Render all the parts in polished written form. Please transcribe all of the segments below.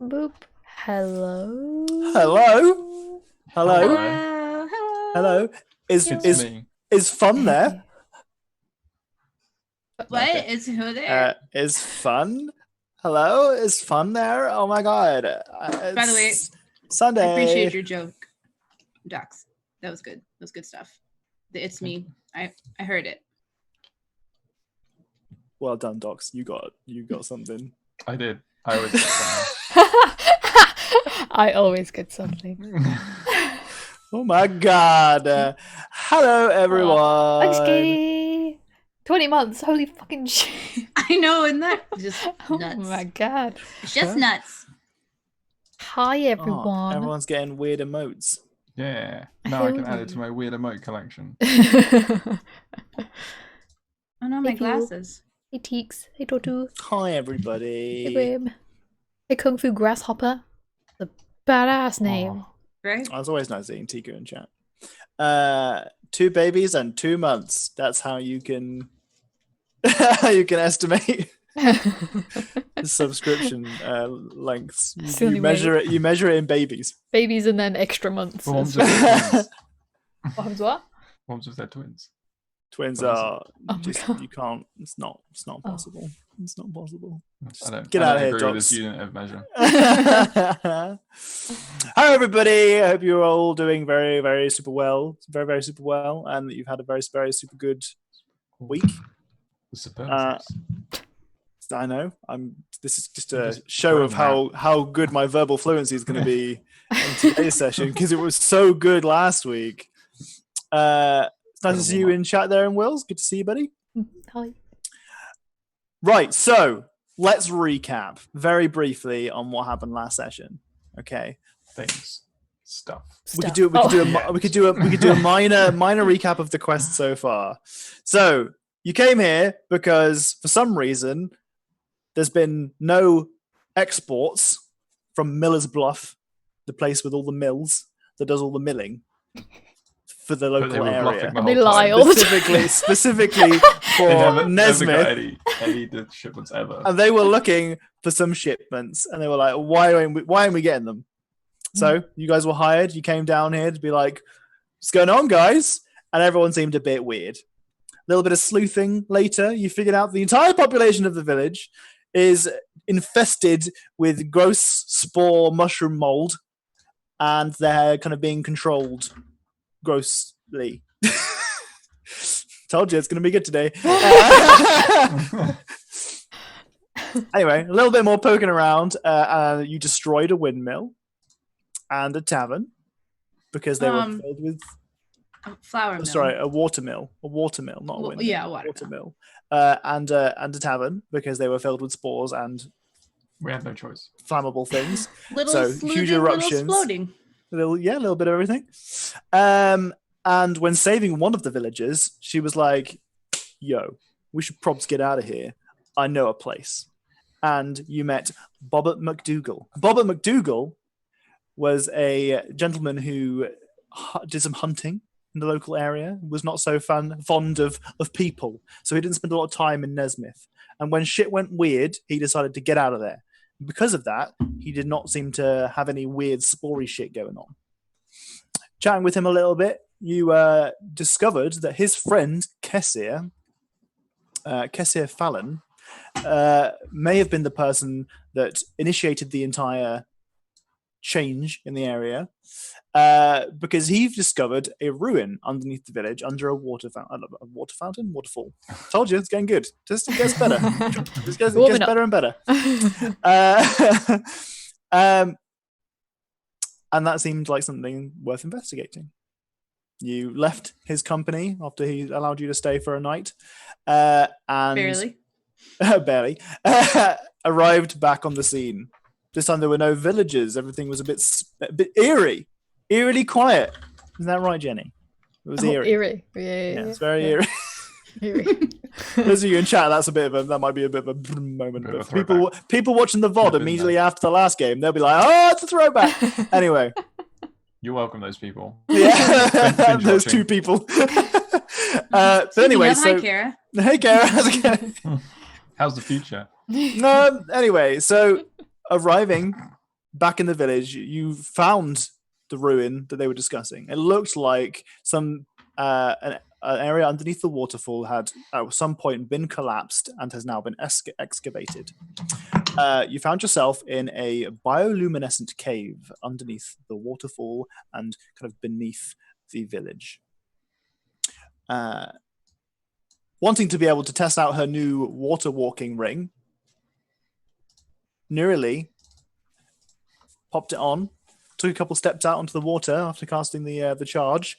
Boop. Hello. Hello. Hello. Hello. Hello. It's me. Is fun there? What? Okay. Is who there? Is fun? Hello. Is fun there? Oh my god. By the way, Sunday. I appreciate your joke, Docs. That was good. That was good stuff. It's me. I heard it. Well done, Docs. You got something. I did. I always get I always get something. something. Oh my god. Hello everyone. Thanks, Katie. 20 months. Holy fucking shit. I know, isn't that just Oh nuts? my god. It's just nuts. Hi, Oh, everyone. everyone's getting weird emotes. Yeah. Now I can add it to my weird emote collection. Oh no, my Thank you. glasses. Hey, Teeks. Hey, Tortu. Hi Hey, everybody. Graham. Hey, Kung Fu Grasshopper. The badass name. Oh, Right? Oh, it's always nice seeing Tiku in chat. 2 babies and 2 months. That's how you can estimate the subscription lengths. That's the You only measure way. it. You measure it in babies. Babies and then extra months. what as happens if they're twins? What happens what? What happens if they're twins? Twins What is are Oh my just God. you can't. It's not Oh. possible. It's not possible. I don't, Get I out don't of here, agree with this Docs. unit of measure. Hi everybody. I hope you're all doing very, very super well. Very, very super well, and that you've had a very, very super good week. The superlatives. I know. This is just You're a just show of throwing them how good my verbal fluency is going to be in today's session because it was so good last week. It's nice to see you in chat there, and Wills. Good to see you, buddy. Hi. Right, so let's recap very briefly on what happened last session. Okay, Things. Stuff. we could do a minor recap of the quest so far. So you came here because for some reason there's been no exports from Miller's Bluff, the place with all the mills that does all the milling for the But they local were area. bluffing the And they whole lie time. all the Specifically for They never got Nesmith. any shipments ever. And they were looking for some shipments, and they were like, "Why aren't we getting them?" So you guys were hired. You came down here to be like, "What's going on, guys?" And everyone seemed a bit weird. A little bit of sleuthing later, you figured out the entire population of the village is infested with gross spore mushroom mold, and they're kind of being controlled grossly. Told you it's going to be good today. Anyway, a little bit more poking around. You destroyed a windmill and a tavern because they were filled with. Flour mill. Sorry, a watermill, not a windmill. Yeah, watermill. And a tavern because they were filled with spores and We had no choice. flammable things. Little So, sleuthing, huge little eruptions. exploding. A little bit of everything. And when saving one of the villagers, she was like, "Yo, we should probs get out of here. I know a place." And you met Bobbert McDougal. Bobbert McDougal was a gentleman who did some hunting in the local area, was not so fond of people, so he didn't spend a lot of time in Nesmith. And when shit went weird, he decided to get out of there. Because of that, he did not seem to have any weird spory shit going on. Chatting with him a little bit, you discovered that his friend Kessir Fallon, may have been the person that initiated the entire change in the area, because he discovered a ruin underneath the village under a waterfall. Told you, it's getting good. Just it gets better. It gets better and better. And that seemed like something worth investigating. You left his company after he allowed you to stay for a night, and barely arrived back on the scene. This time there were no villagers. Everything was a bit eerily quiet. Isn't that right, Jenny? It was eerie. Yeah, it's very eerie. eerie. Those of you in chat, that might be a bit of a moment. Bit of a But people watching the VOD Bit immediately after the last game, they'll be like, "Oh, it's a throwback." Anyway, You're welcome, those people. yeah, those 2 people. But anyway, Hi, Kara. Hey, Kara, how's it going? How's the future? Anyway, so arriving back in the village, you found the ruin that they were discussing. It looked like some an area underneath the waterfall had at some point been collapsed and has now been excavated. You found yourself in a bioluminescent cave underneath the waterfall and kind of beneath the village. Wanting to be able to test out her new water walking ring, Nurili popped it on, took a couple steps out onto the water after casting the charge,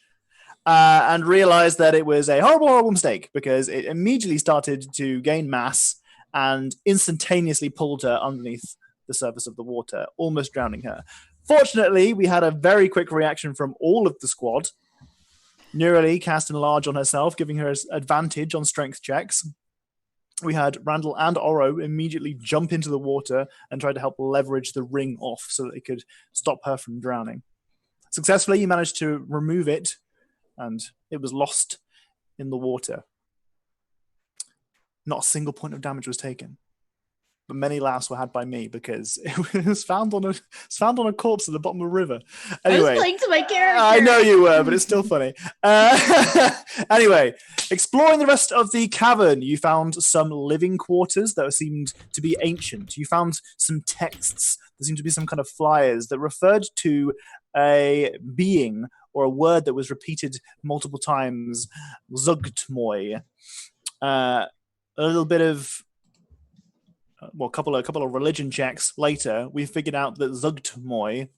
and realized that it was a horrible, horrible mistake because it immediately started to gain mass and instantaneously pulled her underneath the surface of the water, almost drowning her. Fortunately, we had a very quick reaction from all of the squad. Nurili cast Enlarge on herself, giving her advantage on strength checks. We had Randall and Oro immediately jump into the water and try to help leverage the ring off so that they could stop her from drowning. Successfully, you managed to remove it, and it was lost in the water. Not a single point of damage was taken, but many laughs were had by me because it was found on a corpse at the bottom of a river. Anyway, I was playing to my character. I know you were, but it's still funny. Anyway, exploring the rest of the cavern, you found some living quarters that seemed to be ancient. You found some texts. There seemed to be some kind of flyers that referred to a being or a word that was repeated multiple times, Zugtmoy. A little bit of, a couple of religion checks later, we figured out that Zugtmoy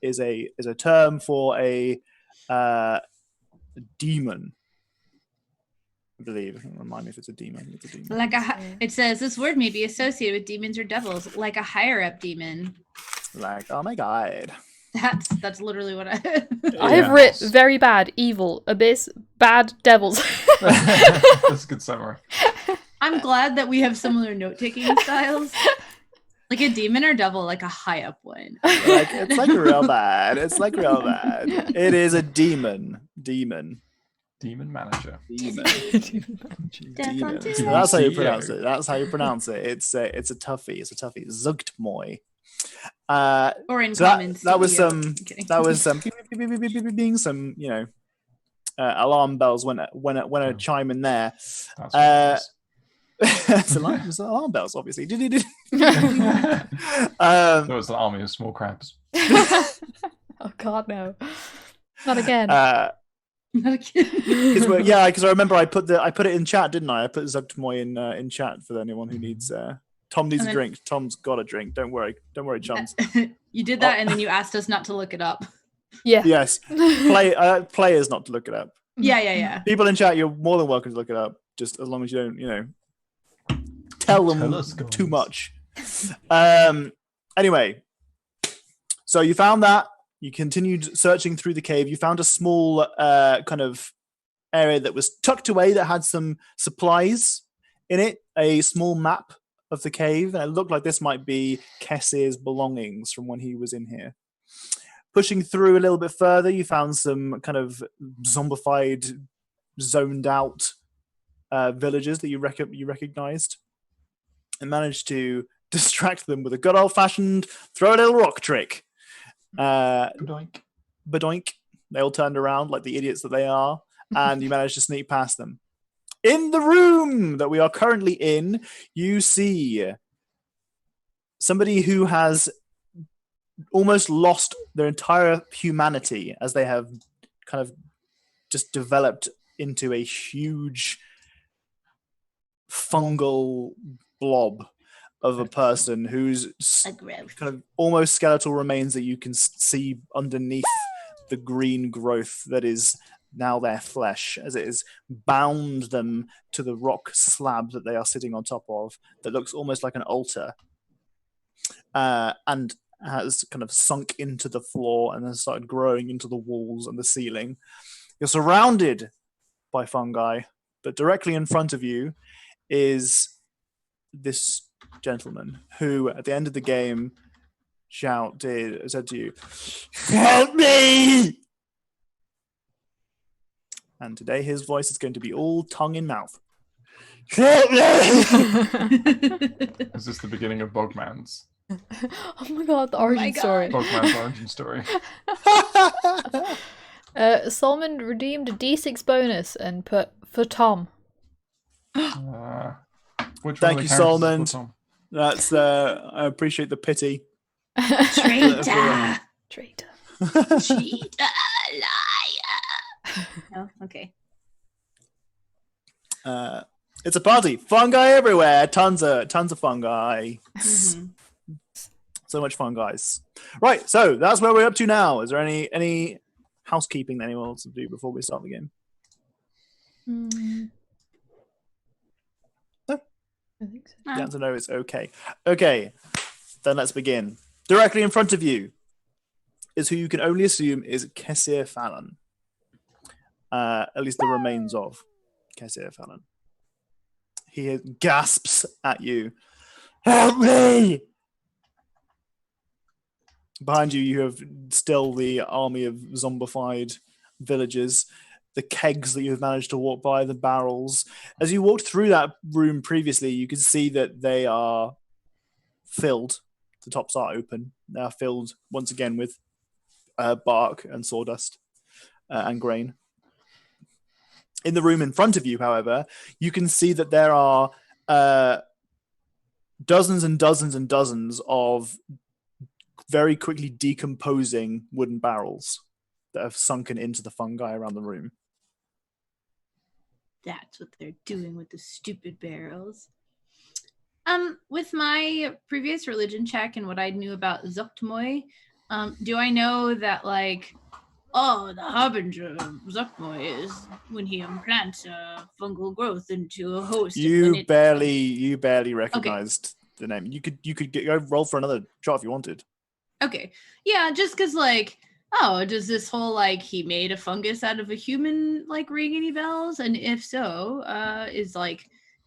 is a term for a demon. I believe. Remind me if it's a demon. It's a demon. It says this word may be associated with demons or devils, like a higher up demon. Like, oh my god. That's literally what I have written very bad, evil, abyss, bad, devils. That's a good summary. I'm glad that we have similar note-taking styles. Like a demon or devil, like a high up one. It's like real bad. It's like real bad. It is a demon. Demon manager. Demon. So that's how you pronounce it. That's how you pronounce it. It's a toughie. It's a toughie. Zugtmoy. Or in so common. That was some being some alarm bells when a chime in there. It's alarm bells, obviously. There was an army of small crabs. Oh God, no! Not again. Because I remember I put it in chat, didn't I? I put Zugtmoy in chat for anyone who needs. Tom needs a drink. Tom's got a drink. Don't worry, chums. You did that, and then you asked us not to look it up. Yeah. Yes. Players not to look it up. Yeah. People in chat, you're more than welcome to look it up. Just as long as you don't, tell them too much. Anyway, so you found that. You continued searching through the cave. You found a small kind of area that was tucked away that had some supplies in it. A small map of the cave, and it looked like this might be Kessir's belongings from when he was in here. Pushing through a little bit further, you found some kind of zombified, zoned out villagers that you recognized, and managed to distract them with a good old-fashioned throw a little rock trick. Badoink. They all turned around like the idiots that they are, and you managed to sneak past them. In the room that we are currently in, you see somebody who has almost lost their entire humanity as they have kind of just developed into a huge fungal blob of a person who's kind of almost skeletal remains that you can see underneath the green growth that is now their flesh, as it has bound them to the rock slab that they are sitting on top of that looks almost like an altar, and has kind of sunk into the floor and then started growing into the walls and the ceiling. You're surrounded by fungi, but directly in front of you is this gentleman who, at the end of the game, said to you, "Help me!" And today his voice is going to be all tongue in mouth. Is this the beginning of Bogman's? Oh my god, the origin story. Pokemon origin story. Solomon redeemed a D6 bonus and put for Tom. Which Thank one you, of the characters is Solomon. for Tom? That's I appreciate the pity. Traitor. Traitor. Cheater. Liar. Oh, okay. It's a party. Fungi everywhere. Tons of fungi. Mhm. So much fun, guys. Right, so that's where we're up to now. Is there any housekeeping that anyone wants to do before we start the game? Hmm. No? I think so. The answer no is okay. Okay, then let's begin. Directly in front of you is who you can only assume is Kesir Fallon. At least the remains of Kesir Fallon. He gasps at you. Help me! Behind you, you have still the army of zombified villagers, the kegs that you have managed to walk by, the barrels. As you walked through that room previously, you could see that they are filled. The tops are open. They are filled once again with bark and sawdust and grain. In the room in front of you, however, you can see that there are dozens and dozens and dozens of very quickly decomposing wooden barrels that have sunken into the fungi around the room. That's what they're doing with the stupid barrels. With my previous religion check and what I knew about Zuktmoy, do I know that the harbinger of Zuktmoy is when he implants fungal growth into a host? You barely recognized the name. You could go roll for another shot if you wanted. Okay. Yeah, just because, does this whole, he made a fungus out of a human, ring any bells? And if so, is,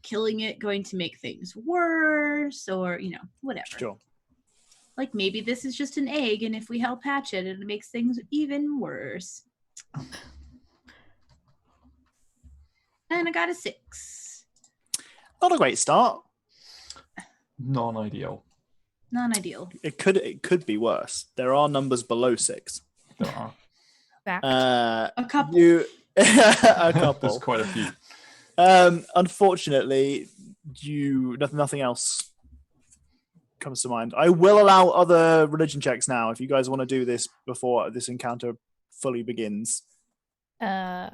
killing it going to make things worse? Or, whatever. Sure. Maybe this is just an egg, and if we help hatch it, it makes things even worse. And I got a 6. Not a great start. Non-ideal. Non-ideal. It could be worse. There are numbers below 6. There are. Fact. A couple. A couple. There's quite a few. Unfortunately, nothing else comes to mind. I will allow other religion checks now if you guys want to do this before this encounter fully begins. Uh,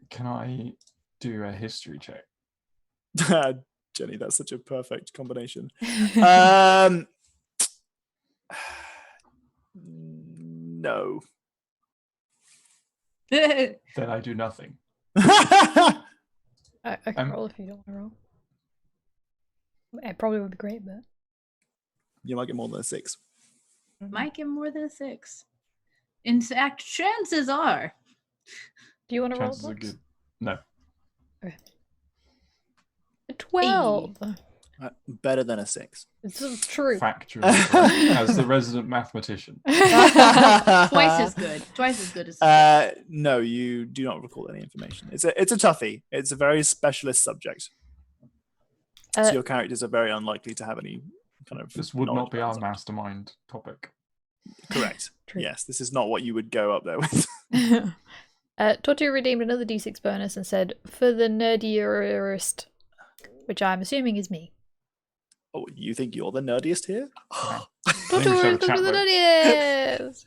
Can I do a history check? Jenny, that's such a perfect combination. No. Then I do nothing. I can roll if you don't want to roll. It probably would be great, but You might get more than a 6. Might get more than a 6. In fact, chances are. do you want to roll? Chances are Books? good. No. Okay. A 12. Better than a 6. It's true. Factually correct, as the resident mathematician. Twice as good. Twice as good as No, you do not recall any information. It's a toughie. It's a very specialist subject. So your characters are very unlikely to have any kind of. This would not knowledge be about our the mastermind topic. subject. Correct. True. Yes, this is not what you would go up there with. Tortu redeemed another D6 bonus and said, for the nerdiest, which I'm assuming is me. Oh, you think you're the nerdiest here? I think we should have a Tortu, chat for the vote. nerdiest!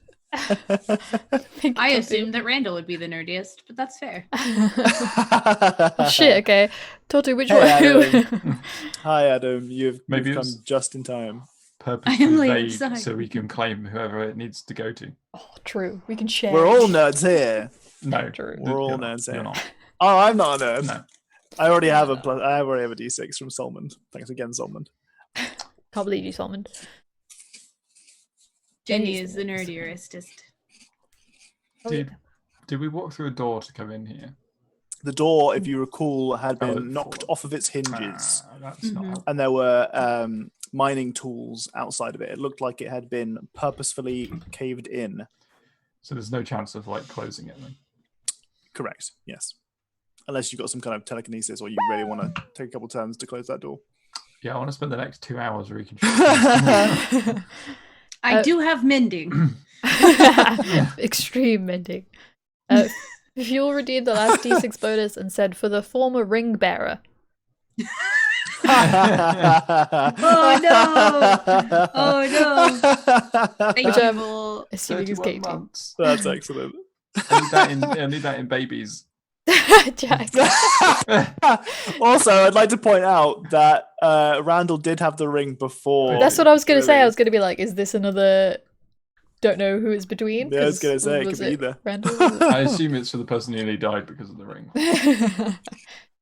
I assumed that Randall would be the nerdiest, but that's fair. Oh, shit, okay. Tortu, which Hey, one? Adam. Hi, Adam. You've Maybe come it's- just in time. Purposely late vague inside. so we can claim whoever it needs to go to. Oh, true. We can share. We're all nerds here. No, True. We're all you're not. nerds here. You're not. Oh, I'm not a nerd. No. I already have a D6 from Solomon. Thanks again, Solomon. Can't believe you, Solomon. Jenny Jenny's is the nerdiest. Oh, Did we walk through a door to come in here? The door, if you recall, had Oh, been knocked off of its hinges, That's not helpful. and there were mining tools outside of it. It looked like it had been purposefully caved in. So there's no chance of closing it then. Correct. Yes. Unless you've got some kind of telekinesis or you really want to take a couple turns to close that door. Yeah, I want to spend the next 2 hours reconstructing. I do have mending. Extreme mending. Fuel redeemed the last D6 bonus and said, for the former ring bearer. Oh no! Oh no! Thank Which you, I'm Vol. assuming is 31 Katie. months. That's excellent. I need that in babies. Jack. Also, I'd like to point out that Randall did have the ring before. That's what I was going to say. I release. was going to be like, is this another... Don't know who it's between? Yeah, I was gonna 'Cause say, it was could be either. Randall? Was it? I assume it's for the person who nearly died because of the ring.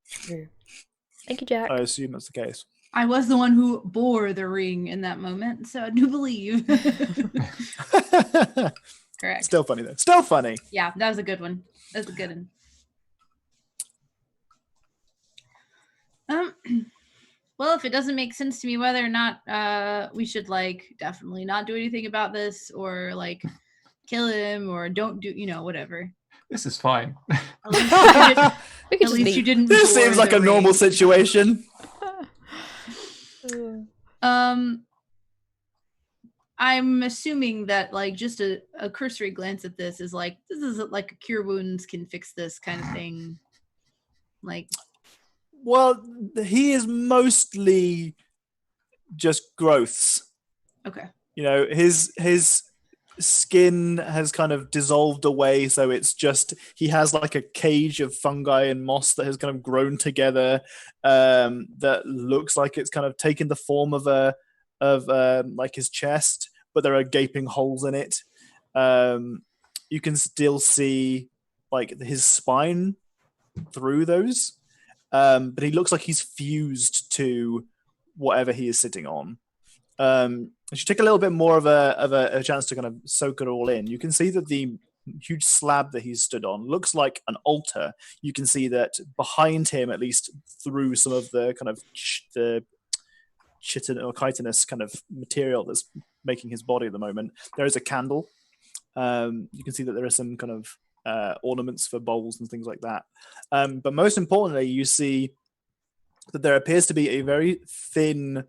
True. Thank you, Jack. I assume that's the case. I was the one who bore the ring in that moment, so I do believe. Correct. Still funny though. Still funny. Yeah, that was a good one. That's a good one. Well, if it doesn't make sense to me whether or not we should definitely not do anything about this or kill him or don't do whatever. This is fine. At least you didn't, We could at just least leave. you didn't. This bore seems like the a normal ring. situation. I'm assuming that just a cursory glance at this is like a cure wounds can fix this kind of thing. Well, he is mostly just growths. Okay. His skin has kind of dissolved away, so it's just he has like a cage of fungi and moss that has kind of grown together, that looks like it's kind of taken the form of his chest, but there are gaping holes in it. You can still see his spine through those, but he looks like he's fused to whatever he is sitting on. If you take a little bit more of a chance to kind of soak it all in, you can see that the huge slab that he's stood on looks like an altar. You can see that behind him, at least through some of the kind of the chitin or chitinous kind of material that's making his body at the moment, there is a candle. You can see that there are some kind of ornaments for bowls and things like that. But most importantly, you see that there appears to be a very thin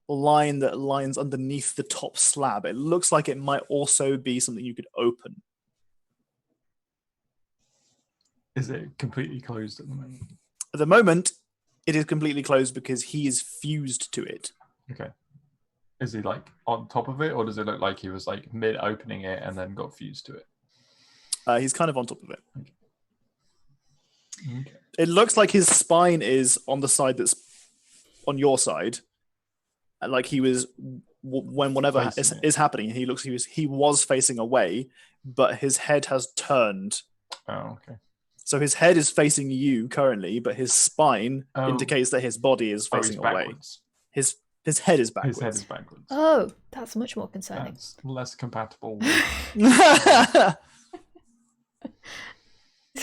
line that lines underneath the top slab. It looks like it might also be something you could open. Is it completely closed at the moment? At the moment, it is completely closed because he is fused to it. Okay. Is he on top of it, or does it look like he was mid opening it and then got fused to it? He's kind of on top of it. Okay. It looks like his spine is on the side that's on your side. Like he was when whatever is happening, he was facing away, but his head has turned. Oh, okay. So his head is facing you currently, but his spine indicates that his body is facing away. Backwards. His head is backwards. His head is backwards. Oh, that's much more concerning. That's less compatible with...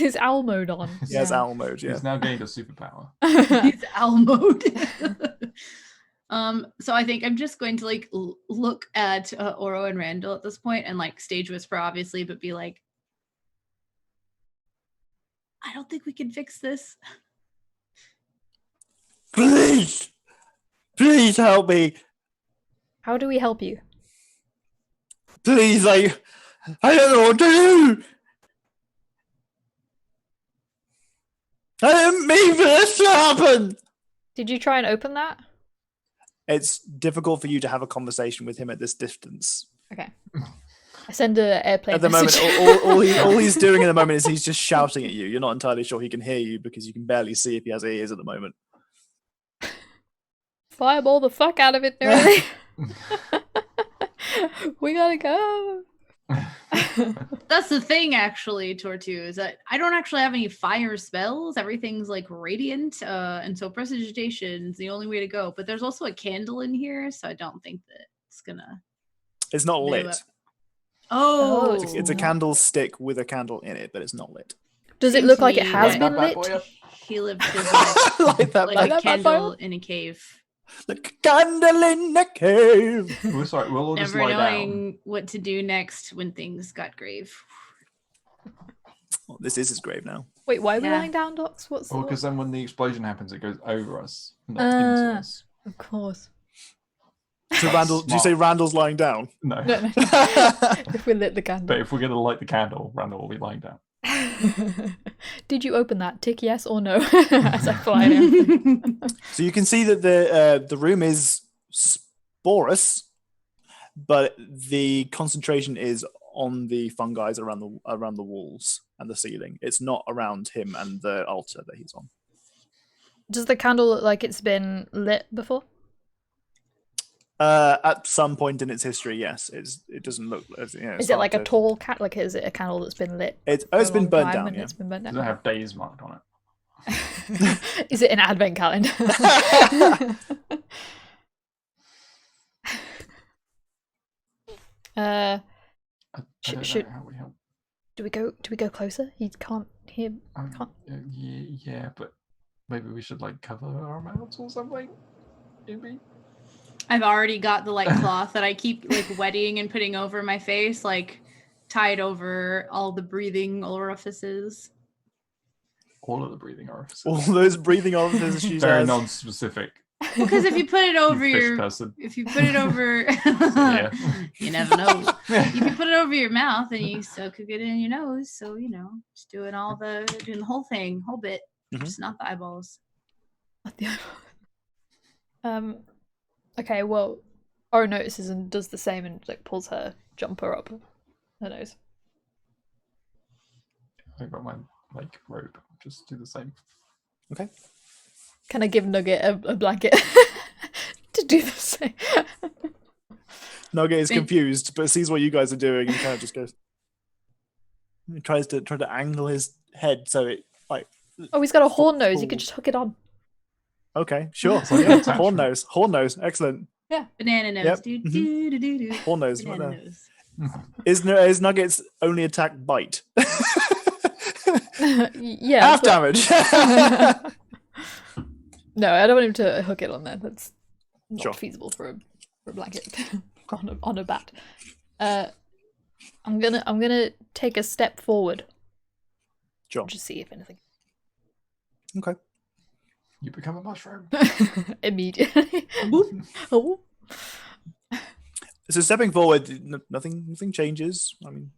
Is owl mode on? He has owl mode, yeah. He's now gained a superpower. It's owl mode. So I think I'm just going to look at Oro and Randall at this point and stage whisper obviously, but be like, I don't think we can fix this. Please help me. How do we help you? Please, I don't know what to do. I didn't mean for this to happen. Did you try and open that? It's difficult for you to have a conversation with him at this distance. Okay. I send an airplane At the message. moment, all he's doing at the moment is he's just shouting at you. You're not entirely sure he can hear you because you can barely see if he has ears at the moment. Fireball the fuck out of it, Nerdy. We gotta go. That's the thing, actually, Tortu, is that I don't actually have any fire spells. Everything's radiant, and so prestidigitation is the only way to go. But there's also a candle in here, so I don't think that it's gonna. It's not do lit. it. Oh, It's a candlestick with a candle in it, but it's not lit. Does it look like it has Light been that bad lit? boy up. he lived his life Light that like back. a that bad candle boy? in a cave, The candle in the cave. We're sorry, we'll all just never lie down. knowing what to do next when things got grave. Well, this is his grave now. Wait, why are we Yeah. lying down, Docs? What's Well, what? because then when the explosion happens, it goes over us, not into us. Of course. So Randall, did you say Randall's lying down? No. No, no. If we lit the But candle. if we're going to light the candle, Randall will be lying down. Did you open that? Tick yes or no as I fly down. So you can see that the room is sporous, but the concentration is on the fungi around the walls and the ceiling. It's not around him and the altar that he's on. Does the candle look like it's been lit before? At some point in its history, yes. It doesn't look. It's Is it like a tall cat? Like, is it a candle that's been lit? It's for a been long burnt time down. and Yeah. It's been burnt Does down. it have days marked on it? Is it an advent calendar? I don't should- know how we help. Do we go closer? He can't hear. Can't. Yeah, but maybe we should like cover our mouths or something. Maybe. I've already got the like cloth that I keep like wetting and putting over my face, like tied over all the breathing orifices. All of the breathing orifices. All those breathing orifices she Very has. non-specific. Because if you put it over You fish your, person. if you put it over, Yeah. you never know. If you put it over your mouth, and you still could get it in your nose. So just doing the whole thing, whole bit, just not the eyeballs. Okay, well, Oro notices and does the same and like pulls her jumper up her nose. I got my like rope. Just do the same. Okay. Can I give Nugget a blanket to do the same? Nugget is confused, but sees what you guys are doing and kind of just goes. He tries to angle his head so it like. Oh, he's got a horn nose. You could just hook it on. Okay, sure. It's like an Yeah, attachment. horn nose, excellent. Banana nose, Yep. dude. Mhm. Horn nose. Banana Right nose. there. Is Nugget's only attack bite? Yeah. Half that's damage. No, I don't want him to hook it on there. That's not Sure. feasible for a blanket on a bat. I'm gonna take a step forward. Sure. Just see if anything. Okay. You become a mushroom. Immediately. Oh. So stepping forward, nothing changes. I mean,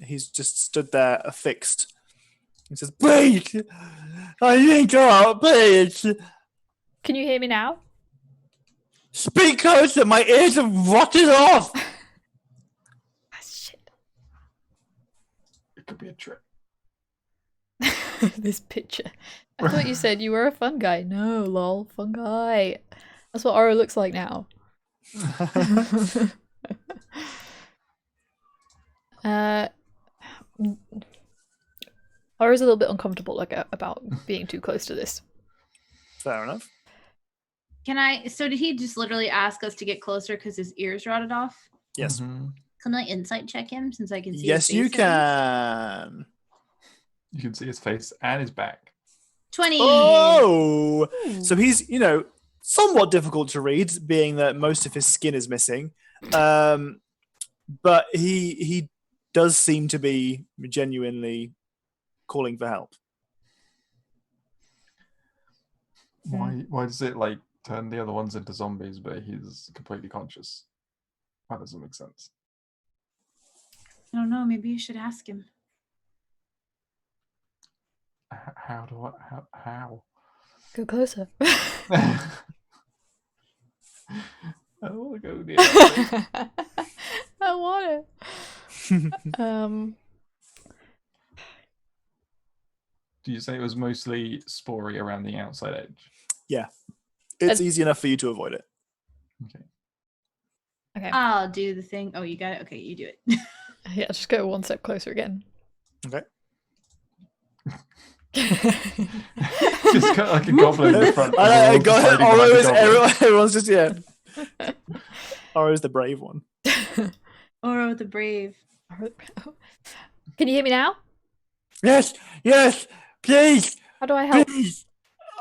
he's just stood there affixed. He says, "Please, I need to out, please. Can you hear me now? Speak closer. My ears have rotted off." Ah, shit. It could be a trick. This picture. I thought you said you were a fun guy. No, lol, fungi. That's what Oro looks like now. Oro's a little bit uncomfortable about being too close to this. Fair enough. So did he just literally ask us to get closer because his ears rotted off? Yes. Mhm. Can I insight check him since I can see? Yes, his you face at least? can. You can see his face and his back. 20. Oh, so he's somewhat difficult to read, being that most of his skin is missing. But he does seem to be genuinely calling for help. Why does it like turn the other ones into zombies, but he's completely conscious? That doesn't make sense. I don't know. Maybe you should ask him. How do I? How? Go closer. I want to go near. I want it. Do you say it was mostly spory around the outside edge? Yeah, it's easy enough for you to avoid it. Okay. Okay. I'll do the thing. Oh, you got it? Okay, you do it. Yeah, just go one step closer again. Okay. Just got like a goblin in front. I Everyone's got it. hiding behind the goblin. Everyone's just Oro's the brave one. Oro the Brave. Can you hear me now? Yes, please, How do I help? please.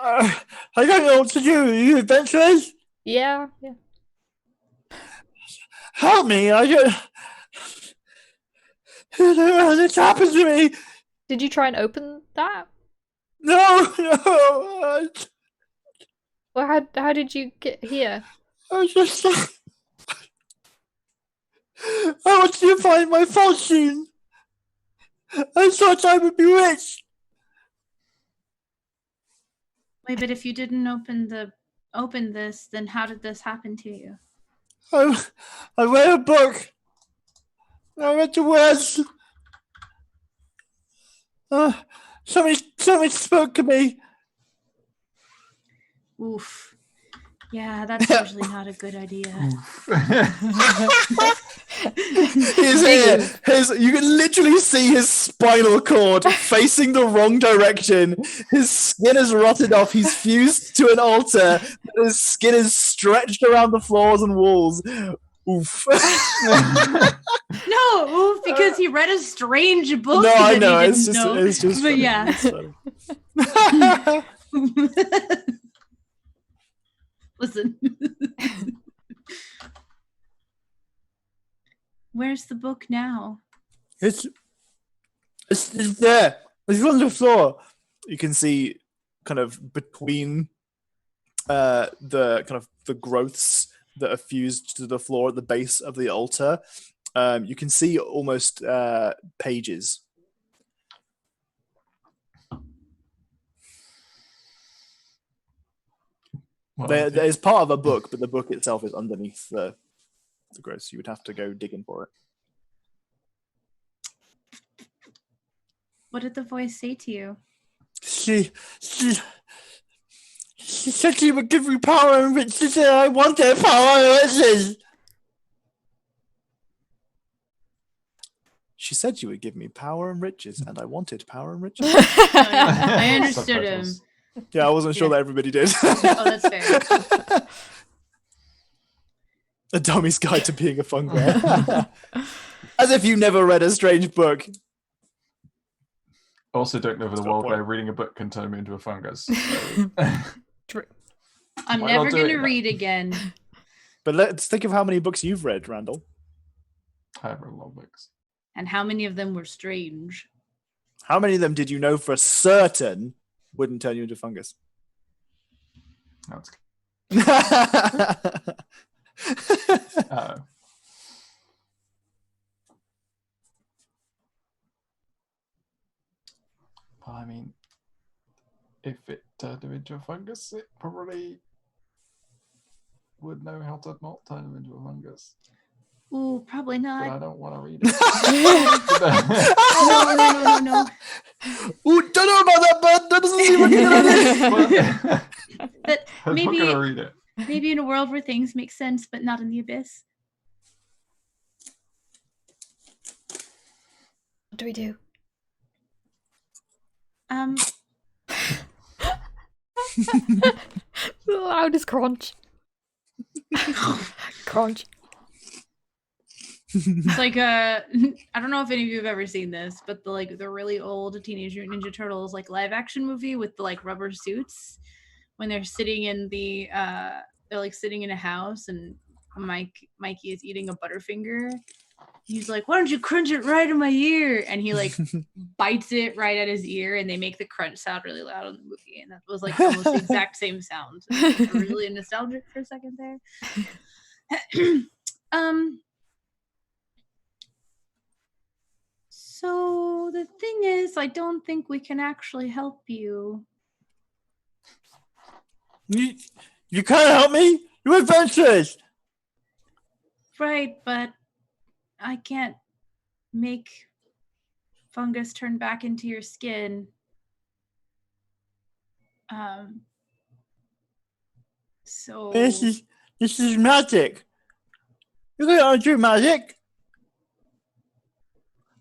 I don't know what to do. Are you adventurers? Yeah. Help me! I don't know how this happened to me. Did you try and open that? No, no. Well, how did you get here? I was just like, I wanted to find my fortune. I thought I would be rich. Wait, but if you didn't open this, then how did this happen to you? I read a book. I read the words. Somebody spoke to me. Oof. Yeah, that's usually not a good idea. You can literally see his spinal cord facing the wrong direction. His skin is rotted off. He's fused to an altar. His skin is stretched around the floors and walls. Oof. No, oof, because he read a strange book. No, I that know. he It's didn't just, know. it's just. But Funny. yeah. It's funny. Listen. Where's the book now? It's there. It's on the floor. You can see kind of between the kind of the growths that are fused to the floor at the base of the altar. You can see almost pages. Well, There's part of a book, but the book itself is underneath the growth. So you would have to go digging for it. What did the voice say to you? She said she would give me power and riches, and I wanted power and riches. She said she would give me power and riches, and I wanted power and riches. I understood him. Subtitles. Yeah, I wasn't sure Yeah. that everybody did. Oh, that's fair. A Dummy's Guide to Being a Fungi. As if you never read a strange book. Also, don't know if the That's got a world point. where reading a book can turn me into a fungus. So. True. I'm Might never not do going it to now. read again. But let's think of how many books you've read, Randall. I have read a lot of books. And how many of them were strange? How many of them did you know for certain wouldn't turn you into fungus? That's uh, Well, I mean, if it turned him into a fungus, it probably would know how to not turn him into a fungus. Ooh, probably But I not. don't want to read it. No. Ooh, don't know about that, bud. That doesn't seem like a good idea. But I'm not maybe, going to read it. maybe in a world where things make sense, but not in the abyss. What do we do? The loudest crunch. Crunch. It's like I don't know if any of you have ever seen this, but the really old Teenage Mutant Ninja Turtles live action movie with the rubber suits when they're sitting in the they're sitting in a house and Mikey is eating a Butterfinger. He's like, "Why don't you crunch it right in my ear?" And he bites it right at his ear, and they make the crunch sound really loud in the movie. And that was almost the exact same sound. So it was really nostalgic for a second there. So the thing is, I don't think we can actually help you. You can't help me? You're adventurous. Right, but I can't make fungus turn back into your skin. So This is magic. You can undo magic.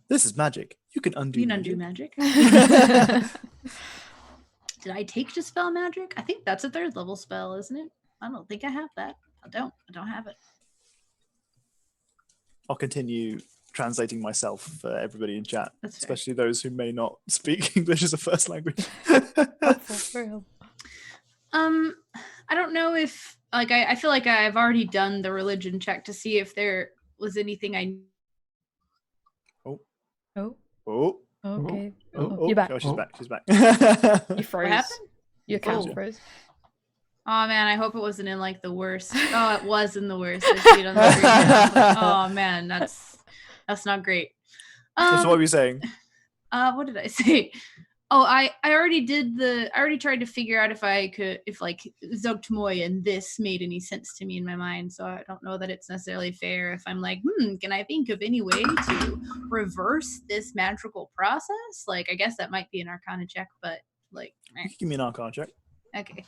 This is magic. You can undo you can undo magic. magic. Did I take Dispel Magic? I think that's a 3rd level spell, isn't it? I don't think I have that. I don't have it. I'll continue translating myself for everybody in chat, That's fair. especially those who may not speak English as a first language. For real. I don't know if I feel like I've already done the religion check to see if there was anything I Oh. Oh, Okay. Oh, You're back. Oh, she's Oh. back. She's back. You froze. What happened? Your account Oh. froze. Oh man, I hope it wasn't in like the worst. Oh, it was in the worst. I see it on the screen now. But, oh man, that's not great. So what were you saying? What did I say? Oh, I already tried to figure out if like Zogtmoy and this made any sense to me in my mind. So I don't know that it's necessarily fair if I'm like, can I think of any way to reverse this magical process? Like, I guess that might be an Arcana check, but like, You can give me an Arcana check. okay.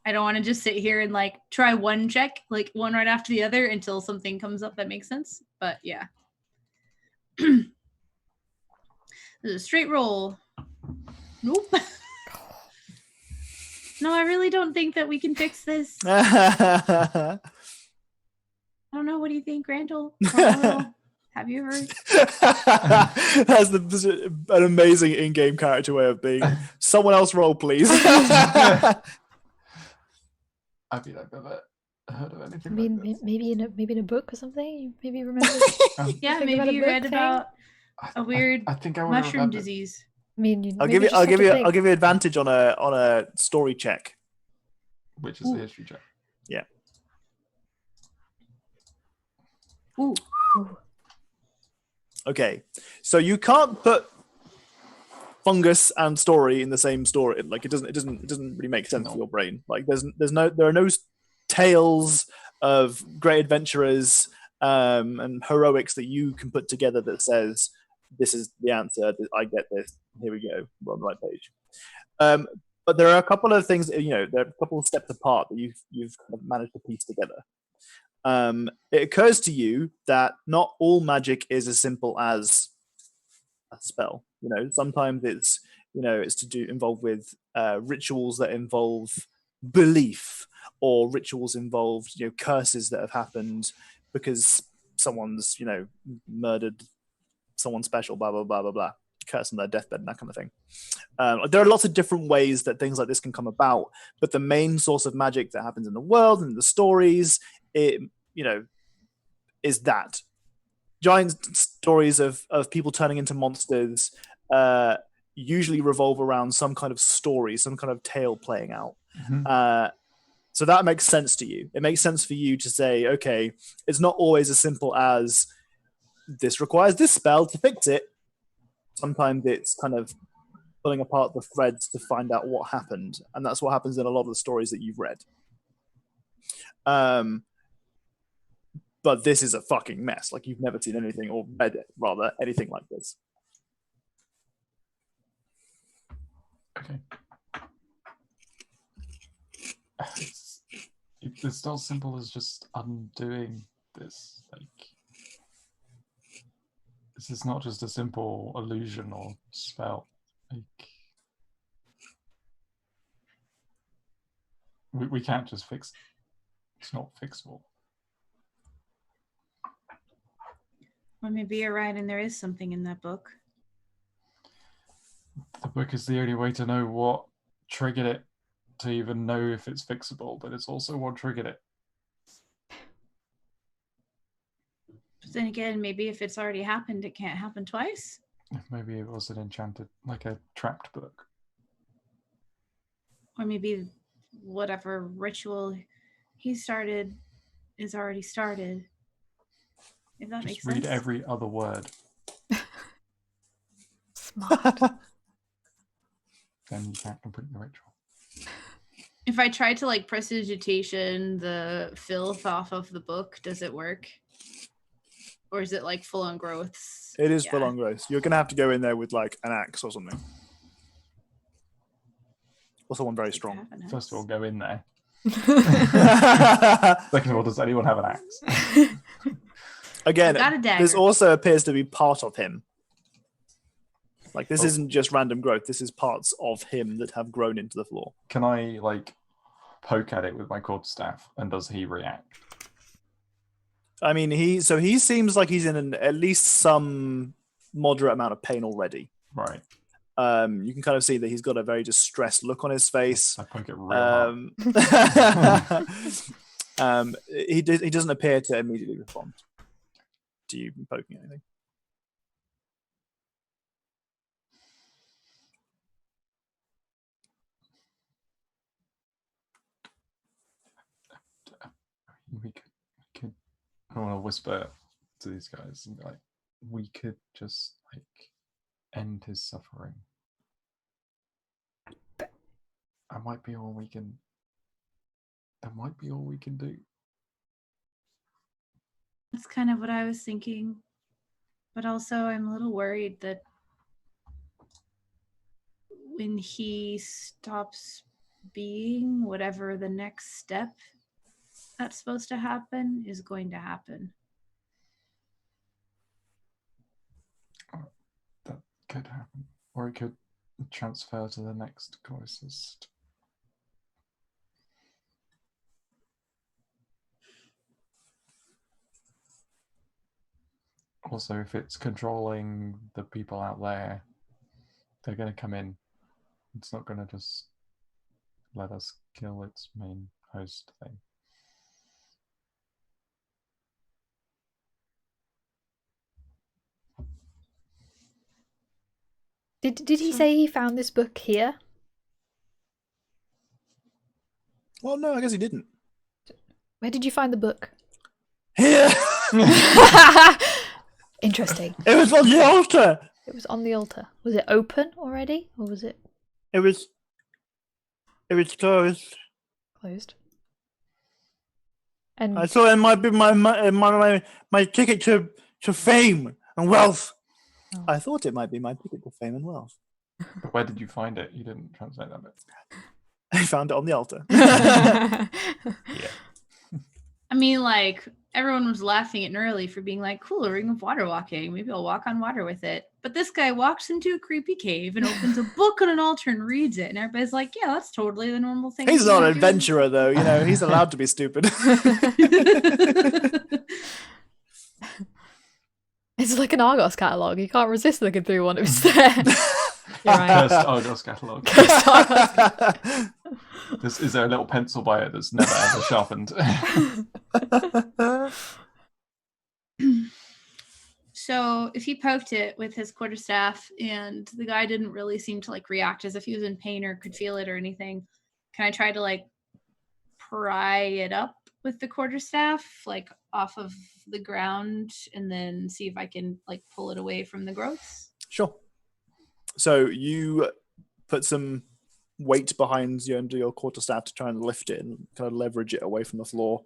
I don't want to just sit here and like try one check, like one right after the other until something comes up that makes sense. But yeah. This is a straight roll. Nope. No, I really don't think that we can fix this. I don't know. What do you think, Randall? Have you ever? That's an amazing in-game character way of being. Someone else roll, please. I mean, I've never heard of anything I mean, like this. maybe in a book or something. You maybe remember. Yeah, Think about maybe a you book read thing? about a weird I think I would mushroom remember. disease. I mean, I'll maybe give you. just I'll have give to you. think. I'll give you advantage on a story check. Which is the history check. Ooh. Ooh. Okay, so you can't put fungus and story in the same story. Like it doesn't really make sense for your brain. Like there are no tales of great adventurers and heroics that you can put together that says this is the answer. I get this. Here we go. We're on the right page. But there are a couple of things. There are a couple of steps apart that you've kind of managed to piece together. It occurs to you that not all magic is as simple as a spell. Sometimes it's involved with rituals that involve belief, or rituals involved curses that have happened because someone's murdered someone special, blah blah blah blah blah, curse on their deathbed and that kind of thing. There are lots of different ways that things like this can come about, but the main source of magic that happens in the world and the stories, is that giant stories of people turning into monsters usually revolve around some kind of story, some kind of tale playing out. So that makes sense to you. It makes sense for you to say, okay, it's not always as simple as this requires this spell to fix it. Sometimes it's kind of pulling apart the threads to find out what happened, and that's what happens in a lot of the stories that you've read. But this is a fucking mess. Like, you've never seen anything, or read it, rather, anything like this. Okay. It's not simple as just undoing this. Like, this is not just a simple illusion or spell. Like, we can't just fix it. It's not fixable. Or maybe you're right, and there is something in that book. The book is the only way to know what triggered it, to even know if it's fixable, but it's also what triggered it. But then again, maybe if it's already happened, it can't happen twice. Maybe it was an enchanted, like a trapped book. Or maybe whatever ritual he started is already started. If that makes Just read sense. every other word. Smart. Then you can't complete the ritual. If I try to like prestidigitation the filth off of the book, does it work? Or is it like full on growths? It is full on growth. You're going to have to go in there with like an axe or something. Or someone very strong. First of all, go in there. Second of all, does anyone have an axe? Again, I've got a dagger. this also appears to be part of him. Like, this isn't just random growth. This is parts of him that have grown into the floor. Can I, like, poke at it with my quarterstaff, and does he react? I mean, he seems like he's in at least some moderate amount of pain already. Right. You can kind of see that he's got a very distressed look on his face. I poke it real hard. He doesn't appear to immediately respond to you poking anything. we could. I want to whisper to these guys and be like, we could just like end his suffering. That might be all we can. That might be all we can do. That's kind of what I was thinking. But also, I'm a little worried that when he stops being, whatever the next step that's supposed to happen is going to happen. That could happen. Or it could transfer to the next closest. Also, if it's controlling the people out there, they're going to come in. It's not going to just let us kill its main host thing. Did he say he found this book here? Well, no, I guess he didn't. Where did you find the book? Here! Interesting. It was on the altar! It was on the altar. Was it open already, or was it It was closed. closed? And I thought it might be my ticket to fame and wealth. Oh. I thought it might be my ticket to fame and wealth. But where did you find it? You didn't translate that bit. I found it on the altar. Yeah. I mean, like, everyone was laughing at Nerly for being like, cool, a ring of water walking. Maybe I'll walk on water with it. But this guy walks into a creepy cave and opens a book on an altar and reads it. And everybody's like, yeah, that's totally the normal thing. He's to not do. an adventurer, though. You know, he's allowed to be stupid. it's like an Argos catalogue. You can't resist looking through one. It was there. You're right. Cursed Argos catalogue. Cursed Argos. Is there a little pencil by it that's never ever sharpened? So if he poked it with his quarterstaff and the guy didn't really seem to like react as if he was in pain or could feel it or anything, can I try to like pry it up with the quarterstaff, like off of the ground, and then see if I can like pull it away from the growths? Sure. So you put some weight behind your quarterstaff to try and lift it and kind of leverage it away from the floor.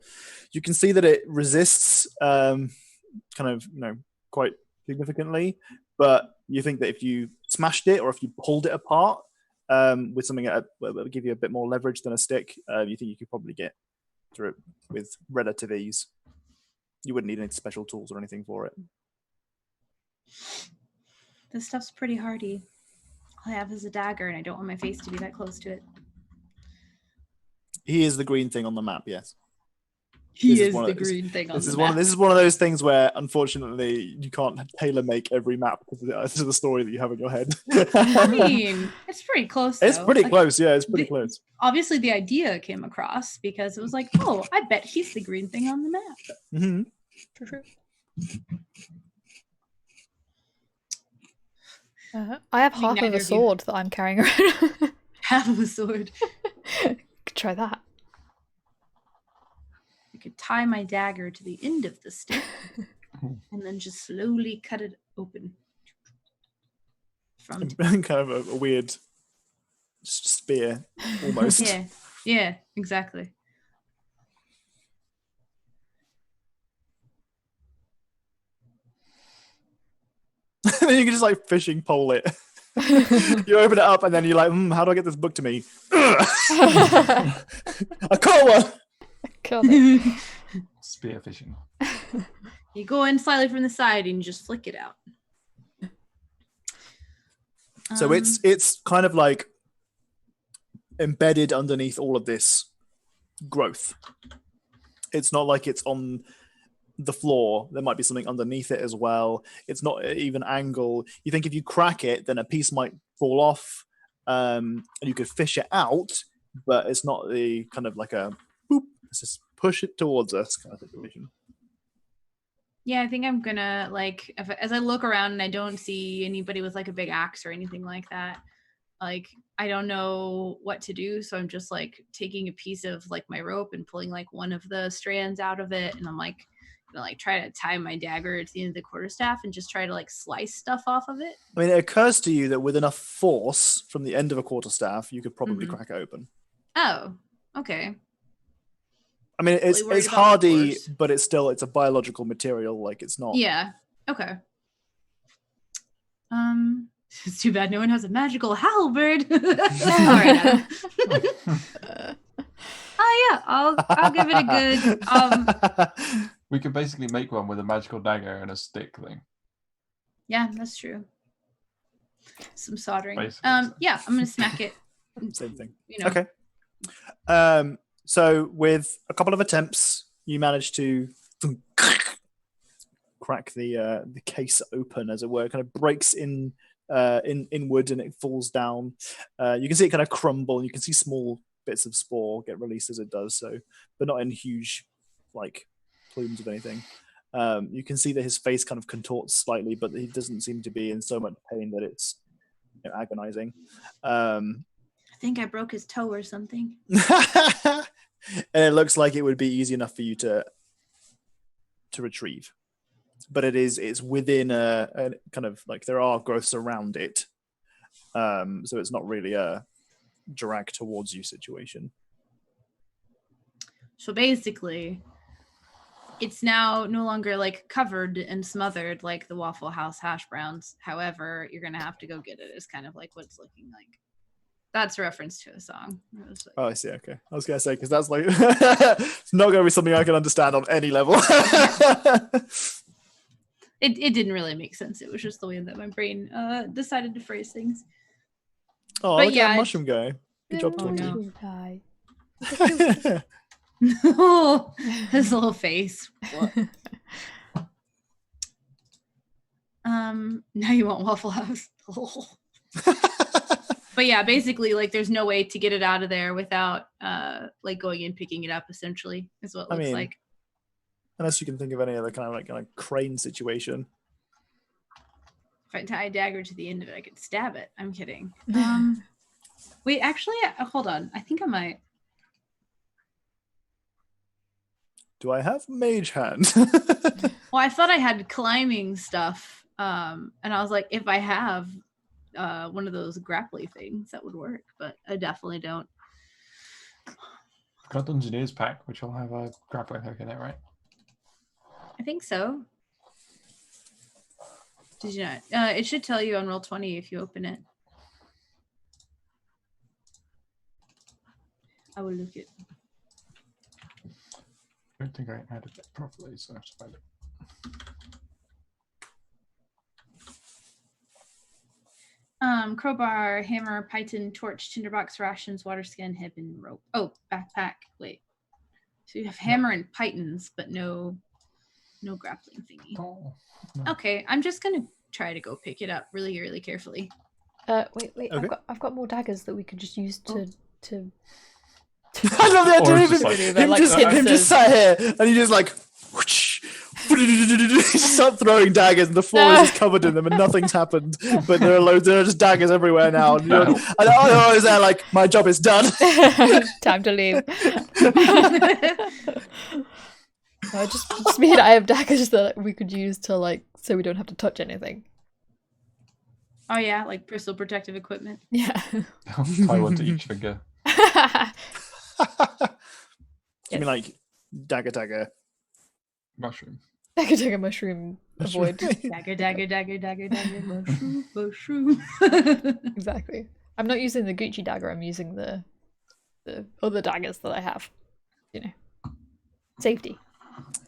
You can see that it resists kind of, quite significantly, but you think that if you smashed it or if you pulled it apart with something that would give you a bit more leverage than a stick, you think you could probably get through it with relative ease. You wouldn't need any special tools or anything for it. This stuff's pretty hardy. All I have is a dagger, and I don't want my face to be that close to it. He is the green thing on the map, yes. He This is is one the of- green thing on This the is map. this is one of those things where, unfortunately, you can't tailor make every map to the story that you have in your head. I mean, it's pretty close. It's though. pretty Like, close. Yeah, it's pretty close. obviously, the idea came across because it was like, oh, I bet he's the green thing on the map. Mm-hmm. True. I have I think half of neither a of you- sword that I'm carrying around. Half of a sword. Could try that. I could tie my dagger to the end of the stick and then just slowly cut it open. From Kind of a weird spear, almost. yeah, exactly. And then you can just like fishing pole it. You open it up and then you're like, how do I get this book to me? I caught one. Killed it. Spear fishing. You go in slightly from the side and you just flick it out. So it's kind of like embedded underneath all of this growth. It's not like it's on the floor. There might be something underneath it as well. It's not an even angle. You think if you crack it, then a piece might fall off, and you could fish it out, but it's not the kind of like a boop. Let's just push it towards us kind of situation. Yeah, I think I'm gonna like as I look around and I don't see anybody with like a big axe or anything like that. Like, I don't know what to do, so I'm just like taking a piece of like my rope and pulling like one of the strands out of it, and I'm like gonna like try to tie my dagger to the end of the quarterstaff and just try to like slice stuff off of it. I mean, it occurs to you that with enough force from the end of a quarterstaff, you could probably Mhm. crack it open. Oh, okay. I mean, Really worried it's about the hardy, force. but it's a biological material. Like, it's not. Yeah. Okay. It's too bad no one has a magical halberd. All right, Adam. Oh yeah, I'll give it a good. We could basically make one with a magical dagger and a stick thing. Yeah, that's true. Some soldering. Basically, so. Yeah, I'm gonna smack it. Same thing. You know. Okay. So with a couple of attempts, you manage to crack the case open, as it were. It kind of breaks inward and it falls down. You can see it kind of crumble. You can see small bits of spore get released as it does so, but not in huge like plumes of anything. You can see that his face kind of contorts slightly, but he doesn't seem to be in so much pain that it's agonizing. I think I broke his toe or something. And it looks like it would be easy enough for you to retrieve, but it's within a kind of like there are growths around it, so it's not really a drag towards you situation. So basically, it's now no longer like covered and smothered like the Waffle House hash browns. However, you're gonna have to go get it. Is kind of like what it's looking like. That's a reference to a song. Like, Oh, I see. Okay, I was gonna say because that's like it's not gonna be something I can understand on any level. it didn't really make sense. It was just the way that my brain decided to phrase things. Oh, But look yeah, at that mushroom guy. Good job, Oh, Toti. no. Oh, his little face. Now you want Waffle House. But yeah, basically, like, there's no way to get it out of there without like going and picking it up. Essentially, is what it looks like. Unless you can think of any other kind of crane situation. If I tie a dagger to the end of it, I could stab it. I'm kidding. Wait, actually, hold on. I think I might. Do I have mage hand? Well, I thought I had climbing stuff, and I was like, if I have one of those grapply things, that would work. But I definitely don't. I've got Dungeoneer's pack, which will have a grappling hook in it, right? I think so. Did you not? It should tell you on Roll20 if you open it. I will look it. I don't think I added it properly, so I have to find it. Crowbar, hammer, python, torch, tinderbox, rations, water skin, hip, and rope. Oh, backpack. Wait. So you have hammer and pythons, but no grappling thingy. Oh, no. Okay, I'm just gonna try to go pick it up really, really carefully. Wait. Okay. I've got more daggers that we could just use to. I love the idea Or of just him, like- him just sat here and he just like whoosh, just start throwing daggers and the floor is just covered in them and nothing's happened. But there are just daggers everywhere now. And is there like my job is done? Time to leave. No, just mean I have daggers that we could use to like so we don't have to touch anything. Oh yeah, like personal protective equipment. Yeah. Tie one to each finger. You mean like dagger? Mushroom. Dagger mushroom avoid. Dagger, mushroom. Exactly. I'm not using the Gucci dagger, I'm using the other daggers that I have. You know. Safety.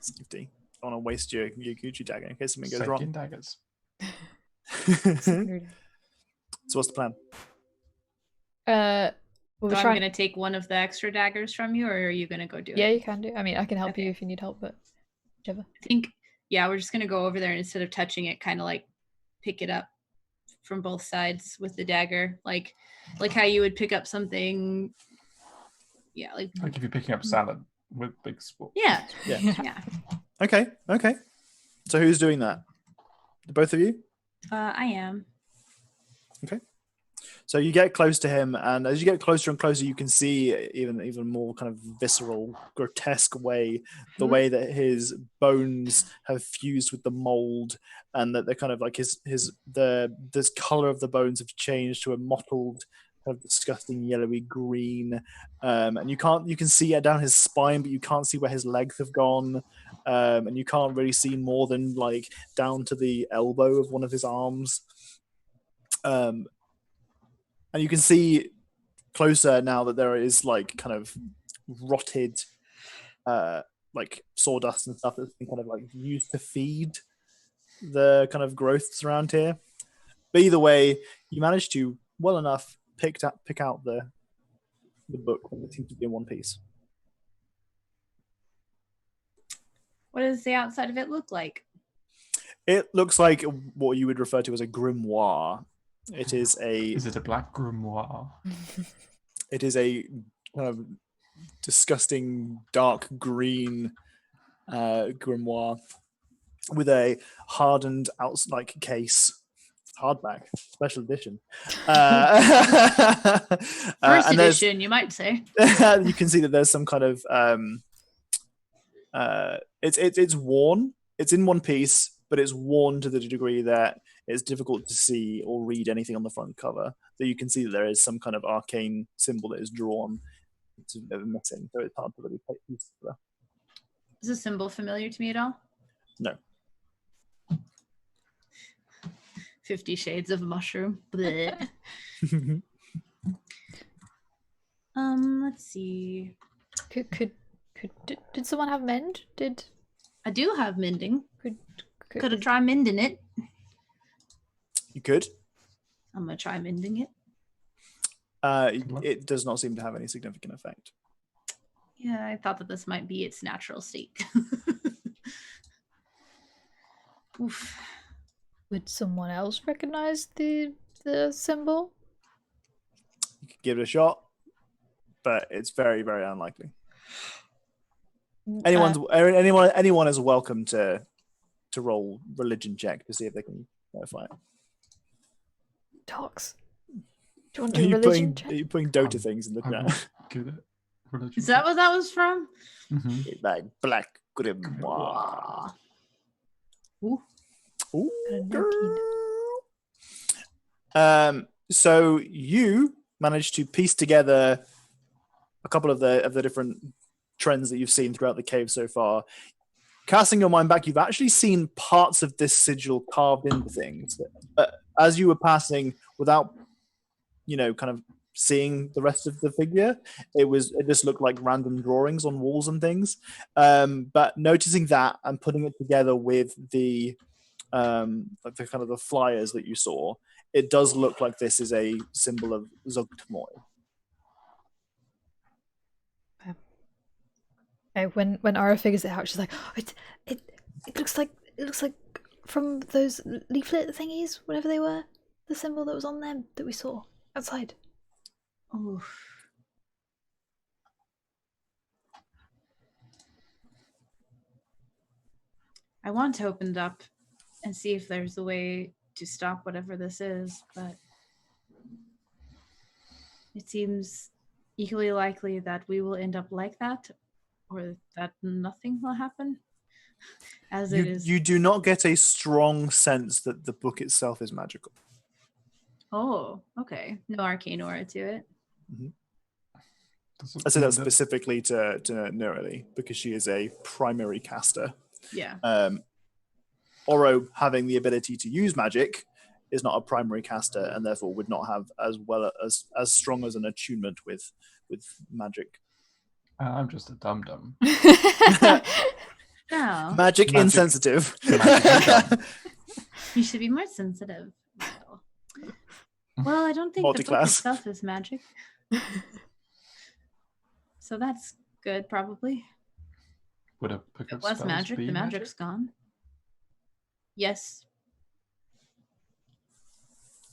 Safety. I don't want to waste your Gucci dagger in case something goes Safety wrong. and daggers. So what's the plan? Well, So we're I'm trying... gonna take one of the extra daggers from you, or are you gonna go do it? Yeah, you can do. I mean, I can help Okay. you if you need help, but whichever. I think, yeah, we're just gonna go over there and instead of touching it, kind of like pick it up from both sides with the dagger, like how you would pick up something. Yeah, like Like if you're picking up salad with big sport. yeah. Yeah. Okay. So who's doing that? The both of you? I am. So you get close to him, and as you get closer and closer, you can see even more kind of visceral, grotesque way the way that his bones have fused with the mold, and that they're kind of like this color of the bones have changed to a mottled, kind of disgusting yellowy green, and you can see it down his spine, but you can't see where his legs have gone, and you can't really see more than like down to the elbow of one of his arms. And you can see closer now that there is like kind of rotted like sawdust and stuff that's been kind of like used to feed the kind of growths around here. But either way, you managed to well enough pick out the book that seems to be in one piece. What does the outside of it look like? It looks like what you would refer to as a grimoire. It is a. Is it a black grimoire? It is a kind of disgusting dark green grimoire with a hardened case, hardback, special edition. First edition, you might say. You can see that there's some kind of it's worn. It's in one piece, but it's worn to the degree that it's difficult to see or read anything on the front cover. So you can see that there is some kind of arcane symbol that is drawn. It's missing, so it's hard to really take pieces of that. Is the symbol familiar to me at all? No. 50 Shades of Mushroom. Blech. Let's see. Did someone have mend? I do have mending. Could I is- try mending it? You could. I'm gonna try mending it. It does not seem to have any significant effect. Yeah, I thought that this might be its natural state. Oof. Would someone else recognize the symbol? You could give it a shot, but it's very, very unlikely. Anyone is welcome to roll religion check to see if they can verify it. Talks. Do you want to do religion check? Are you putting Dota things in the I chat? will get it. Religion Is that what that was from? Mhm. Like black grimoire. Ooh. Ooh, Got a no girl. So you managed to piece together a couple of the different trends that you've seen throughout the cave so far. Casting your mind back, you've actually seen parts of this sigil carved into things. As you were passing, without kind of seeing the rest of the figure, it just looked like random drawings on walls and things. But noticing that and putting it together with the kind of the flyers that you saw, it does look like this is a symbol of Zugtmoy. When Ara figures it out, she's like, oh, it looks like from those leaflet thingies, whatever they were, the symbol that was on them that we saw outside. Oof. I want to open it up and see if there's a way to stop whatever this is, but it seems equally likely that we will end up like that, or that nothing will happen. As it is. You do not get a strong sense that the book itself is magical. Oh, okay. No arcane aura to it. Does it I say mean that specifically to Nerali because she is a primary caster. Yeah. Oro, having the ability to use magic, is not a primary caster and therefore would not have as strong as an attunement with magic. I'm just a dum dum. No. Magic insensitive. You should be more sensitive. Well, I don't think the book Multi-class. itself is magic. So that's good, probably. Would a book If it of was spells magic, be the magic's gone. Yes.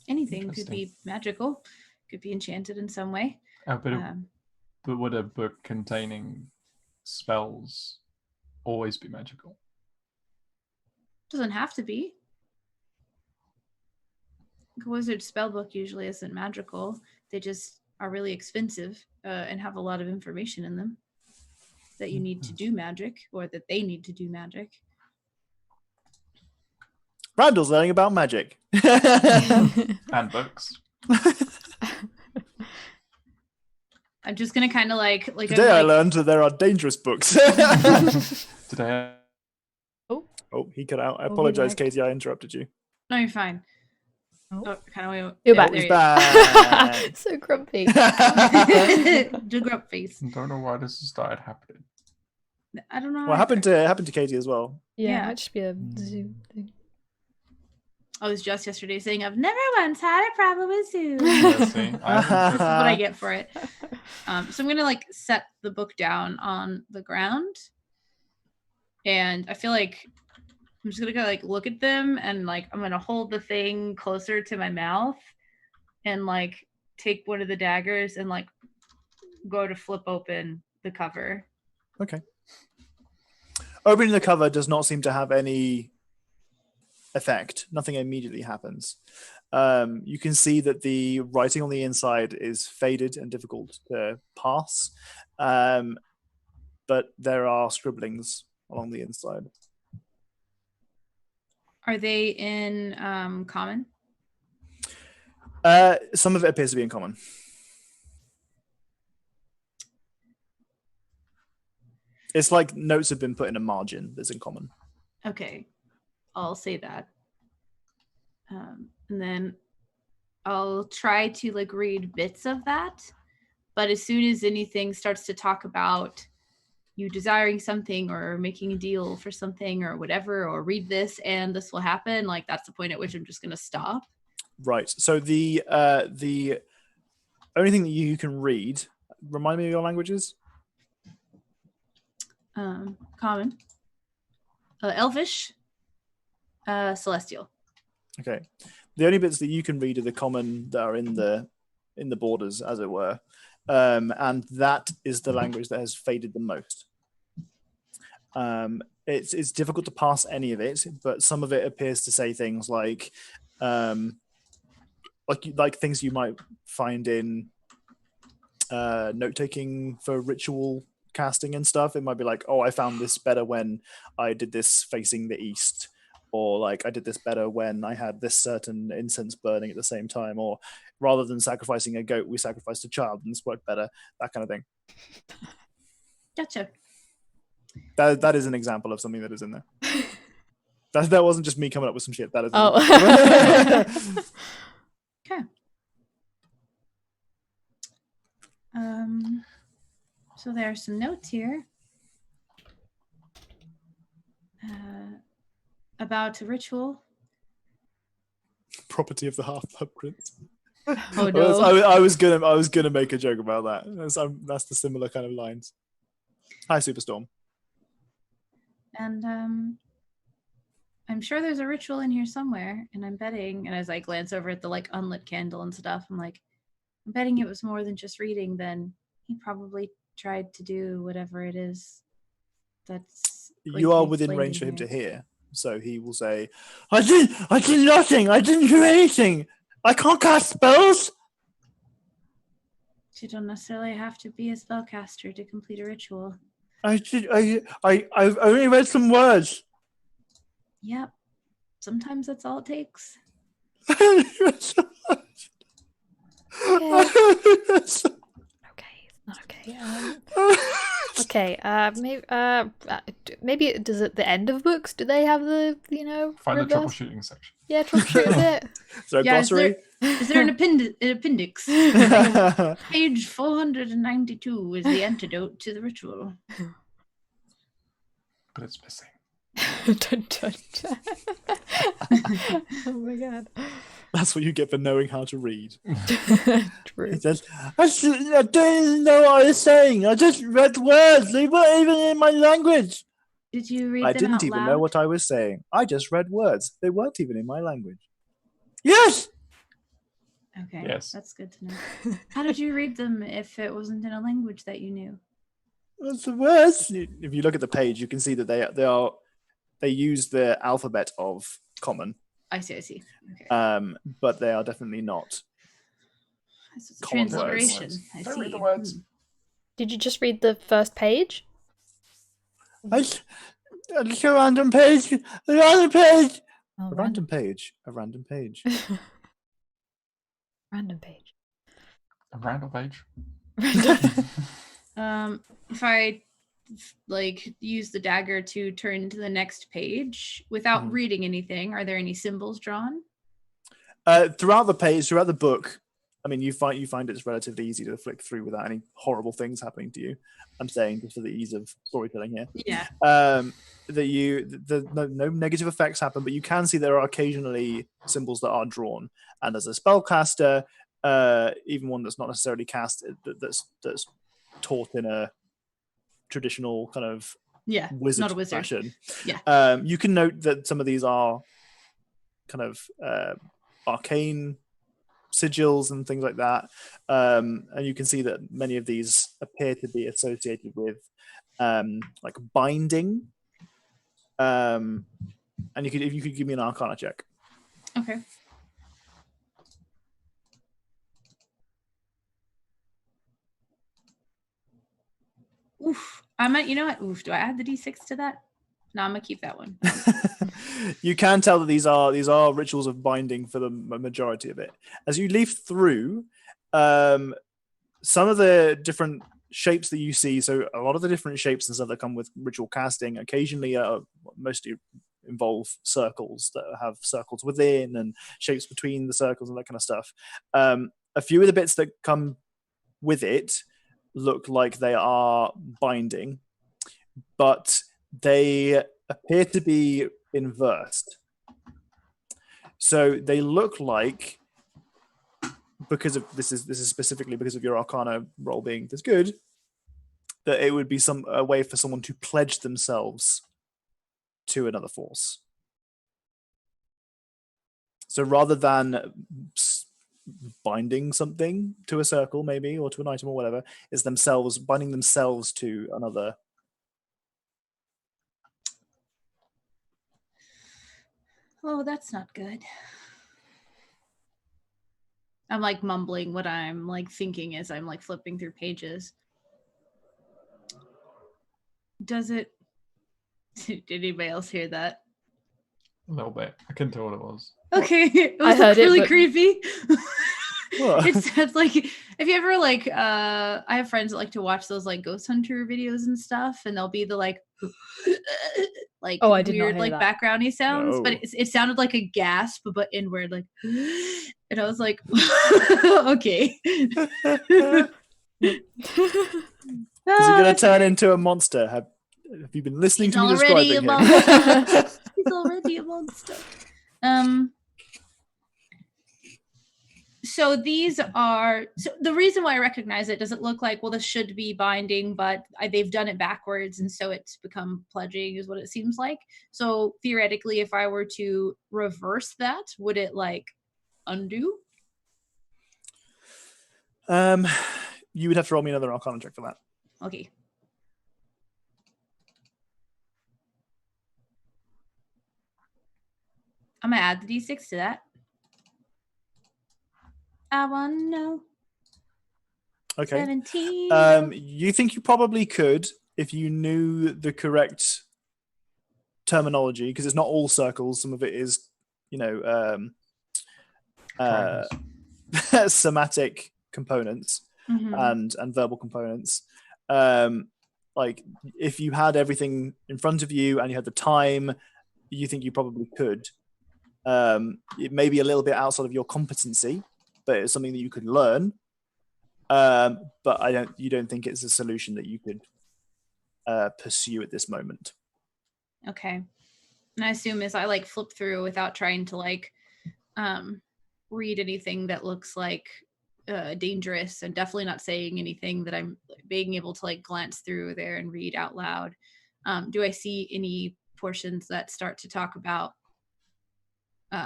Anything could be magical, could be enchanted in some way. But would a book containing spells always be magical? Doesn't have to be. wizard spellbook usually isn't magical. They just are really expensive and have a lot of information in them that you need to do magic, or that they need to do magic. Randall's learning about magic. And books. I'm just gonna kind of like Today I learned that there are dangerous books. Today, Oh, he cut out. I Oh, apologize, good. Katie. I interrupted you. No, you're fine. Oh. Oh, kind of. You're Oh, back. he's back. So grumpy. The grub face. I don't know why this has started happening. I don't know. What happened to Katie as well? Yeah, Yeah. it might just be a Zoom thing. I was just yesterday saying I've never once had a problem with Zoom. Yeah, see, I haven't- This is what I get for it. So I'm gonna like set the book down on the ground, and I feel like I'm just gonna go like look at them, and like I'm gonna hold the thing closer to my mouth, and like take one of the daggers and like go to flip open the cover. Okay. Opening the cover does not seem to have any effect. Nothing immediately happens. You can see that the writing on the inside is faded and difficult to pass, but there are scribblings along the inside. Are they in common? Some of it appears to be in common. It's like notes have been put in a margin that's in common. Okay, I'll say that. And then I'll try to like read bits of that. But as soon as anything starts to talk about you desiring something or making a deal for something or whatever, or read this and this will happen, like that's the point at which I'm just going to stop. Right. So the only thing that you can read, remind me of your languages. Common, Elvish, Celestial. Okay. The only bits that you can read are the common that are in the borders, as it were, and that is the language that has faded the most. It's difficult to pass any of it, but some of it appears to say things like things you might find in note taking for ritual casting and stuff. It might be like, oh, I found this better when I did this facing the east, or like I did this better when I had this certain incense burning at the same time, or rather than sacrificing a goat, we sacrificed a child and this worked better, that kind of thing. Gotcha. That is an example of something that is in there. That wasn't just me coming up with some shit. That is Okay. So there are some notes here about a ritual. Property of the Half-Blood Prince. Oh no! I was gonna make a joke about that. That's the similar kind of lines. Hi, Superstorm. And I'm sure there's a ritual in here somewhere, and I'm betting. And as I glance over at the like unlit candle and stuff, I'm like, I'm betting it was more than just reading. Then he probably tried to do whatever it is. That's You are within range for him to hear, so he will say, I did nothing. I didn't do anything. I can't cast spells. You don't necessarily have to be a spellcaster to complete a ritual. I've only read some words. Yep. Sometimes that's all it takes. Okay, it's not okay. Okay, maybe does at the end of books, do they have the Find the reverse? troubleshooting section. Yeah, troubleshoot a bit. So Yeah, glossary. Is there an appendix? Page 492 is the antidote to the ritual. But it's missing. Dun, dun, dun. Oh my god. That's what you get for knowing how to read. True. He says, I didn't know what I was saying. I just read words. They weren't even in my language. Did you read I them didn't out even loud? know what I was saying. I just read words. They weren't even in my language. Yes! Okay, Yes. that's good to know. How did you read them if it wasn't in a language that you knew? That's the words. If you look at the page, you can see that they use the alphabet of common, I see. Okay. But they are definitely not. It's a common transliteration. words. I Don't see. read the words. Did you just read the first page? It's a random page. A random page. Oh, A random page. A random page. Random page. A random page. If I like use the dagger to turn to the next page without Mhm. reading anything, are there any symbols drawn? Throughout the page, throughout the book, I mean, you find it's relatively easy to flick through without any horrible things happening to you. I'm saying just for the ease of storytelling here. Yeah. That no negative effects happen, but you can see there are occasionally symbols that are drawn. And as a spellcaster, even one that's not necessarily cast, that's taught in a traditional kind of Yeah. wizard, Not a wizard. fashion. Yeah. You can note that some of these are kind of arcane sigils and things like that, and you can see that many of these appear to be associated with like binding. And if you could give me an Arcana check. Okay. Oof. You know what? Oof. Do I add the D6 to that? No, I'm gonna keep that one. You can tell that these are rituals of binding for the majority of it. As you leaf through, some of the different shapes that you see, so a lot of the different shapes and stuff that come with ritual casting occasionally mostly involve circles that have circles within and shapes between the circles and that kind of stuff. A few of the bits that come with it look like they are binding, but they appear to be inversed. So they look like, because of this is specifically because of your Arcana roll being this good, that it would be a way for someone to pledge themselves to another force. So rather than binding something to a circle, maybe, or to an item or whatever, is themselves binding themselves to another. Oh, that's not good. I'm like mumbling what I'm like thinking as I'm like flipping through pages. Does it? Did anybody else hear that? A little bit. I couldn't tell what it was. Okay, it was I heard like, really it, but- creepy. What? It sounds like, if you ever like, I have friends that like to watch those like ghost hunter videos and stuff, and they'll be the like, like Oh, I did not weird hear like that. backgroundy sounds, but No. it sounded like a gasp, but inward, like, and I was like, okay. Is he going to turn into a monster? Have you been listening He's to me already describing a him? monster. He's already a monster. So these are, so the reason why I recognize it doesn't look like, well, this should be binding, but they've done it backwards, and so it's become pledging is what it seems like. So theoretically, if I were to reverse that, would it like undo? You would have to roll me another Arcana check for that. Okay. I'm gonna add the D6 to that. I want to know. Okay. 17. You think you probably could if you knew the correct terminology, because it's not all circles. Some of it is, Triangles. somatic components Mhm. and verbal components. Like if you had everything in front of you and you had the time, you think you probably could. It may be a little bit outside of your competency, but it's something that you could learn. But you don't think it's a solution that you could pursue at this moment. Okay. And I assume as I like flip through without trying to like read anything that looks like dangerous, and definitely not saying anything that I'm being able to like glance through there and read out loud. Do I see any portions that start to talk about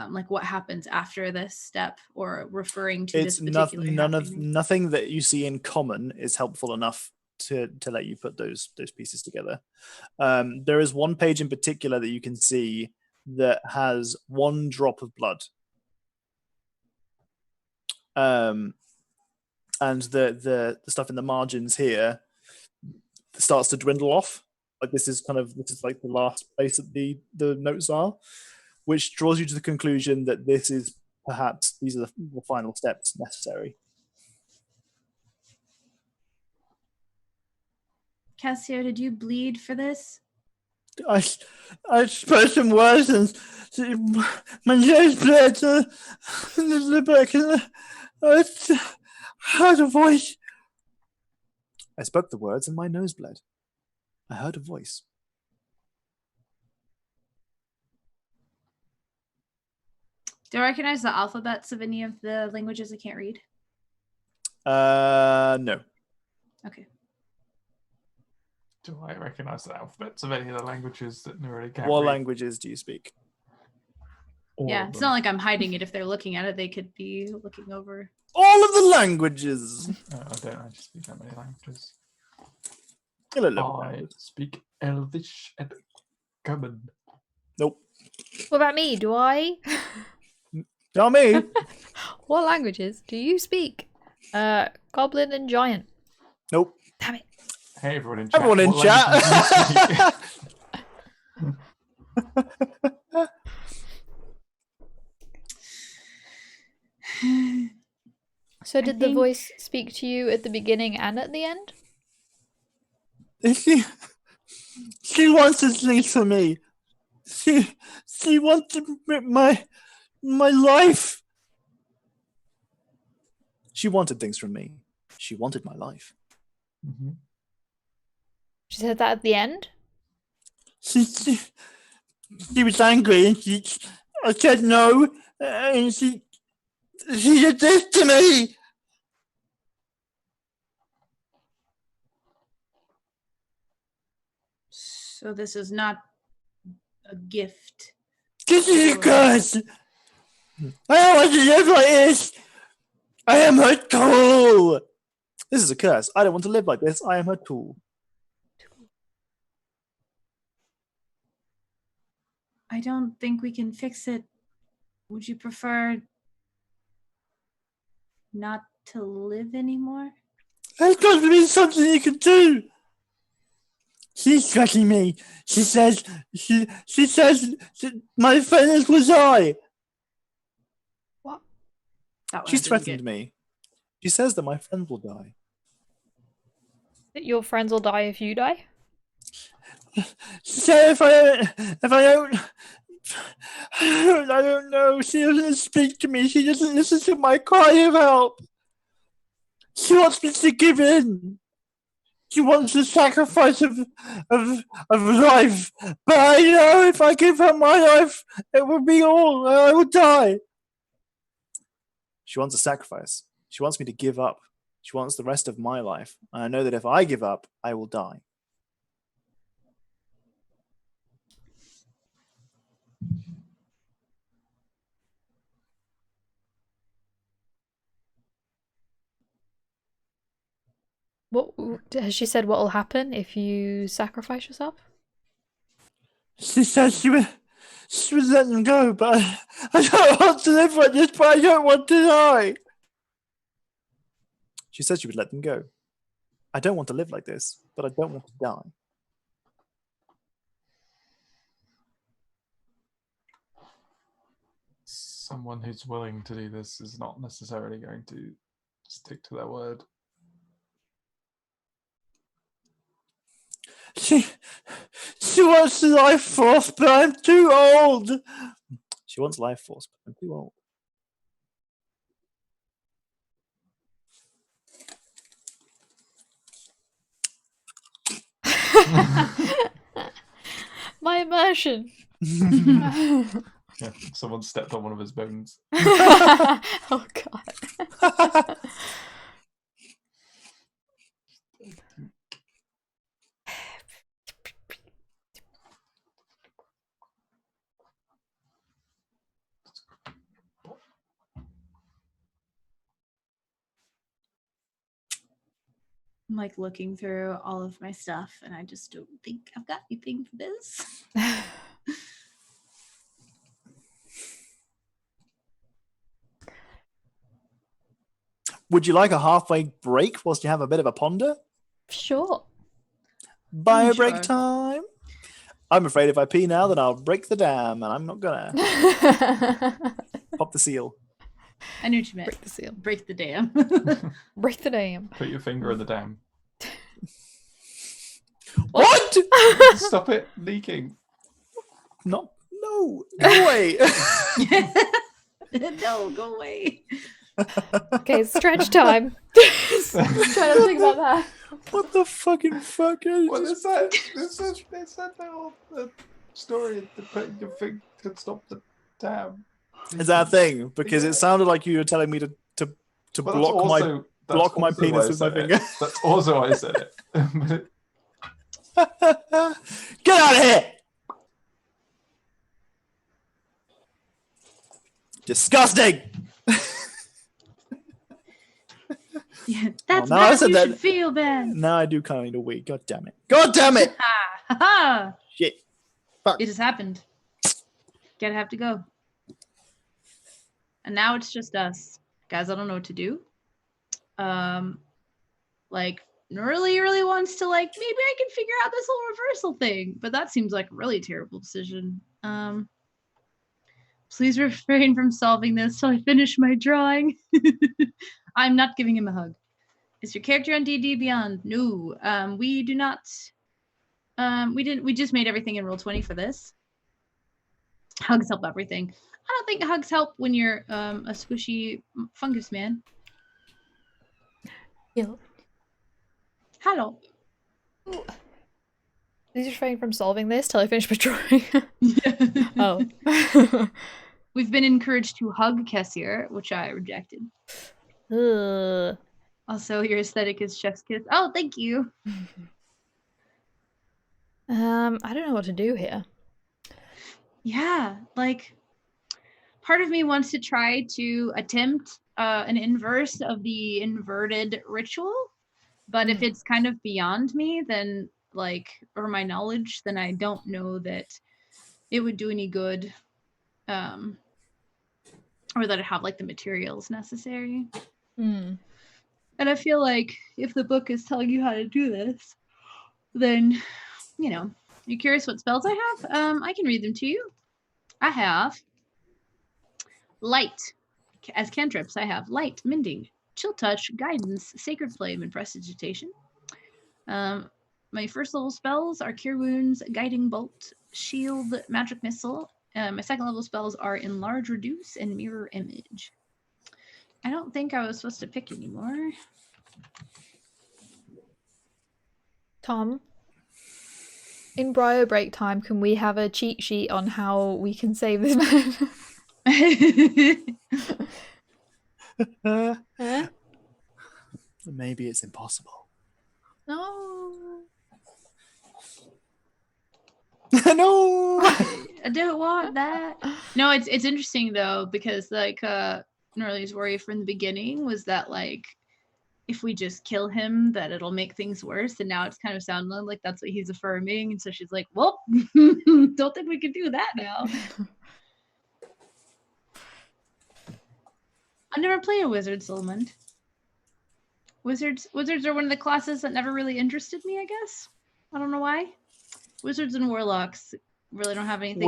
like what happens after this step, or referring to It's this particular nothing that you see in common is helpful enough to let you put those pieces together. There is one page in particular that you can see that has one drop of blood. And the stuff in the margins here starts to dwindle off. Like this is like the last place that the notes are, which draws you to the conclusion that these are the final steps necessary. Cassio, did you bleed for this? I spoke some words and my nose bled a little bit. I heard a voice. I spoke the words and my nose bled. I heard a voice. Do I recognize the alphabets of any of the languages I can't read? No. Okay. Do I recognize the alphabets of any of the languages that Nuri can't What read? languages do you speak? All Yeah, of it's them. not like I'm hiding it. If they're looking at it, they could be looking over. All of the languages. I don't actually speak that many languages. Hello, level I language. speak Elvish and Common. Nope. What about me? Do I? Not me. What languages do you speak? Goblin and giant. Nope. Damn it. Hey, everyone in chat. Everyone in what chat. languages do you speak? So I did the think- voice speak to you at the beginning and at the end? She wanted things for me. She wanted my life. She wanted things from me. She wanted my life. Mhm. She said that at the end? She was angry and I said no, and she did this to me. So this is not a gift. This is a curse. I don't want to live like this. I am her tool. This is a curse. I don't want to live like this. I am her tool. I don't think we can fix it. Would you prefer not to live anymore? There's got to be something you can do. She's threatening me. She says my friends will die. That one I She's didn't threatened get. me. She says that my friends will die. That your friends will die if you die? She said if I don't I don't know. She doesn't speak to me. She doesn't listen to my cry of help. She wants me to give in. She wants the sacrifice of life. But I know if I give her my life, it will be all. I will die. She wants a sacrifice. She wants me to give up. She wants the rest of my life. And I know that if I give up, I will die. What has she said? What will happen if you sacrifice yourself? She said she would let them go, but I don't want to live like this, but I don't want to die. She said she would let them go. I don't want to live like this, but I don't want to die. Someone who's willing to do this is not necessarily going to stick to their word. She wants life force, but I'm too old. She wants life force, but I'm too old. My immersion. Yeah, someone stepped on one of his bones. Oh god. I'm like looking through all of my stuff, and I just don't think I've got anything for this. Would you like a halfway break whilst you have a bit of a ponder? Sure. Bio break Sure. time. I'm afraid if I pee now, then I'll break the dam, and I'm not gonna pop the seal. I knew what you meant. Break the seal. Break the dam. Break the dam. Put your finger in the dam. What? Stop it leaking. No, go away. No, go away. Okay, stretch time. Trying to think about that. What the fucking fuck? What is that? It's that little story to put your finger to stop the dam. Is that a thing? Because it sounded like you were telling me to Well, block my that's penis also with my why I said finger. it. That's also why I said it. Get out of here! Disgusting! Yeah, that's now I bad. said You that- should feel bad. Now I do kind of wee. God damn it. God damn it! Ha ha! Shit. It has happened. Gonna have to go. And now it's just us. Guys, I don't know what to do. Like, really wants to, like, maybe I can figure out this whole reversal thing. But that seems like a really terrible decision. Please refrain from solving this till I finish my drawing. I'm not giving him a hug. Is your character on D&D Beyond? No. We do not. We just made everything in Roll20 for this. Hugs help everything. I don't think hugs help when you're a squishy fungus man. Yeah. Hello. Please refrain from solving this till I finish my drawing. Oh. We've been encouraged to hug Kessier, which I rejected. Ugh. Also, your aesthetic is chef's kiss. Oh, thank you. I don't know what to do here. Yeah, like part of me wants to try to attempt an inverse of the inverted ritual, but if it's kind of beyond me, then like, or my knowledge, then I don't know that it would do any good, or that I have like the materials necessary. Hmm. And I feel like if the book is telling you how to do this, then, you know, you're curious what spells I have? I can read them to you. I have light. As cantrips, I have light, mending, chill touch, guidance, sacred flame, and prestidigitation. My first level spells are cure wounds, guiding bolt, shield, magic missile. My second level spells are enlarge, reduce, and mirror image. I don't think I was supposed to pick anymore. Tom, in Brio break time, can we have a cheat sheet on how we can save this man? Huh? Maybe it's impossible. No. No! I don't want that. No, it's interesting though, because like Norley's worry from the beginning was that like if we just kill him that it'll make things worse, and now it's kind of sounding like that's what he's affirming, and so she's like, well, don't think we can do that now. I've never played a wizard, Solomond. Wizards are one of the classes that never really interested me, I guess. I don't know why. Wizards and warlocks really don't have anything.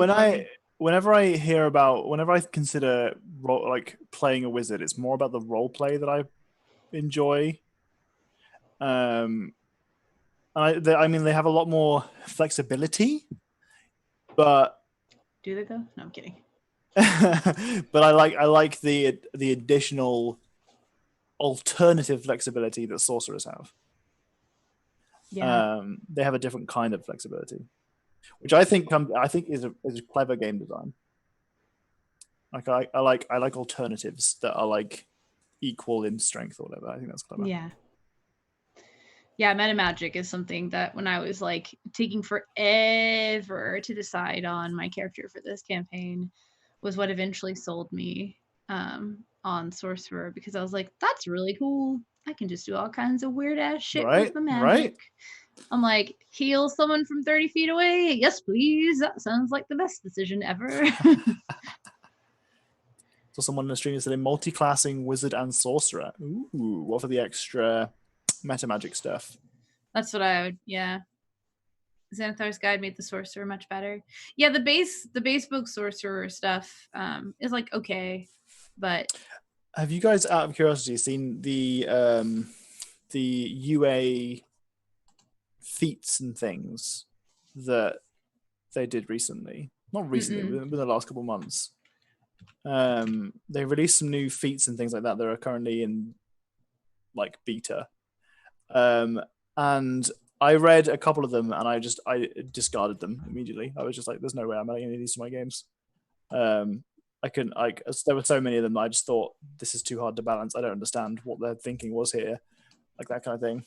Whenever I consider like playing a wizard, it's more about the role play that I enjoy. I mean, they have a lot more flexibility, but Do they though? No, I'm kidding. but I like the additional alternative flexibility that sorcerers have. Yeah. They have a different kind of flexibility, which I think is a clever game design. Like I like alternatives that are like equal in strength or whatever. I think that's clever. Yeah. Yeah, metamagic is something that when I was like taking forever to decide on my character for this campaign was what eventually sold me on Sorcerer, because I was like, that's really cool. I can just do all kinds of weird ass shit with the magic. Right. I'm like, heal someone from 30 feet away? Yes, please. That sounds like the best decision ever. So someone in the stream said a multi-classing wizard and sorcerer. Ooh, what for the extra meta magic stuff? That's what I would. Yeah. Xanathar's Guide made the sorcerer much better. Yeah, the base book sorcerer stuff is like okay, but have you guys, out of curiosity, seen the UA feats and things that they did recently? Not recently, within the last couple of months. They released some new feats and things like that are currently in like beta. And I read a couple of them and I discarded them immediately. I was just like, there's no way I'm adding any of these to my games. I couldn't, there were so many of them that I just thought, this is too hard to balance. I don't understand what their thinking was here. Like that kind of thing.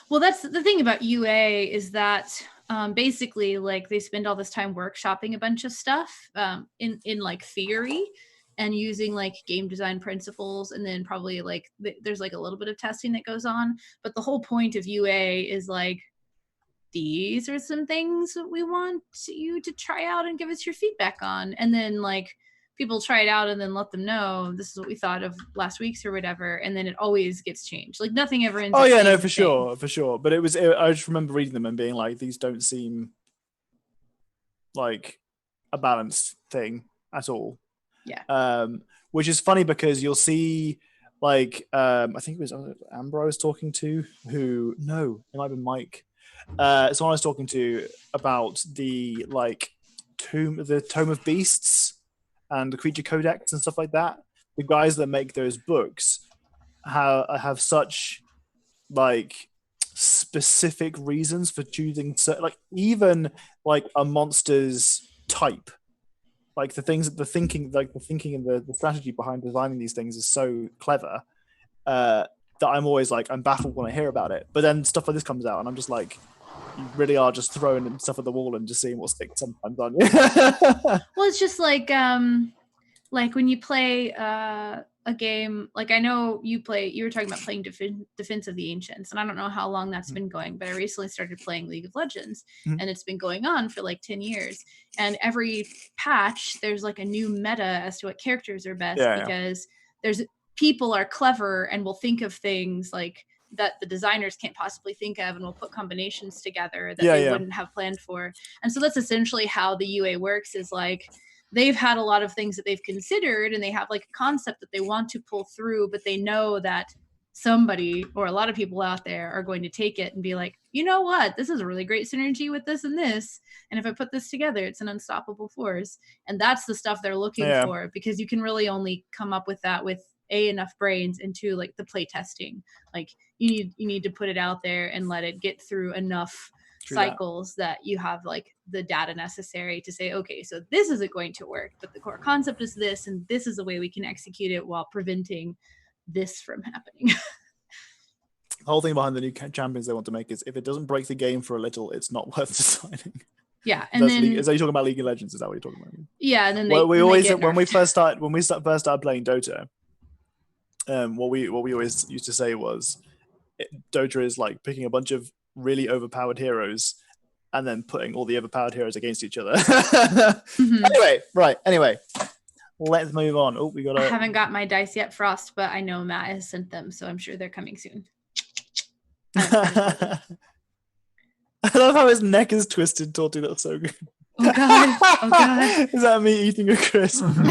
Well, that's the thing about UA is that basically like they spend all this time workshopping a bunch of stuff in like theory and using like game design principles, and then probably like there's like a little bit of testing that goes on, but the whole point of UA is like, these are some things that we want you to try out and give us your feedback on, and then like people try it out and then let them know this is what we thought of last week's or whatever, and then it always gets changed. Like nothing ever ends. Oh yeah, no, for sure. But I just remember reading them and being like, these don't seem like a balanced thing at all. Yeah. Which is funny because you'll see like I think it was Amber I was talking to, who it might have been Mike. Someone I was talking to about the like Tome of Beasts and the Creature Codex and stuff like that. The guys that make those books have such like specific reasons for choosing, like even like a monster's type. Like the thinking and the strategy behind designing these things is so clever that I'm always like, I'm baffled when I hear about it. But then stuff like this comes out and I'm just like, you really are just throwing stuff at the wall and just seeing what sticks sometimes, aren't you? Well, it's just like when you play a game, like I know you were talking about playing Defense of the Ancients, and I don't know how long that's been going, but I recently started playing League of Legends, and it's been going on for like 10 years. And every patch, there's like a new meta as to what characters are best, because people are clever and will think of things like that the designers can't possibly think of, and will put combinations together that they wouldn't have planned for. And so that's essentially how the UA works, is like they've had a lot of things that they've considered, and they have like a concept that they want to pull through, but they know that somebody or a lot of people out there are going to take it and be like, you know what, this is a really great synergy with this and this, and if I put this together, it's an unstoppable force. And that's the stuff they're looking for, because you can really only come up with that with enough brains, and two, like the play testing. Like you need to put it out there and let it get through enough cycles that you have like the data necessary to say, okay, so this isn't going to work, but the core concept is this, and this is the way we can execute it while preventing this from happening. The whole thing behind the new champions they want to make is, if it doesn't break the game for a little, it's not worth designing. Yeah, and then is that you talking about League of Legends? Is that what you're talking about? Yeah, and then when we first started playing Dota, what we always used to say was, Dota is like picking a bunch of really overpowered heroes and then putting all the overpowered heroes against each other. Anyway, let's move on. I haven't got my dice yet, Frost, but I know Matt has sent them, so I'm sure they're coming soon. I love how his neck is twisted, Torty. That's so good. Oh god. Is that me eating a crisp? Look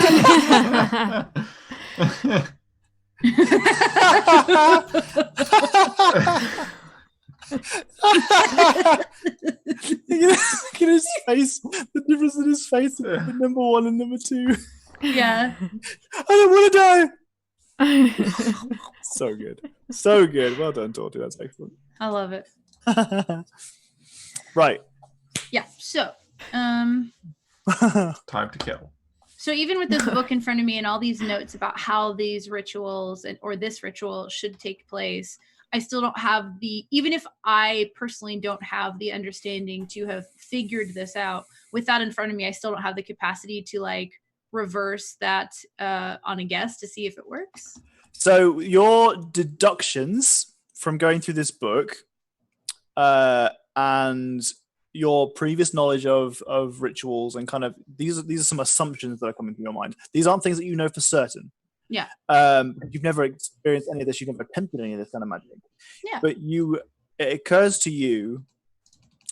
at his face. The difference in his face between number 1 and number 2. Yeah. I don't want to die. So good. Well done, Torty. That's excellent. I love it. Right. Yeah. So, time to kill. So even with this book in front of me and all these notes about how these rituals or this ritual should take place, I still don't have even if I personally don't have the understanding to have figured this out, with that in front of me, I still don't have the capacity to like reverse that on a guess to see if it works. So your deductions from going through this book and your previous knowledge of rituals and kind of these are some assumptions that are coming to your mind. These aren't things that you know for certain. Yeah. You've never experienced any of this. You've never attempted any of this kind of magic. Yeah. But it occurs to you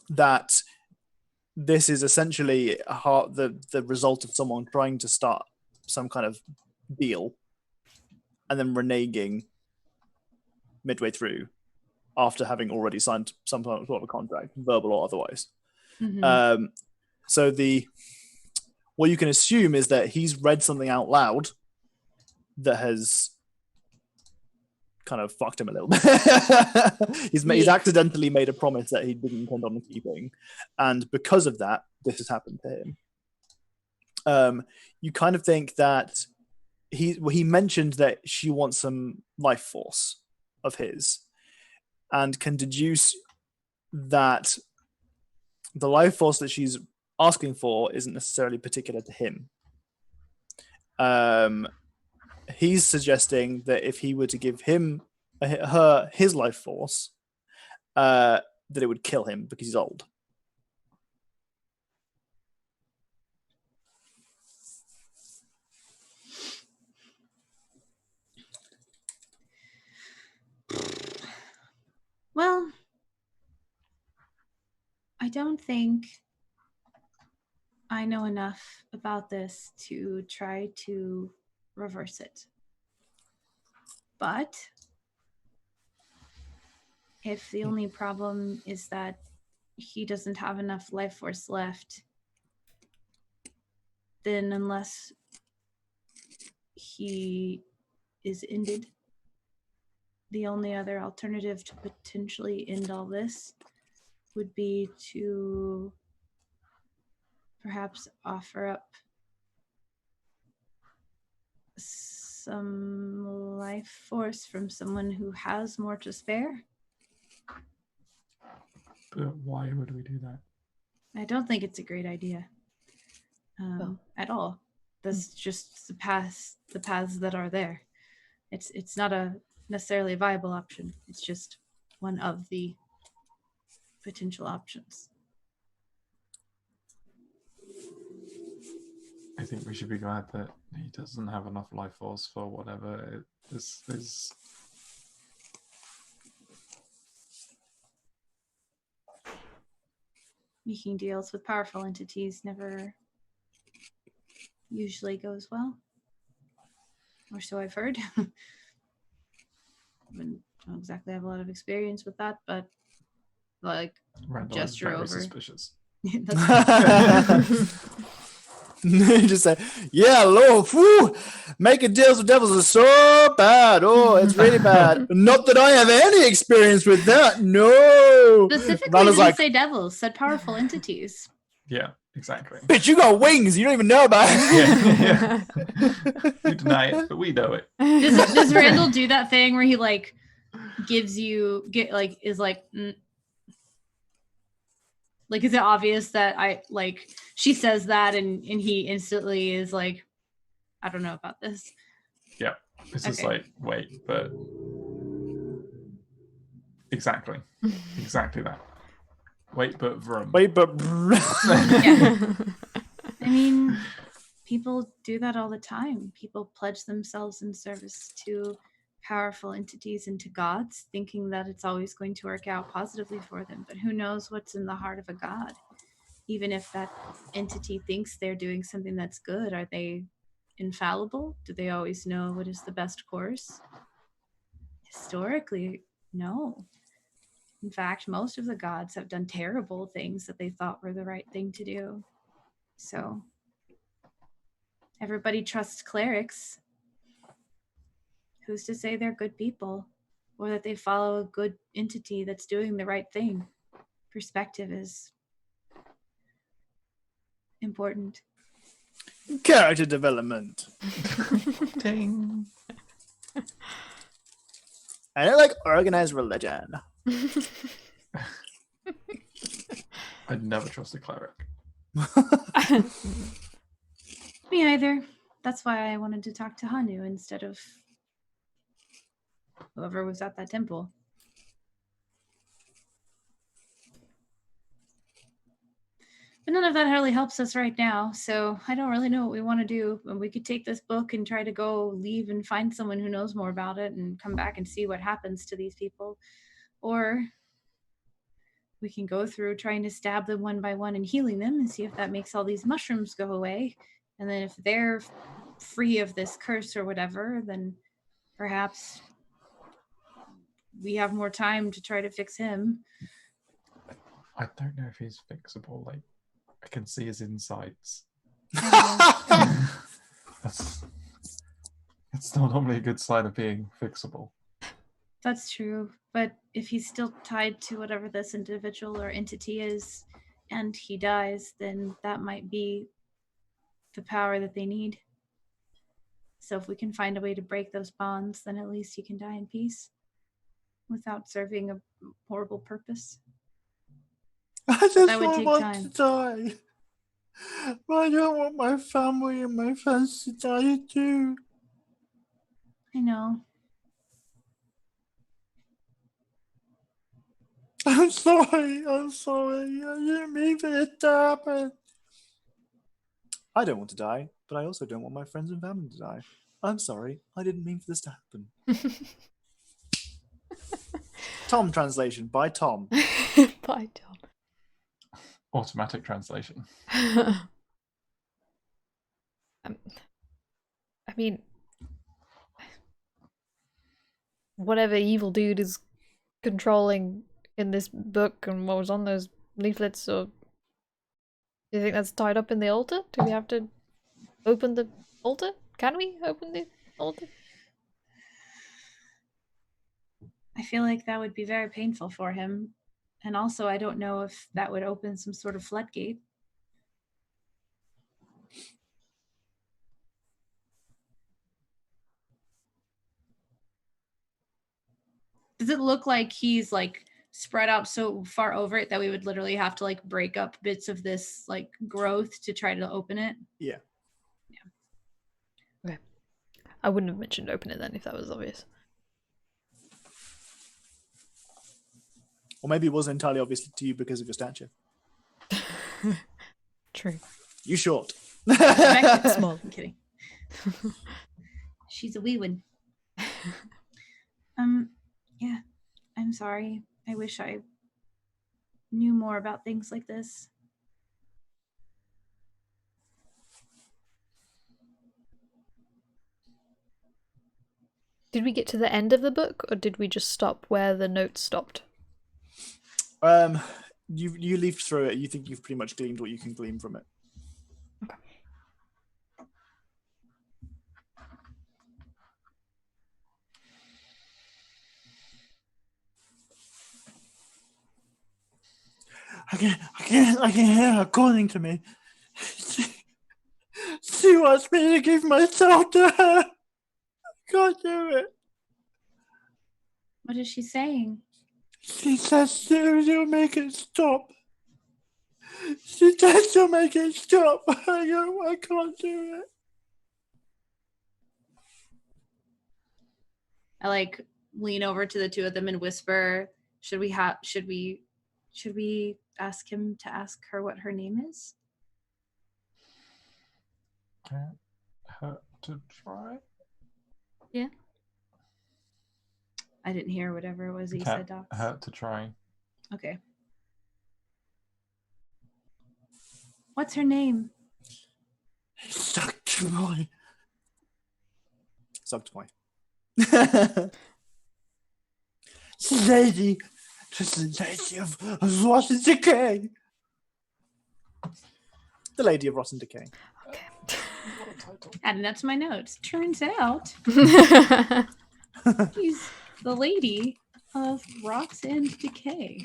that this is essentially the result of someone trying to start some kind of deal and then reneging midway through after having already signed some sort of a contract, verbal or otherwise. Mm-hmm. So what you can assume is that he's read something out loud that has kind of fucked him a little bit. He's accidentally made a promise that he didn't intend on keeping, and because of that, this has happened to him. You kind of think that he mentioned that she wants some life force of his, and can deduce that the life force that she's asking for isn't necessarily particular to him. He's suggesting that if he were to give her his life force, that it would kill him because he's old. Well, I don't think I know enough about this to try to reverse it. But if the only problem is that he doesn't have enough life force left, then unless he is ended, the only other alternative to potentially end all this would be to perhaps offer up some life force from someone who has more to spare. But why would we do that? I don't think it's a great idea at all. That's just the paths that are there. It's not a necessarily a viable option. It's just one of the potential options. I think we should be glad that he doesn't have enough life force for whatever this is. Making deals with powerful entities never usually goes well. Or so I've heard. I don't exactly have a lot of experience with that, but like Randall gesture is very over. suspicious. Just say, yeah, Lord, whew, making deals with devils is so bad. Oh, it's really bad. Not that I have any experience with that. No. Specifically, Randall's didn't like, say devils, said powerful entities. Yeah, exactly. bitch, you got wings. You don't even know about it. Yeah. You deny it, but we know it. Does Randall do that thing where he like gives you is like like, is it obvious that she says that and he instantly is like, I don't know about this. Yeah. It's just like, wait, but exactly that. Wait, but vroom. Wait, but Yeah. I mean, people do that all the time. People pledge themselves in service to powerful entities and to gods, thinking that it's always going to work out positively for them. But who knows what's in the heart of a god? Even if that entity thinks they're doing something that's good, are they infallible? Do they always know what is the best course? Historically, no. In fact, most of the gods have done terrible things that they thought were the right thing to do. So everybody trusts clerics. Who's to say they're good people or that they follow a good entity that's doing the right thing? Perspective is important. character development. Ding. I don't like organized religion. I'd never trust a cleric. Me either. That's why I wanted to talk to Hanu instead of whoever was at that temple. But none of that really helps us right now, so I don't really know what we want to do. And we could take this book and try to go leave and find someone who knows more about it and come back and see what happens to these people. Or we can go through trying to stab them one by one and healing them and see if that makes all these mushrooms go away. And then if they're free of this curse or whatever, then perhaps we have more time to try to fix him. I don't know if he's fixable. Like, I can see his insides. That's not normally a good sign of being fixable. That's true. But if he's still tied to whatever this individual or entity is and he dies, then that might be the power that they need. So if we can find a way to break those bonds, then at least he can die in peace without serving a horrible purpose. I just That would don't take want time. to die. I don't want my family and my friends to die too. I know. I'm sorry. I didn't mean for it to happen. I don't want to die, but I also don't want my friends and family to die. I'm sorry. I didn't mean for this to happen. Tom translation by Tom. Bye, Tom. Automatic translation. I mean, whatever evil dude is controlling in this book and what was on those leaflets, or do you think that's tied up in the altar? Do we have to open the altar? Can we open the altar? I feel like that would be very painful for him. And also, I don't know if that would open some sort of floodgate. Does it look like he's like spread out so far over it that we would literally have to like break up bits of this like growth to try to open it? Yeah. Okay. I wouldn't have mentioned open it then if that was obvious. Or maybe it wasn't entirely obvious to you because of your stature. True. You short. Small. I'm kidding. She's a wee one. Yeah, I'm sorry. I wish I knew more about things like this. Did we get to the end of the book, or did we just stop where the notes stopped? You leafed through it. You think you've pretty much gleaned what you can glean from it. Okay. I can hear her calling to me. She wants me to give myself to her. I can't do it. What is she saying? She says she'll make it stop. She says she'll make it stop. I can't do it. I like lean over to the two of them and whisper, should we ask him to ask her what her name is? Can't hurt to try. Yeah. I didn't hear whatever it was that you said, Can't Docs. hurt to try. Okay. What's her name? Sucked my. Lady of Rot and Decay. The Lady of Rot and Decay. Okay. What a title. Adding that to my notes. Turns out she's the Lady of Rot and Decay.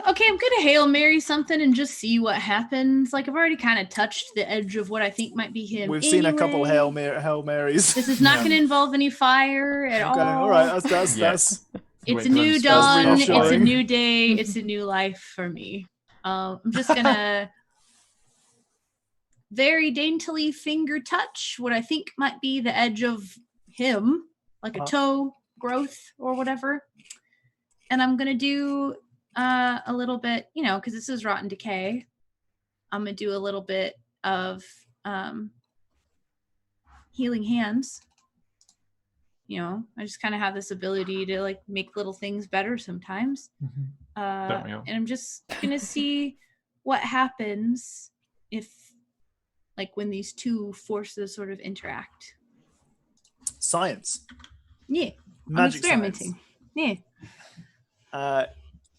Okay, I'm gonna Hail Mary something and just see what happens. Like, I've already kind of touched the edge of what I think might be him. We've seen a couple Hail anyway. Marys. This is not going to involve any fire at all. Okay, all right. That's Yes. It's a Wait, new that's dawn. It's a reassuring. new day. It's a new life for me. I'm just gonna very daintily finger touch what I think might be the edge of him, like a toe growth or whatever. And I'm gonna do a little bit, because this is Rotten Decay. I'm gonna do a little bit of Healing Hands. I just kind of have this ability to like make little things better sometimes. Don't we all? And I'm just gonna see what happens if, like, when these two forces sort of interact. Science. Yeah, I'm Magic experimenting. science. Yeah.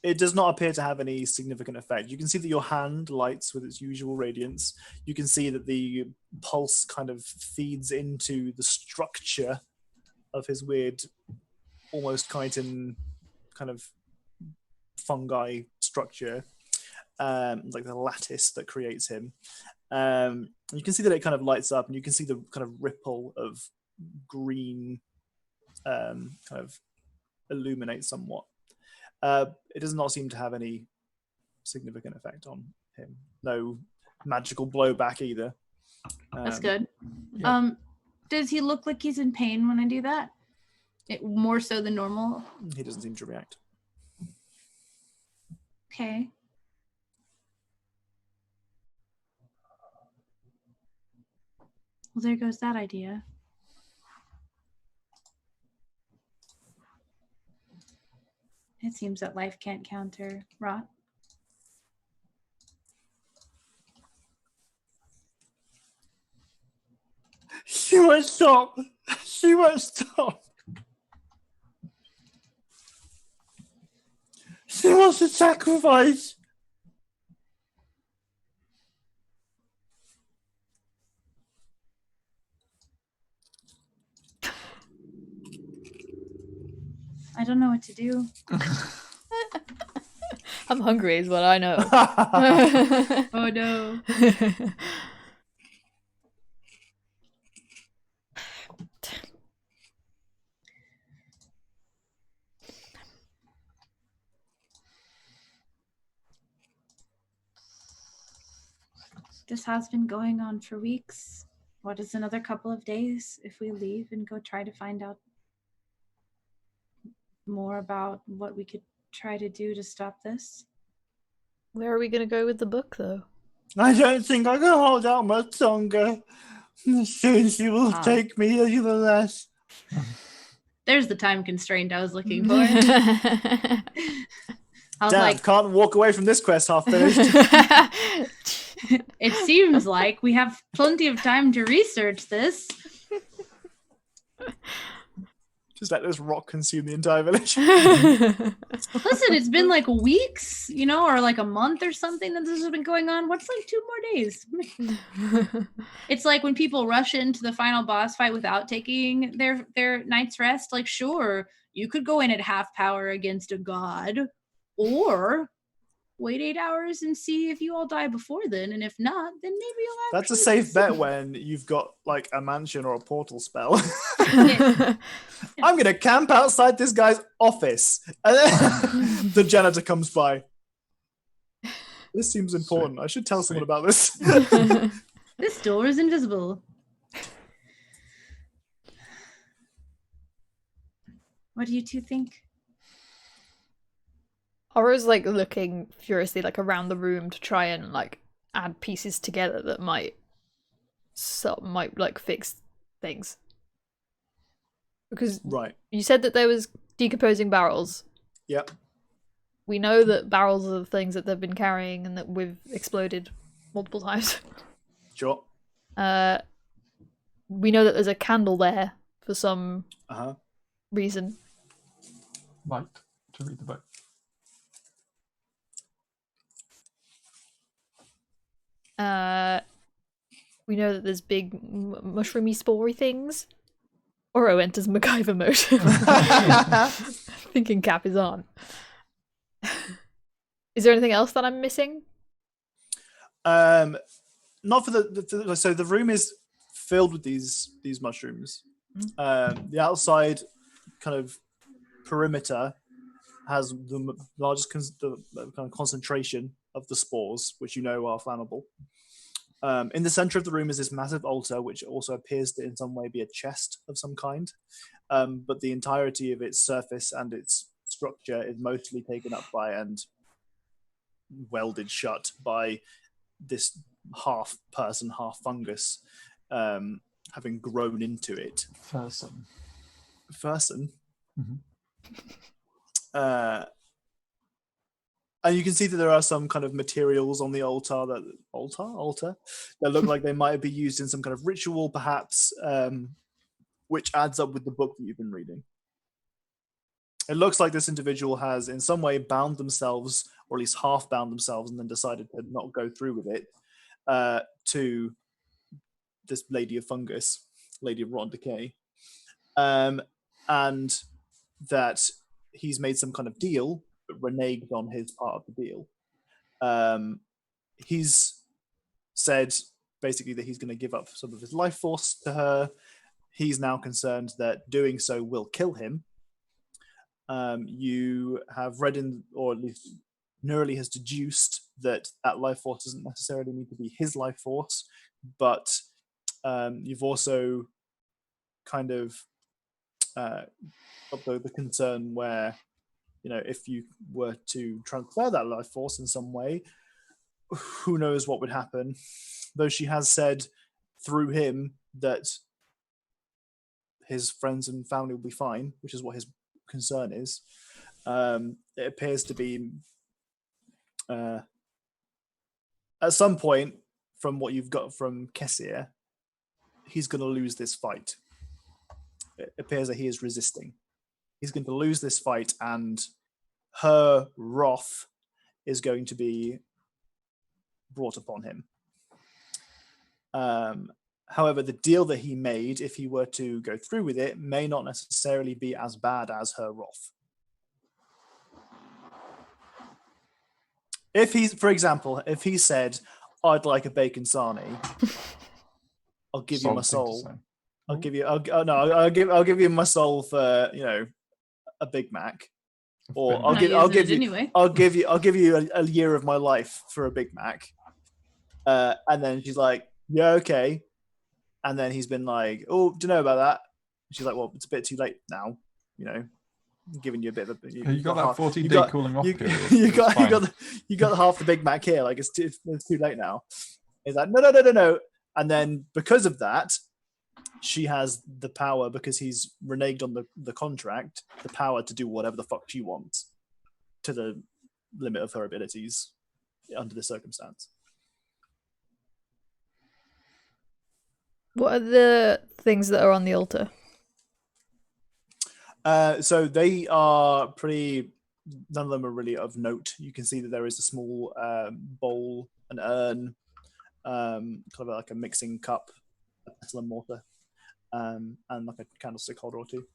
It does not appear to have any significant effect. You can see that your hand lights with its usual radiance. You can see that the pulse kind of feeds into the structure of his weird, almost chitin kind of fungi structure, like the lattice that creates him. You can see that it kind of lights up, and you can see the kind of ripple of green kind of illuminate somewhat. It does not seem to have any significant effect on him. No magical blowback either. That's good. yeah. Does he look like he's in pain when I do that? More so than normal? He doesn't seem to react. Okay. Well, there goes that idea. It seems that life can't counter rot. She won't stop. She won't stop. She wants to sacrifice. I don't know what to do. I'm hungry is what I know. Oh no. This has been going on for weeks. What is another couple of days if we leave and go try to find out more about what we could try to do to stop this? Where are we going to go with the book, though? I don't think I can hold out much longer. Soon she will take me even less. There's the time constraint I was looking for. I was Damn, like, can't walk away from this quest half finished. it seems like we have plenty of time to research this. Just let this rock consume the entire village. Listen, it's been like weeks, or like a month or something that this has been going on. What's like 2 more days? It's like when people rush into the final boss fight without taking their night's rest. Like, sure, you could go in at half power against a god, or wait 8 hours and see if you all die before then, and if not, then maybe you'll have. That's a safe bet when you've got like a mansion or a portal spell. I'm gonna camp outside this guy's office, and then the janitor comes by. This seems important. I should tell someone about this. This door is invisible. What do you two think? Oro's like looking furiously like around the room to try and like add pieces together that might like fix things. Because Right. you said that there was decomposing barrels. Yep. We know that barrels are the things that they've been carrying and that we've exploded multiple times. Sure. We know that there's a candle there for some reason. Light to read the book. We know that there's big mushroomy spory things. Oro enters MacGyver mode. Thinking cap is on. Is there anything else that I'm missing? Not for so the room is filled with these mushrooms. The outside kind of perimeter has the largest kind of concentration of the spores, which you know are flammable. In the center of the room is this massive altar, which also appears to in some way be a chest of some kind. But the entirety of its surface and its structure is mostly taken up by and welded shut by this half person, half fungus, having grown into it. Person. Mhm. And you can see that there are some kind of materials on the altar that look like they might be used in some kind of ritual, perhaps, which adds up with the book that you've been reading. It looks like this individual has in some way bound themselves, or at least half bound themselves, and then decided to not go through with it, to this Lady of Fungus, Lady of Rotten Decay. And that he's made some kind of deal, but reneged on his part of the deal. He's said basically that he's going to give up some of his life force to her. He's now concerned that doing so will kill him. You have read in, or at least Neurally has deduced that life force doesn't necessarily need to be his life force, but you've also kind of got the concern where, if you were to transfer that life force in some way, who knows what would happen. Though she has said through him that his friends and family will be fine, which is what his concern is. It appears to be at some point, from what you've got from Kessir, he's going to lose this fight. It appears that he is resisting. He's going to lose this fight, and her wrath is going to be brought upon him. However, the deal that he made, if he were to go through with it, may not necessarily be as bad as her wrath. If he's, for example, if he said, "I'd like a bacon sarnie," I'll give you my soul. I'll give you my soul for a Big Mac, or I'll give you a year of my life for a Big Mac. And then she's like, "Yeah, okay." And then he's been like, "Oh, do you know about that?" She's like, "Well, it's a bit too late now. I'm giving you a bit of a." You got that 14-day cooling off period. You got half the Big Mac here. Like it's too late now. He's like, no. And then because of that, she has the power, because he's reneged on the contract, the power to do whatever the fuck she wants, to the limit of her abilities under the circumstance. What are the things that are on the altar? So they are pretty. None of them are really of note. You can see that there is a small bowl, an urn, kind of like a mixing cup, a pestle and mortar, and like a candlestick holder or two.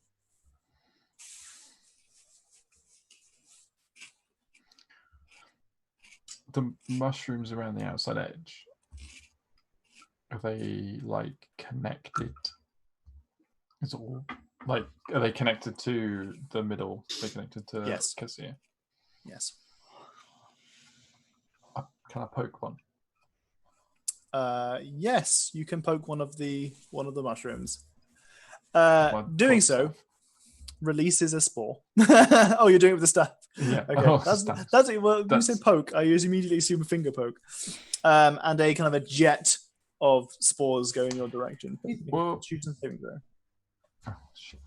The mushrooms around the outside edge, are they connected? Is all are they connected to the middle? Are they connected to Kessir? Yes. Can I poke one? Yes, you can poke one of the mushrooms. Doing so releases a spore. Oh, you're doing it with the staff. Yeah. Okay. Oh, that's it. Well, when you say poke, I immediately assume a finger poke. And a kind of a jet of spores go in your direction. Well, shoot and saving throw. Oh shit.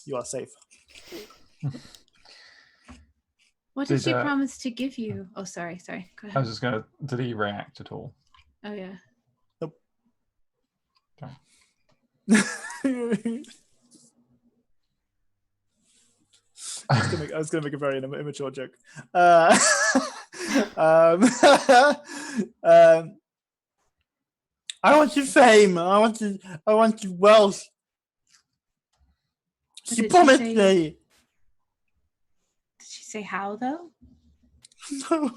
You are safe. What did she promise to give you? Oh, sorry. Go ahead. I was just gonna. Did he react at all? Oh yeah. Nope. Okay. I was going to make a very immature joke. I want your fame. I want your wealth. She promised me. Did she say how though? No.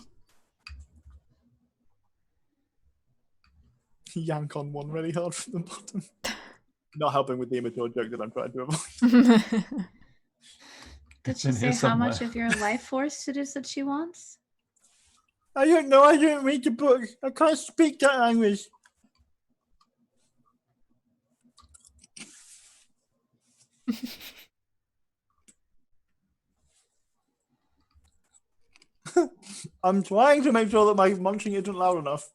Yank on one really hard from the bottom. Not helping with the immature joke that I'm trying to avoid. Did she say how much of your life force it is that she wants? I don't know. I don't read the book. I can't speak that language. I'm trying to make sure that my munching isn't loud enough.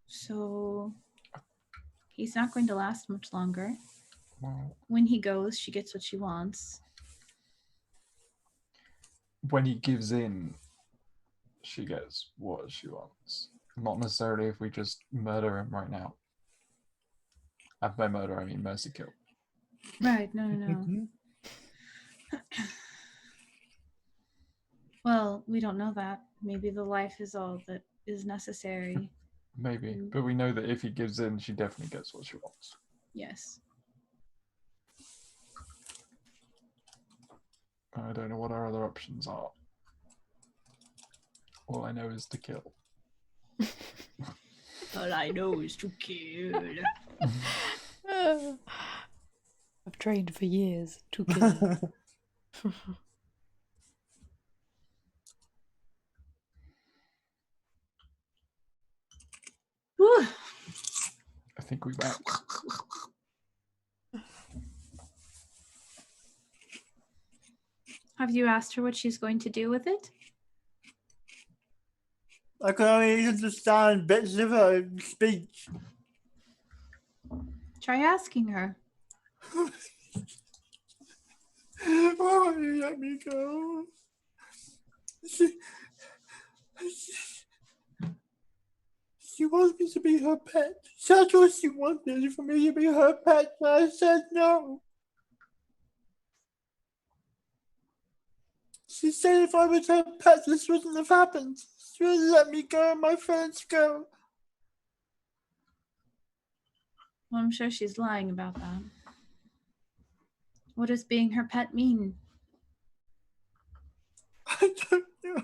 So he's not going to last much longer. Well, When he goes, she gets what she wants. when he gives in, she gets what she wants. Not necessarily if we just murder him right now. And by murder, I mean mercy kill. Right, no. Well, we don't know that. Maybe the life is all that is necessary. Maybe. But we know that if he gives in, she definitely gets what she wants. Yes. I don't know what our other options are. All I know is to kill. All I know is to kill. I've trained for years to kill. Whew. I think we back. Have you asked her what she's going to do with it? I can only understand bits of her speech. Try asking her. Why won't you let me go? She wants me to be her pet. That's what she wanted, for me to be her pet, but I said no. She said if I was her pet, this wouldn't have happened. She would let me go and my friends go. Well, I'm sure she's lying about that. What does being her pet mean? I don't know.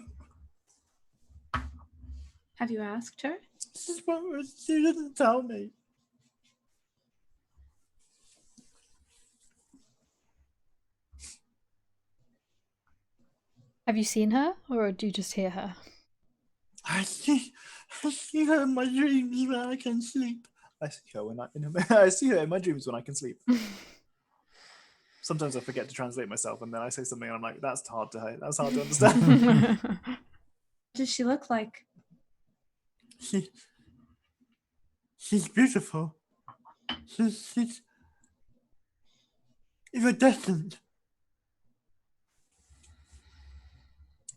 Have you asked her? She didn't tell me. Have you seen her, or do you just hear her? I see her in my dreams when I can sleep. I see her I see her in my dreams when I can sleep. Sometimes I forget to translate myself, and then I say something, and I'm like, "That's hard to understand." What does she look like? She's beautiful. She's iridescent.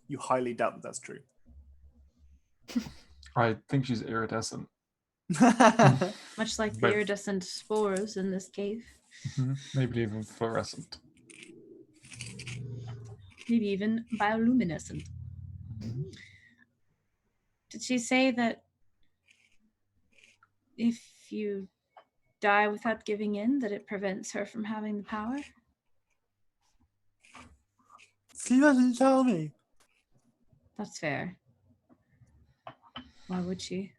You highly doubt that that's true. I think she's iridescent. Much like the But- iridescent spores in this cave. Maybe even fluorescent. Maybe even bioluminescent. Did she say that if you die without giving in, that it prevents her from having the power? She doesn't tell me. That's fair. Why would she?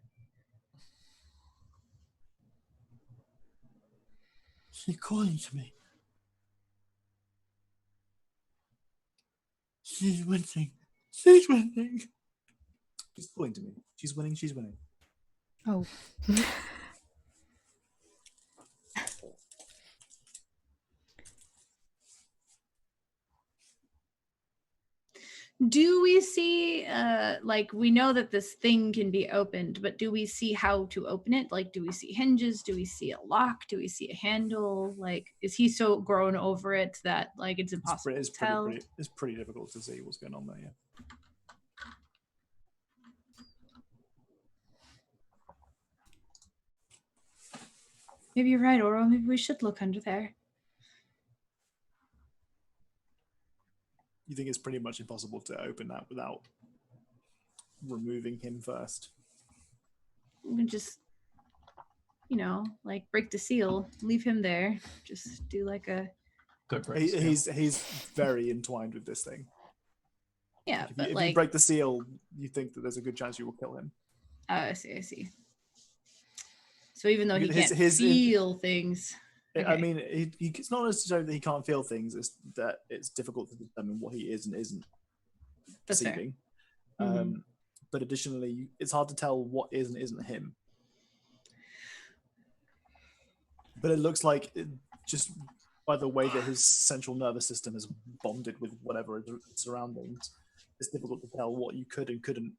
She's calling to me. She's winning. She's winning. She's calling to me. She's winning. She's winning. Oh. Do we see, like, we know that this thing can be opened, but do we see how to open it? Like, do we see hinges? Do we see a lock? Do we see a handle? Like, is he so grown over it that, like, it's impossible to tell? It's pretty difficult to see what's going on there, yeah. Maybe you're right, Oro. Maybe we should look under there. You think it's pretty much impossible to open that without removing him first? We can just, you know, like break the seal, leave him there, just do like a Don't break the seal. He's very entwined with this thing. yeah, If but you like break the seal, you think that there's a good chance you will kill him. oh, I see. So even though he can't feel things. I Okay. mean, it's not necessarily that he can't feel things, it's that it's difficult to determine what he is and isn't That's fair. perceiving. Mhm. But additionally, it's hard to tell what is and isn't him. But it looks like, just by the way that his central nervous system is bonded with whatever is surroundings, it's difficult to tell what you could and couldn't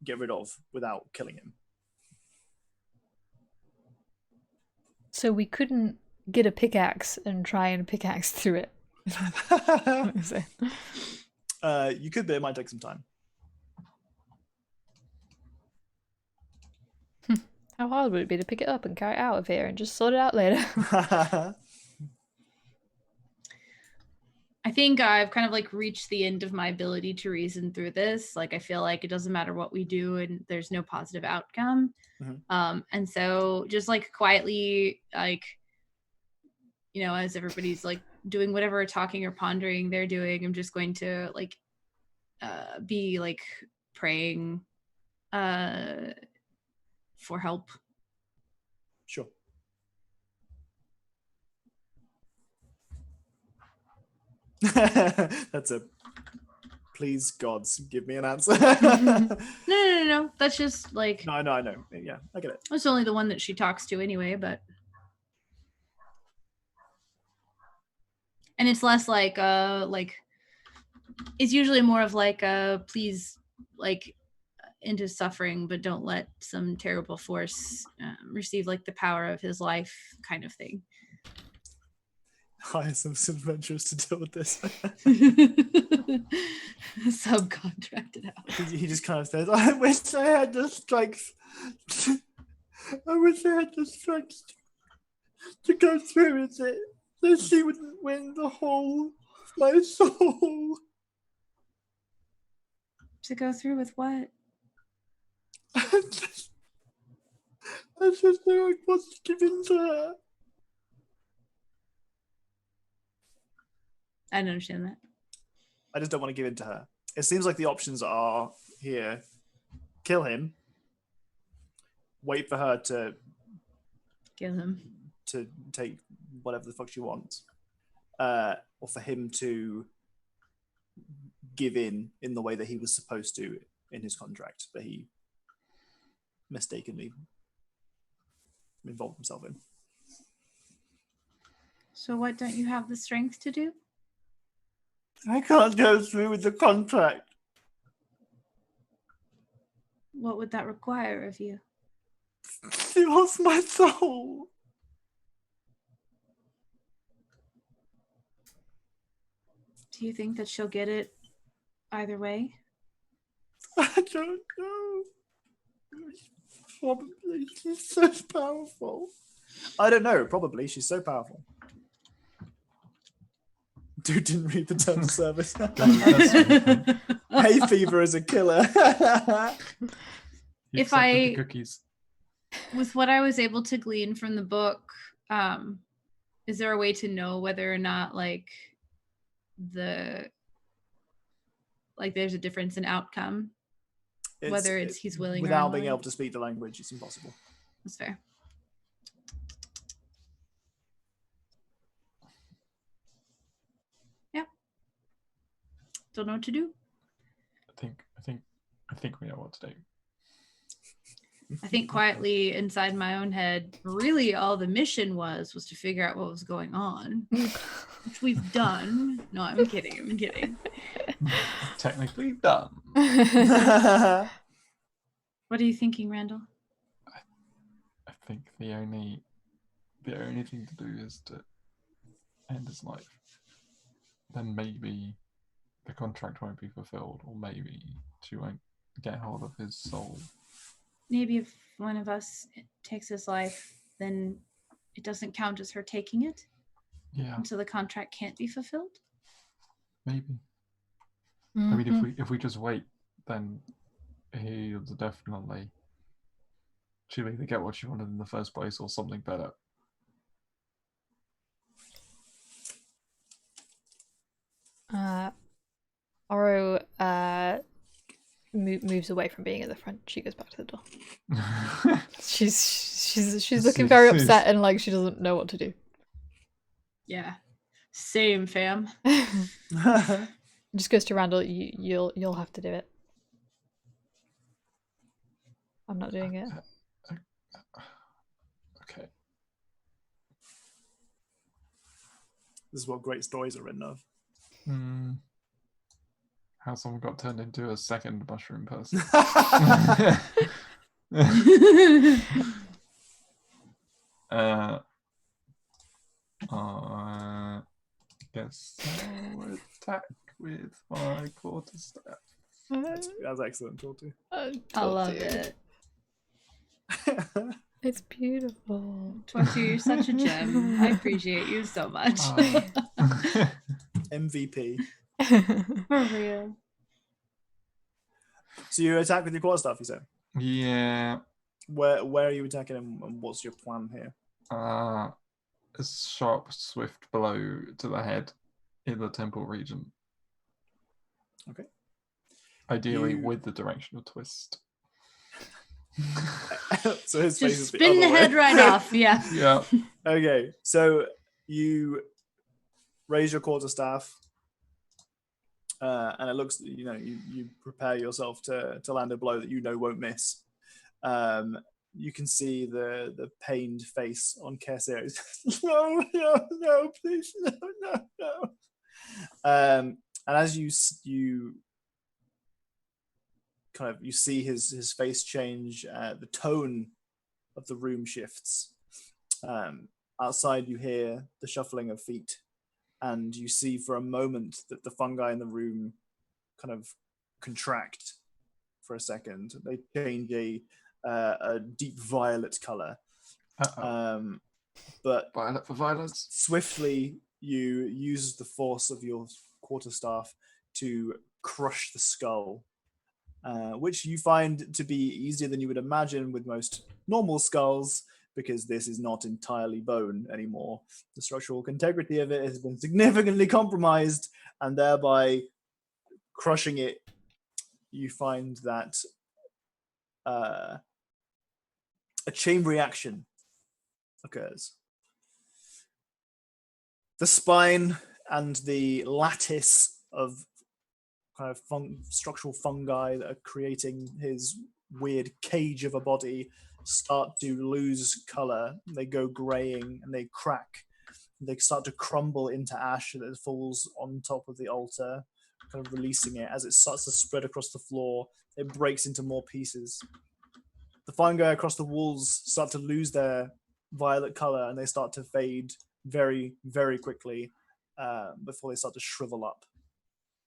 get rid of without killing him. So we couldn't get a pickaxe and try and pickaxe through it. You could, but it might take some time. How hard would it be to pick it up and carry it out of here and just sort it out later? I think I've kind of like reached the end of my ability to reason through this. Like, I feel like it doesn't matter what we do and there's no positive outcome. And so just like quietly, like, you know, as everybody's like doing whatever talking or pondering they're doing, I'm just going to like be like praying for help. Sure. That's a please gods give me an answer. No. That's just like No, I know. Yeah, I get it. it's only the one that she talks to anyway, but and it's less like it's usually more of like please like into suffering, but don't let some terrible force receive like the power of his life kind of thing. Hire some adventurers to deal with this. Subcontracted out. He just kind of says, I wish I had the strength. I wish I had the strength to go through with it, so she wouldn't win the whole of my soul. To go through with what? I just know I want to give in to her. I don't understand that. I just don't want to give in to her. It seems like the options are here: kill him, wait for her to Kill him. to take whatever the fuck she wants, or for him to give in the way that he was supposed to in his contract, but he mistakenly involved himself in. So what don't you have the strength to do? I can't go through with the contract. What would that require of you? She wants my soul. Do you think that she'll get it either way? I don't know. Probably. She's so powerful. I don't know. Probably. She's so powerful. Dude didn't read the terms of service. Hay fever is a killer. If I- the cookies. With what I was able to glean from the book, is there a way to know whether or not like there's a difference in outcome? Whether it's he's willing or without being unwilling? able to speak the language, it's impossible. That's fair. Yeah. Don't know what to do. I think we know what to do. I think quietly inside my own head, really all the mission was to figure out what was going on, which we've done. No, I'm kidding. Technically done. What are you thinking, Randall? I think the only thing to do is to end his life. Then maybe the contract won't be fulfilled, or maybe she won't get hold of his soul. Maybe if one of us takes his life, then it doesn't count as her taking it. Yeah, And so the contract can't be fulfilled. maybe. Mm-hmm. I mean, if we just wait, then he'll definitely. She'll either get what she wanted in the first place or something better. Oro moves away from being at the front. She goes back to the door. She's looking She's- very she's- upset and like she doesn't know what to do. Yeah. Same, fam. Just goes to Randall. You'll have to do it. I'm not doing it. Okay. This is what great stories are written of. How someone got turned into a second mushroom person. I guess I'll attack with my quarterstaff. That's excellent, Torty. I love it. It's beautiful. Tortu, you're such a gem. I appreciate you so much. MVP. For real. So you attack with your quarterstaff, you said? Yeah. Where are you attacking and what's your plan here? A sharp, swift blow to the head in the temple region. Okay. Ideally You- with the directional twist. So his face Just is spin the other way. head right off. Yeah. Yeah. Okay, so you raise your quarterstaff, and it looks, you prepare yourself to land a blow that you know won't miss. You can see the pained face on Kesser. No, please, no. And as you see his face change, the tone of the room shifts. Outside, you hear the shuffling of feet, and you see for a moment that the fungi in the room kind of contract for a second. They change a deep violet color. But Violet for violence. swiftly, you use the force of your quarterstaff to crush the skull, which you find to be easier than you would imagine with most normal skulls, because this is not entirely bone anymore. The structural integrity of it has been significantly compromised, and thereby crushing it, you find that a chain reaction occurs. The spine and the lattice of kind of structural fungi that are creating his weird cage of a body start to lose color. They go graying and they crack. They start to crumble into ash that falls on top of the altar, kind of releasing it. As it starts to spread across the floor, it breaks into more pieces. The fungi across the walls start to lose their violet color and they start to fade very, very quickly before they start to shrivel up.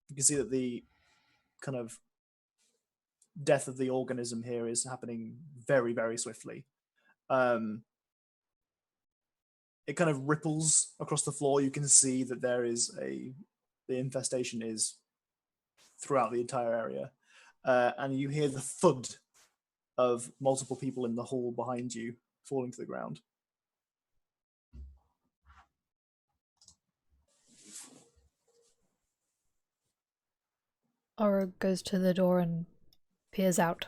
You can see that the kind of death of the organism here is happening very, very swiftly. It kind of ripples across the floor. You can see that there is the infestation is throughout the entire area. And you hear the thud of multiple people in the hall behind you falling to the ground. Aura goes to the door and peers out.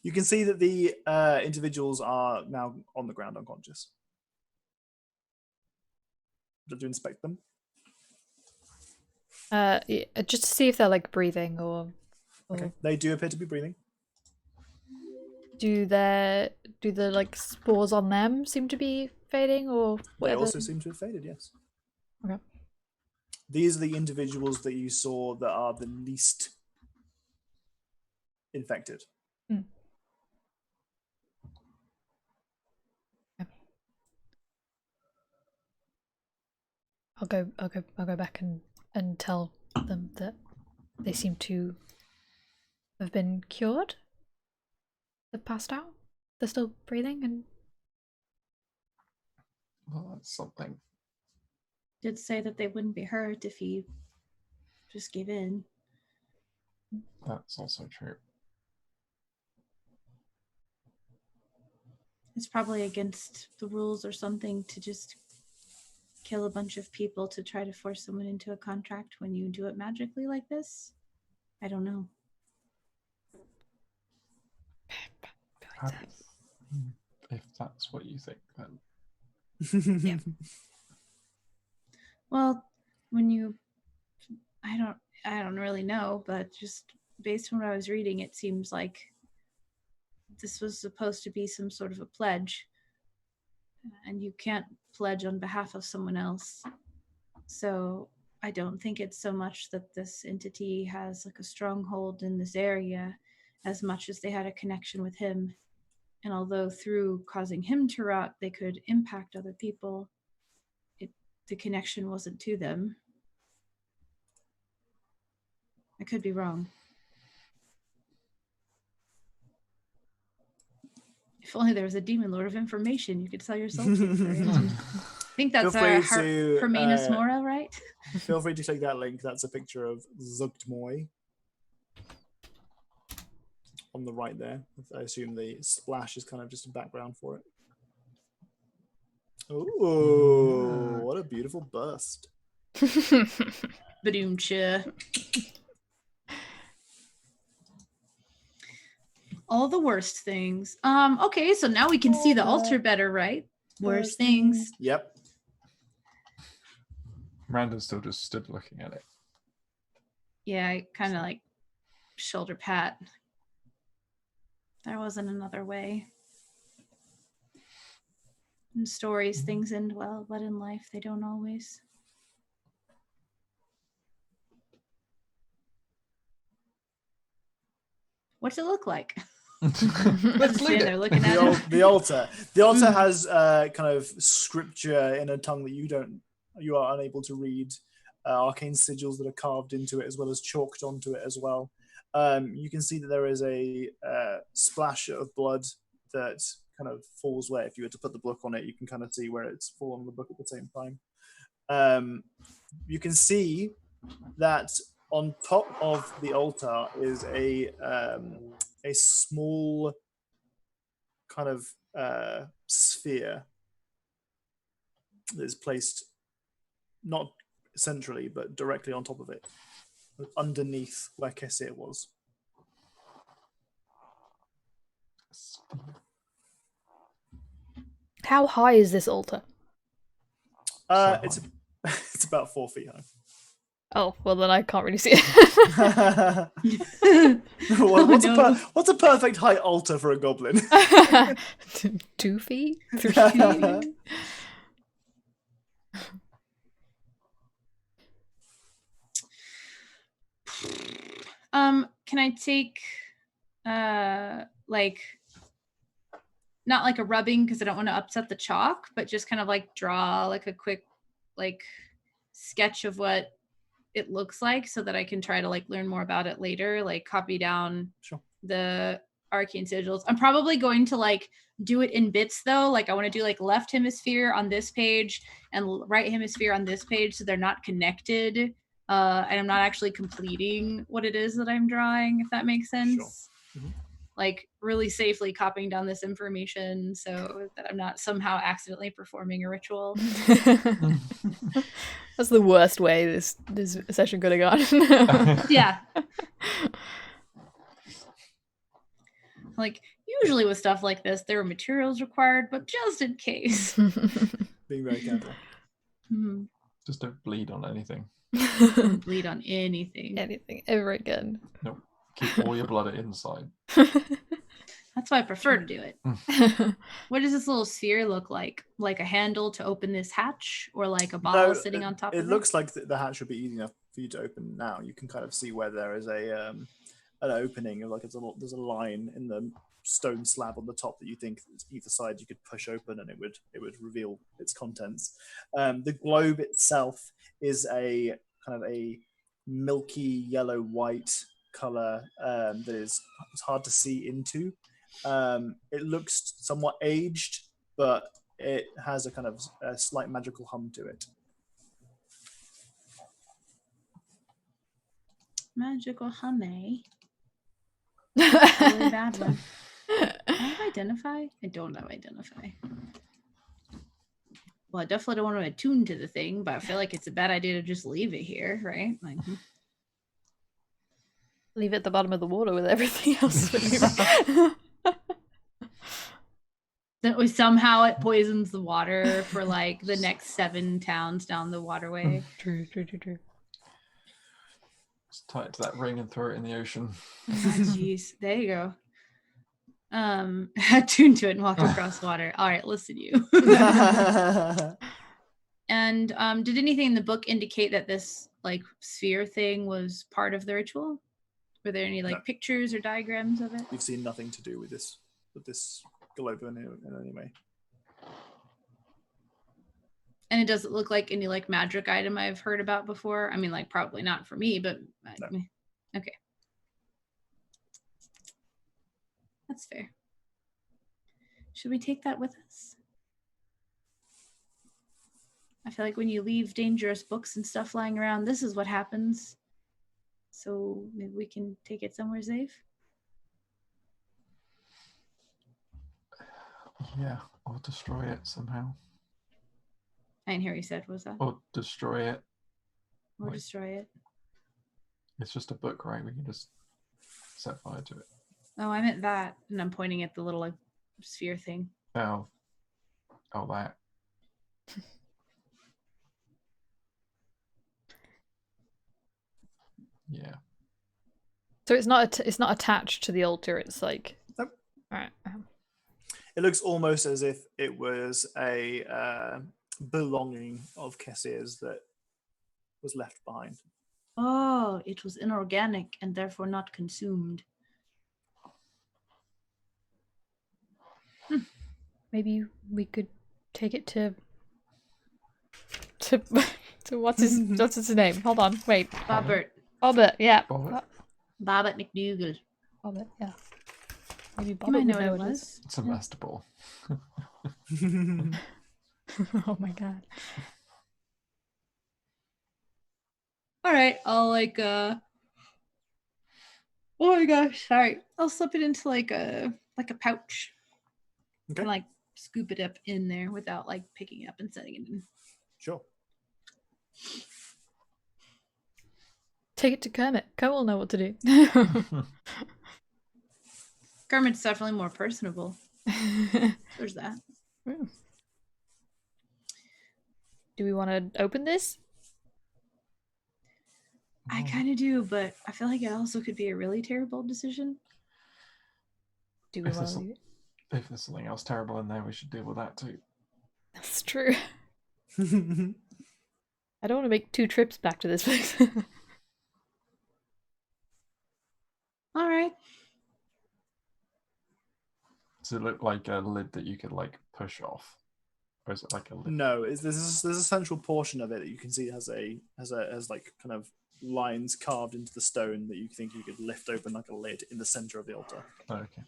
You can see that the individuals are now on the ground unconscious. Did you inspect them? Yeah, just to see if they're like breathing or Okay. They do appear to be breathing. do the like spores on them seem to be fading or They whatever? also seem to have faded, yes. Okay. These are the individuals that you saw that are the least infected. Hmm. Okay. I'll go back and tell them that they seem to have been cured. They're passed out. They're still breathing and Well, that's something. Did say that they wouldn't be hurt if he just gave in. That's also true. It's probably against the rules or something to just kill a bunch of people to try to force someone into a contract when you do it magically like this. I don't know. If that's what you think, then Yeah. Well, when you, I don't really know, but just based on what I was reading, it seems like this was supposed to be some sort of a pledge, and you can't pledge on behalf of someone else. So I don't think it's so much that this entity has like a stronghold in this area as much as they had a connection with him. And although through causing him to rot, they could impact other people, the connection wasn't to them. I could be wrong. If only there was a demon lord of information you could sell your soul to for it. I think that's Feel free to, Hermanus Mora, right? Feel free to click that link. That's a picture of Zugtmoy on the right there. I assume the splash is kind of just a background for it. Oh, what a beautiful bust. Badoomcha. All the worst things. Okay, so now we can see the altar better, right? Worst things. Yep. Miranda's still just stood looking at it. Yeah, I kind of like shoulder pat. There wasn't another way. In stories, things end well, but in life, they don't always. What's it look like? Let's Stand there looking at it. The altar. The altar has kind of scripture in a tongue that you are unable to read. Arcane sigils that are carved into it, as well as chalked onto it as well. You can see that there is a splash of blood that kind of falls where, if you were to put the book on it, you can kind of see where it's fallen on the book at the same time. You can see that on top of the altar is a small kind of sphere that is placed not centrally, but directly on top of it, underneath where Kesir was. How high is this altar? It's about 4 feet high. Oh, well then I can't really see it. What's a perfect height altar for a goblin? 2 feet? 3 feet? Can I take like not like a rubbing because I don't want to upset the chalk, but just kind of like draw like a quick like sketch of what it looks like so that I can try to like learn more about it later, like copy down the arcane sigils. I'm probably going to like do it in bits though. Like I want to do like left hemisphere on this page and right hemisphere on this page so they're not connected. And I'm not actually completing what it is that I'm drawing, if that makes sense. Sure. Mm-hmm. Like really safely copying down this information so that I'm not somehow accidentally performing a ritual. That's the worst way this session could have gone. Yeah. Like usually with stuff like this, there are materials required, but just in case. Being very careful. Mm-hmm. Just don't bleed on anything. Don't bleed on anything. Anything ever again. Nope. Keep all your blood inside. That's why I prefer to do it. What does this little sphere look like? Like a handle to open this hatch, or like a bottle sitting on top of it? It looks like the hatch would be easy enough for you to open now. You can kind of see where there is an opening, like there's a line in the stone slab on the top that you think either side you could push open and it would reveal its contents. The globe itself is a kind of a milky yellow white color that is hard to see into. It looks somewhat aged, but it has a kind of a slight magical hum to it. Magical hum, eh? Really bad one. I have identify? I don't have identify. Well, I definitely don't want to attune to the thing, but I feel like it's a bad idea to just leave it here, right? Like, Leave it at the bottom of the water with everything else. That somehow it poisons the water for like the next 7 towns down the waterway. True. Just tie it to that ring and throw it in the ocean. Ah, jeez, there you go. Attune to it and walk across water. All right, listen, you. And did anything in the book indicate that this like sphere thing was part of the ritual? Were there any like pictures or diagrams of it? You've seen nothing to do with this globe in any way. And it doesn't look like any like magic item I've heard about before. I mean, like probably not for me, but No. Okay. That's fair. Should we take that with us? I feel like when you leave dangerous books and stuff lying around, this is what happens. So maybe we can take it somewhere safe. Yeah, or destroy it somehow. I didn't hear what you said. What was that? Or destroy it. Or like- destroy it. It's just a book, right? We can just set fire to it. Oh, I meant that. And I'm pointing at the little like sphere thing. Oh, that. Yeah. So it's not attached to the altar. It's like, Nope. All right. It looks almost as if it was a belonging of Kessir's that was left behind. Oh, it was inorganic and therefore not consumed. Maybe we could take it to what's his name? Hold on, wait. Bobbert. Bobbert, yeah. Bobbert? Bobbert McDougal. Bobbert, yeah. Maybe You Bobbert might would know what know it it was. is. It's a master ball. Oh my god. All right, I'll like oh my gosh, sorry. I'll slip it into like a pouch. Okay. And like scoop it up in there without like picking it up and setting it in. Sure. Take it to Kermit. Kermit will know what to do. Kermit's definitely more personable. There's that. Do we want to open this? I kind of do, but I feel like it also could be a really terrible decision. Do we If want there's, to leave it? if there's something else terrible in there, we should deal with that too. That's true. I don't want to make 2 trips back to this place. All right. Mm. Does it look like a lid that you could like push off? Or is it like a lid? No, there's a central portion of it that you can see has like kind of lines carved into the stone that you think you could lift open like a lid in the center of the altar. Oh, okay.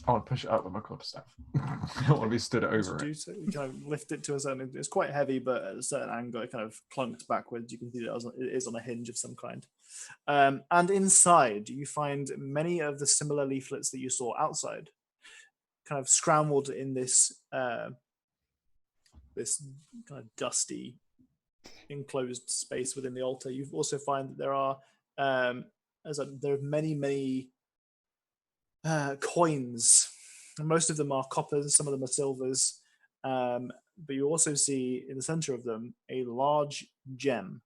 I want to push it up with my quarterstaff. I don't want to be stood over Do it. so. You kind of lift it to a certain. It's quite heavy, but at a certain angle, it kind of clunks backwards. You can see that it is on a hinge of some kind. And inside, you find many of the similar leaflets that you saw outside, kind of scrambled in this this kind of dusty, enclosed space within the altar. You also find that there are there are many coins. And most of them are coppers, some of them are silvers, but you also see in the center of them a large gem.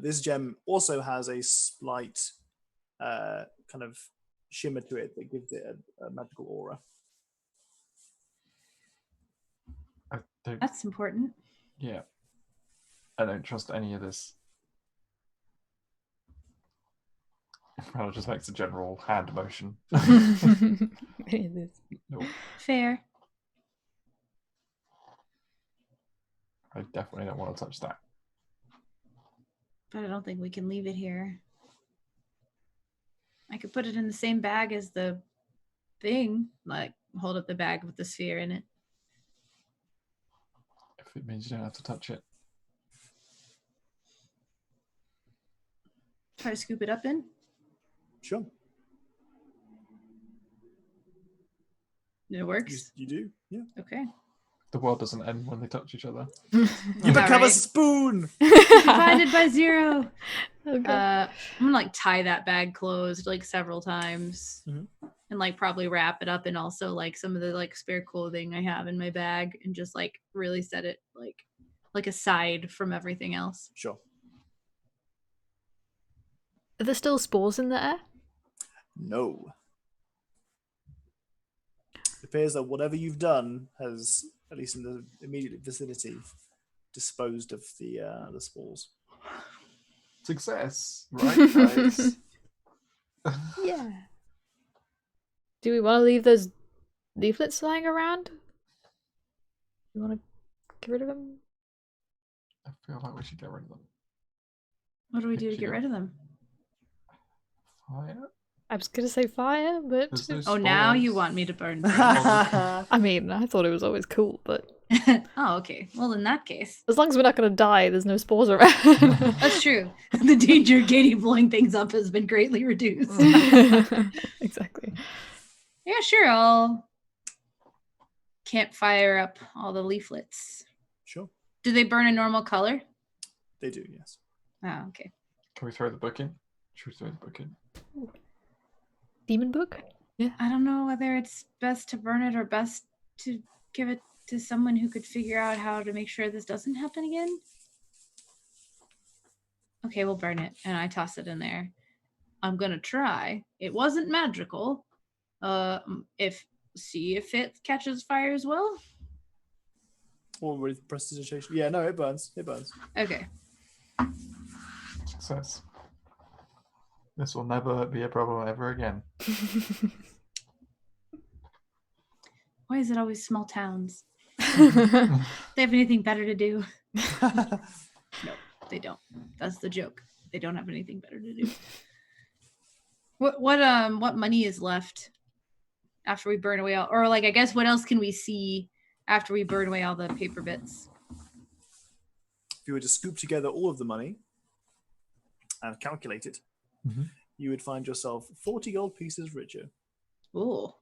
This gem also has a slight kind of shimmer to it that gives it a magical aura. I don't, That's important. yeah. I don't trust any of this. Well, it just makes a general hand motion. It is. No, Fair. I definitely don't want to touch that. But I don't think we can leave it here. I could put it in the same bag as the thing, like hold up the bag with the sphere in it. If it means you don't have to touch it. Try to scoop it up in. Sure. It works. You do? Yeah. Okay. The world doesn't end when they touch each other. You become a right. spoon. Divided by 0. Okay. I'm gonna like tie that bag closed like several times, Mhm. and like probably wrap it up, and also like some of the like spare clothing I have in my bag, and just like really set it like aside from everything else. Sure. Are there still spores in the air? No. It appears that whatever you've done has, at least in the immediate vicinity, disposed of the spores. Success, right, guys? Yeah. Do we want to leave those leaflets lying around? You want to get rid of them? I feel like we should get rid of them. What do we do to get rid of them? Fire? I was gonna say fire, but There's no Oh, now you spores. want me to burn things. I mean, I thought it was always cool. But Oh, okay. Well, in that case, as long as we're not gonna die, there's no spores around. that's true. The danger of Katie blowing things up has been greatly reduced. Exactly. Yeah, sure. I'll campfire up all the leaflets. Sure. Do they burn a normal color? They do, yes. Oh, okay. Can we throw the book in? Should we throw the book in? Demon book? Yeah. I don't know whether it's best to burn it or best to give it to someone who could figure out how to make sure this doesn't happen again. Okay, we'll burn it. And I toss it in there. I'm gonna try. It wasn't magical. See if it catches fire as well. Or with prestidigitation. Yeah, no, it burns. It burns. Okay. Success. This will never be a problem ever again. Why is it always small towns? They have anything better to do? No, they don't. That's the joke. They don't have anything better to do. What money is left after we burn away all, or like I guess what else can we see after we burn away all the paper bits? If you were to scoop together all of the money and calculate it, Mhm. you would find yourself 40 gold pieces richer. Ooh,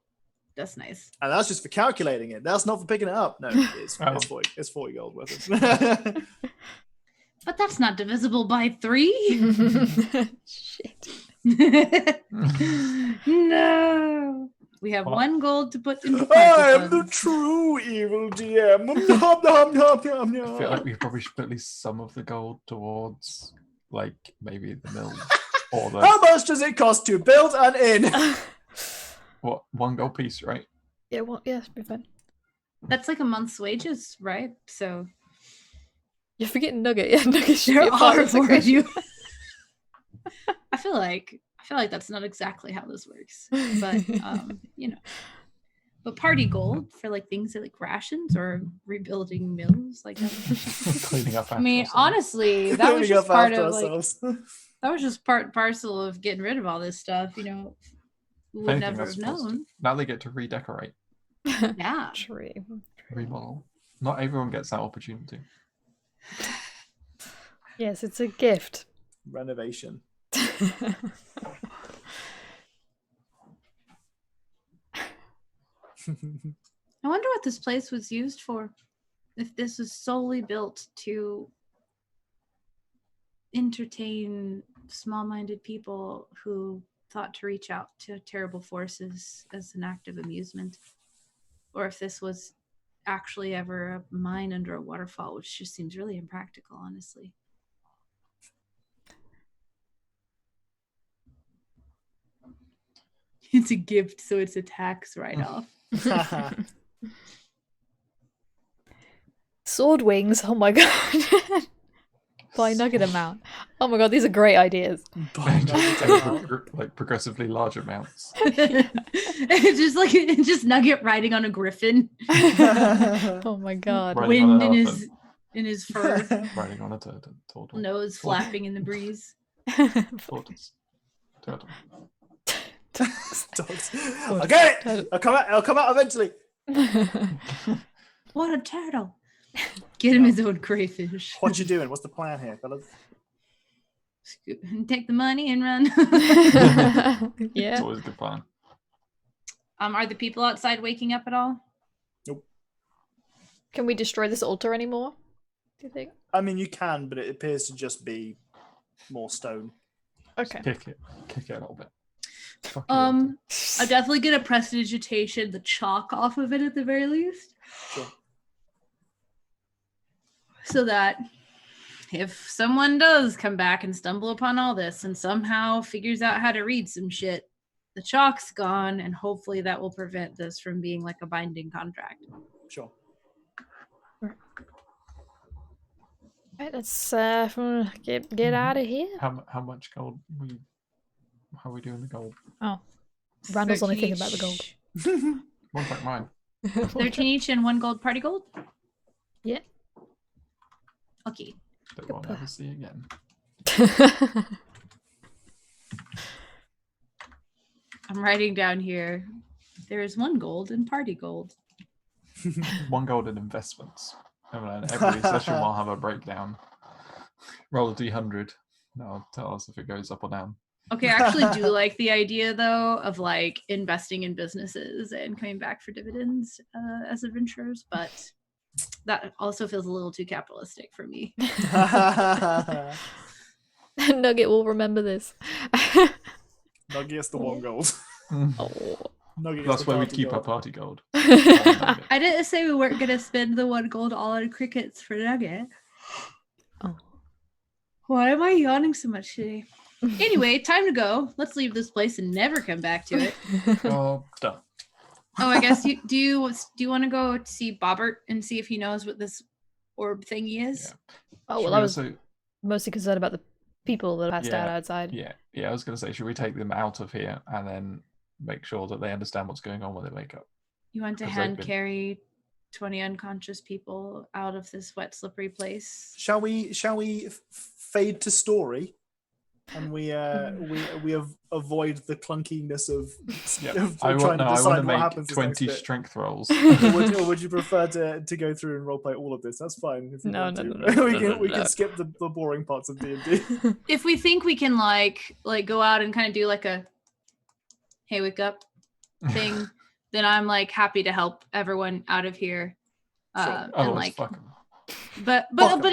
that's nice. And that's just for calculating it. That's not for picking it up. No, it's, Oh. it's 40 gold worth of. But that's not divisible by 3. Shit. No. We have Well, 1 gold to put into I am the funds. true evil DM. Nom, nom, nom, nom, I feel like nom. we probably should put at least some of the gold towards, like, maybe the mill. Or the, How much does it cost to build an inn? what, 1 gold piece, right? Yeah, well, yeah, it'll be fun. That's like a month's wages, right? So You're forgetting Nugget. Yeah, Nugget should there be a part are of the 4 of equation. you. I feel like that's not exactly how this works, but you know. But party gold for like things like rations or rebuilding mills, like that. Cleaning up after I mean, ourselves. honestly, that was Cleaning just up part after of like ourselves. that was just part and parcel of getting rid of all this stuff. You know, we If would anything, never that's have positive. known. Now they get to redecorate, Yeah. True. remodel. Not everyone gets that opportunity. Yes, it's a gift. Renovation. I wonder what this place was used for. If this was solely built to entertain small-minded people who thought to reach out to terrible forces as an act of amusement, or if this was actually ever a mine under a waterfall, which just seems really impractical, honestly. It's a gift, so it's a tax write-off. Sword wings. Oh my god. By nugget amount. Oh my god, these are great ideas. Like progressively large amounts. just Nugget riding on a griffin, Oh my god. Right. wind on an in his fur, Riding on a turtle. nose flapping in the breeze. Tortoise. Turtle. Dogs. I'll get it. I'll come out eventually. What a turtle! Get him his own crayfish. What you doing? What's the plan here, fellas? Take the money and run. It's Yeah. always a good plan. Are the people outside waking up at all? Nope. Can we destroy this altar anymore? Do you think? I mean, you can, but it appears to just be more stone. Okay. Kick it a little bit. Fuck you, I'm definitely gonna prestidigitation the chalk off of it at the very least. Sure. So that if someone does come back and stumble upon all this and somehow figures out how to read some shit, the chalk's gone, and hopefully that will prevent this from being like a binding contract. Sure. Right, let's get out of here. How much gold how are we doing the gold? Oh, Randall's only 13 thinking about the gold. each. One's like mine. 13 each and 1 gold party gold? Yeah. Okay. That we'll never see again. I'm writing down here. There is 1 gold in party gold. 1 gold in investments. And then every session we'll have a breakdown. Roll a d100. That'll tell us if it goes up or down. Okay, I actually do like the idea though of like investing in businesses and coming back for dividends as adventurers, but that also feels a little too capitalistic for me. Nugget will remember this. Nugget gets the 1 gold. Oh. Nugget gets That's the where we party keep gold. our party gold. I didn't say we weren't gonna spend the 1 gold all on crickets for Nugget. Oh. Why am I yawning so much today? Anyway, time to go. Let's leave this place and never come back to it. Oh, done. Oh, I guess you do you want to go see Bobbert and see if he knows what this orb thingy is? Yeah. Oh, Should well, we I was also- mostly concerned about the people that passed out Yeah, outside. Yeah, I was going to say, should we take them out of here and then make sure that they understand what's going on when they wake up? You want to 'Cause they've hand been- carry 20 unconscious people out of this wet, slippery place? Shall we fade to story, and we avoid the clunkiness of, Yeah, of I trying to want decide to what happens make this next 20 bit? strength rolls. or would you prefer to go through and roleplay all of this? That's fine. If you No, want no, to. no, no, we no, can no, we no. can skip the boring parts of D&D. If we think we can like go out and kind of do like a hey wake up thing, then I'm like happy to help everyone out of here. And Otherwise, like fuck 'em. but Fuck 'em. but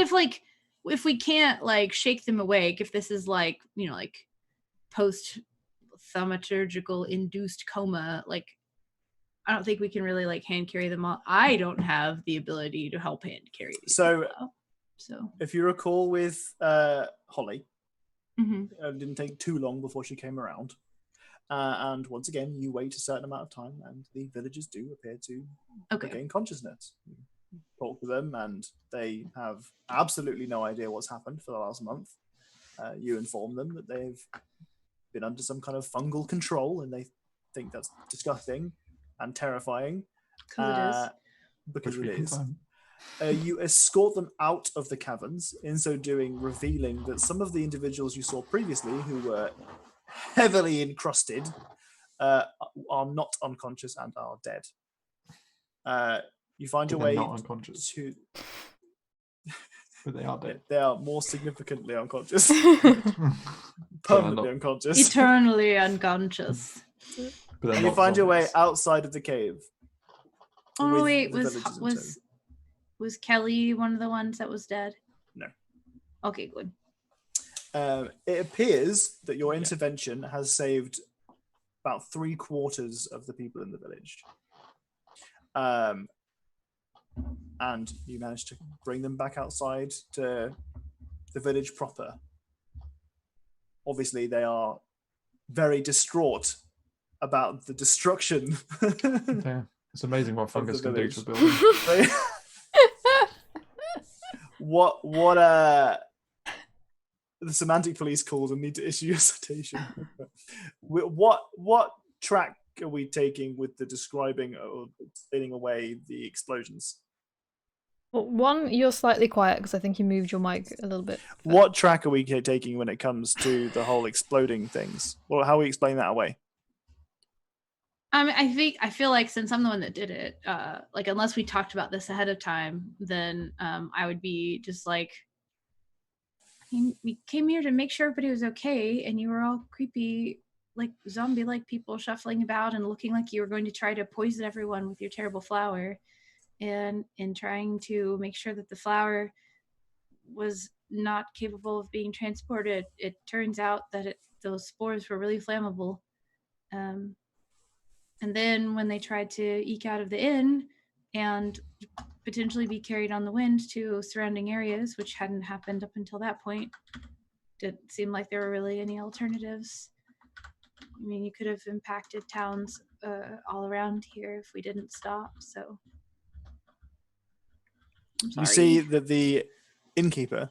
if we can't like shake them awake, if this is like like post thaumaturgical induced coma, like I don't think we can really like hand carry them all. I don't have the ability to help hand carry these So- people out. So If you recall with Holly, mhm. it didn't take too long before she came around. And once again, you wait a certain amount of time, and the villagers do appear to Okay. regain consciousness. You talk to them, and they have absolutely no idea what's happened for the last month. You inform them that they've been under some kind of fungal control, and they think that's disgusting and terrifying. 'Cause it is. Because Which we it is. confirm. You escort them out of the caverns, in so doing revealing that some of the individuals you saw previously, who were heavily encrusted, are not unconscious and are dead. You find your But they're way not unconscious, to... but they are dead. They are more significantly unconscious. But Permanently not- unconscious. Eternally unconscious. But they're And you not find your way zombies. outside of the cave. Oh with wait, the villagers in tow. was Kelly one of the ones that was dead? No. Okay, good. It appears that your Yeah. intervention has saved about 3/4 of the people in the village. And you managed to bring them back outside to the village proper. Obviously, they are very distraught about the destruction. Yeah. It's amazing what Of the fungus can do to a village. building. They- what the semantic police calls and need to issue a citation. What track are we taking with the describing or explaining away the explosions? Well, one, you're slightly quiet because I think you moved your mic a little bit. What track are we taking when it comes to the whole exploding things? Well, how we explain that away? I feel like since I'm the one that did it, like unless we talked about this ahead of time, then I would be just like, we came here to make sure everybody was okay, and you were all creepy, like zombie-like people shuffling about and looking like you were going to try to poison everyone with your terrible flower. and in trying to make sure that the flower was not capable of being transported, it turns out that those spores were really flammable. And then when they tried to eke out of the inn and potentially be carried on the wind to surrounding areas, which hadn't happened up until that point, didn't seem like there were really any alternatives. I mean, you could have impacted towns all around here if we didn't stop, so I'm sorry. You see that the innkeeper,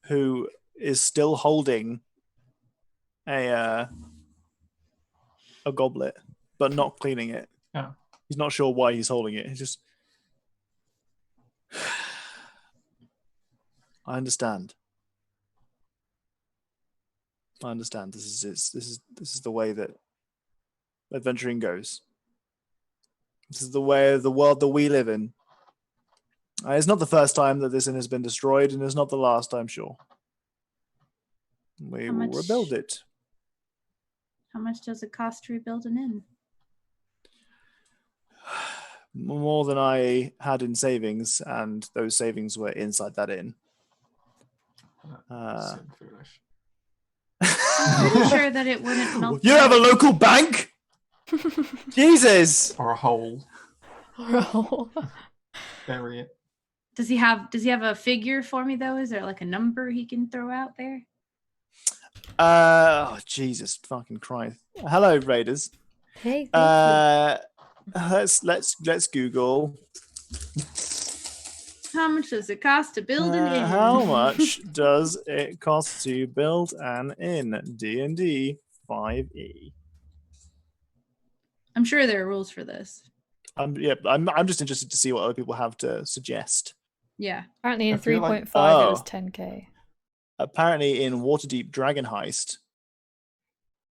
who is still holding a goblet, but not cleaning it. Yeah. He's not sure why he's holding it. He's just... I understand. This is the way that adventuring goes. This is the way of the world that we live in. It's not the first time that this inn has been destroyed, and it's not the last, I'm sure. We will rebuild it. How much does it cost to rebuild an inn? More than I had in savings, and those savings were inside that inn. So foolish. I'm pretty sure that it wouldn't melt. You have a local bank? Jesus! Or a hole. Oh. Bury it. Does he have a figure for me though? Is there like a number he can throw out there? Oh, Jesus fucking Christ. Hello, Raiders. Hey, thank Let's Google. How much does it cost to build an inn? How much does it cost to build an inn? D&D 5e. I'm sure there are rules for this. I'm just interested to see what other people have to suggest. Yeah. Apparently in I feel 3.5 like- it was Oh. 10k. Apparently, in Waterdeep Dragon Heist,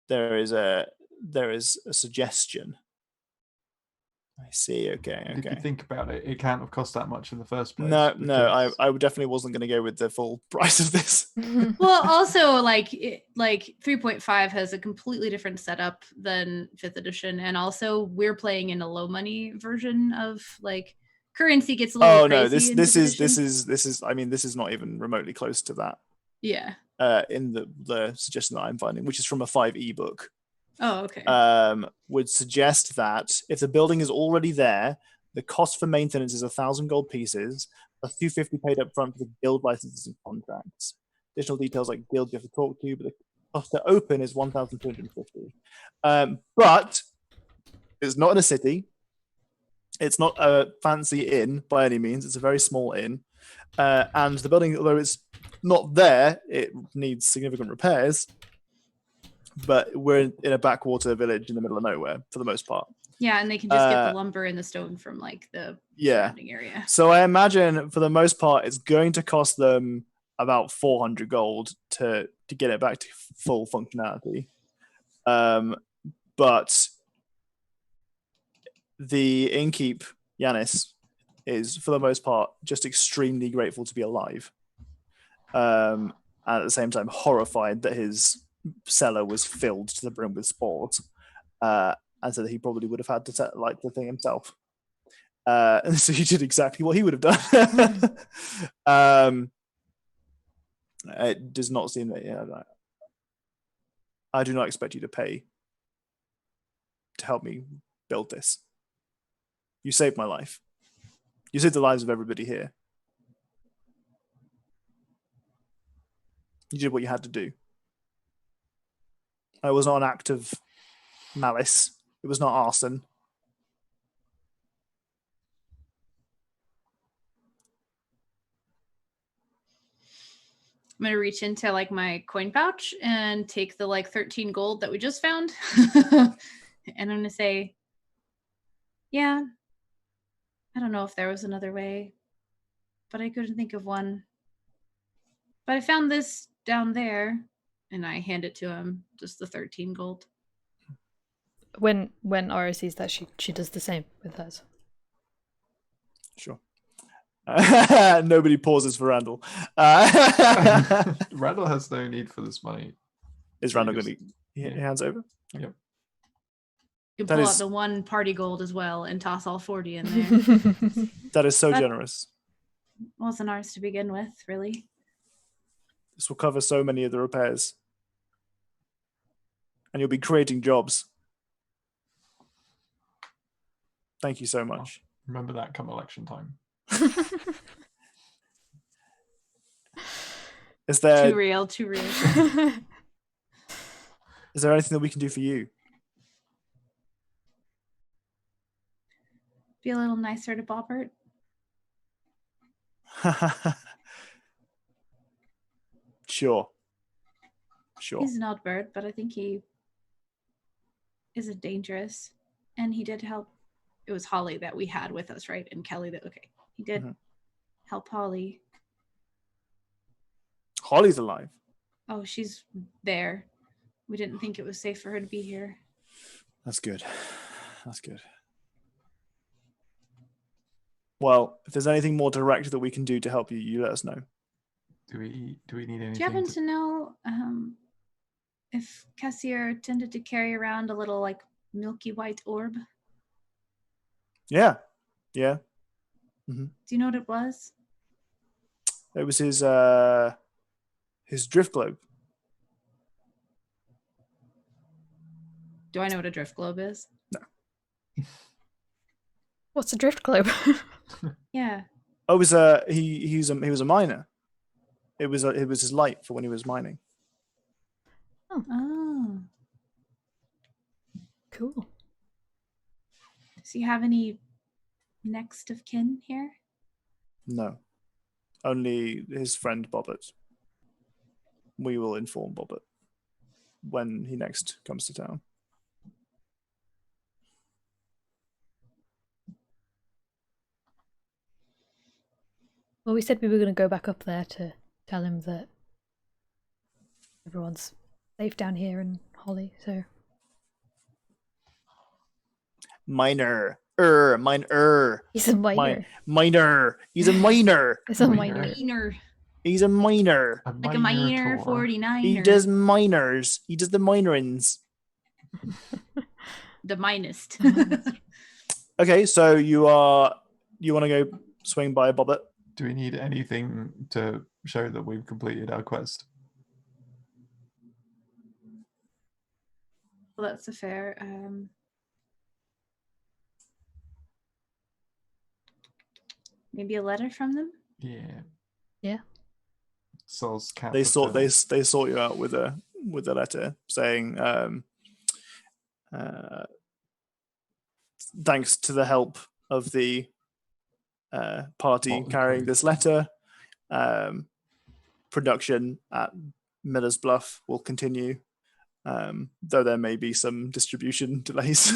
there is a suggestion. I see. Okay. If you think about it, it can't have cost that much in the first place. No, because- I definitely wasn't going to go with the full price of this. Well, also like 3.5 has a completely different setup than 5th edition, and also we're playing in a low money version of like currency gets a little Oh crazy. no, this in is 5th edition. this is. I mean, this is not even remotely close to that. Yeah. In the suggestion that I'm finding, which is from a 5e book. Oh, okay. Would suggest that if the building is already there, the cost for maintenance is 1,000 gold pieces, plus 250 paid up front for the guild licenses and contracts. Additional details like guild you have to talk to, but the cost to open is 1,250. But it's not in a city. It's not a fancy inn by any means. It's a very small inn. And the building, although it's not there, it needs significant repairs. But we're in a backwater village in the middle of nowhere for the most part. Yeah, and they can just get the lumber and the stone from like the surrounding area. So I imagine for the most part, it's going to cost them about 400 gold to get it back to full functionality. But the innkeep, Yanis, is for the most part just extremely grateful to be alive. And at the same time, horrified that his cellar was filled to the brim with spores, and so that he probably would have had to light the thing himself. And so he did exactly what he would have done. It does not seem that. I do not expect you to pay to help me build this. You saved my life. You saved the lives of everybody here. You did what you had to do. It was not an act of malice. It was not arson. I'm gonna reach into like my coin pouch and take the like 13 gold that we just found. And I'm gonna say, yeah, I don't know if there was another way, but I couldn't think of one. But I found this down there, and I hand it to him, just the 13 gold. When Aura sees that, she does the same with hers. Sure. Nobody pauses for Randall. Randall has no need for this money. Is Randall going to... He hands over? Yep. You That can pull is- out the one party gold as well and toss all 40 in there. That is so That- generous. Wasn't ours to begin with, really. This will cover so many of the repairs. And you'll be creating jobs. Thank you so much. Remember that come election time. Is there Too real, too real. is there anything that we can do for you? Be a little nicer to Bobbert. Sure. He's an odd bird, but I think he isn't dangerous. And he did help. It was Holly that we had with us, right? And Kelly that, okay. He did Mhm. help Holly. Holly's alive. Oh, she's there. We didn't think it was safe for her to be here. That's good. That's good. Well, if there's anything more direct that we can do to help you, you let us know. Do we need anything? Do you happen to know if Cassier tended to carry around a little like milky white orb? Yeah. Yeah. Do you know what it was? It was his drift globe. Do I know what a drift globe is? What's a drift globe? Yeah. Oh, it was he was a miner. It was his light for when he was mining. Oh. Cool. Does he have any next of kin here? No. Only his friend Bobbert. We will inform Bobbert when he next comes to town. Well, we said we were going to go back up there to tell him that everyone's safe down here in Holly, so... Miner. He's a miner. Miner. He's a miner. He's a Miner. miner. Miner. He's a miner. Like a miner 49er. He does miners. He does the minerings. The minest. Okay, so you want to go swing by Bobbert? Do we need anything to show that we've completed our quest? Well, that's a fair. Maybe a letter from them. Yeah. Yeah. Souls can't. They fulfill. sort you out with a letter saying thanks to the help of the party Motley carrying Crue. this letter, production at Miller's Bluff will continue, though there may be some distribution delays.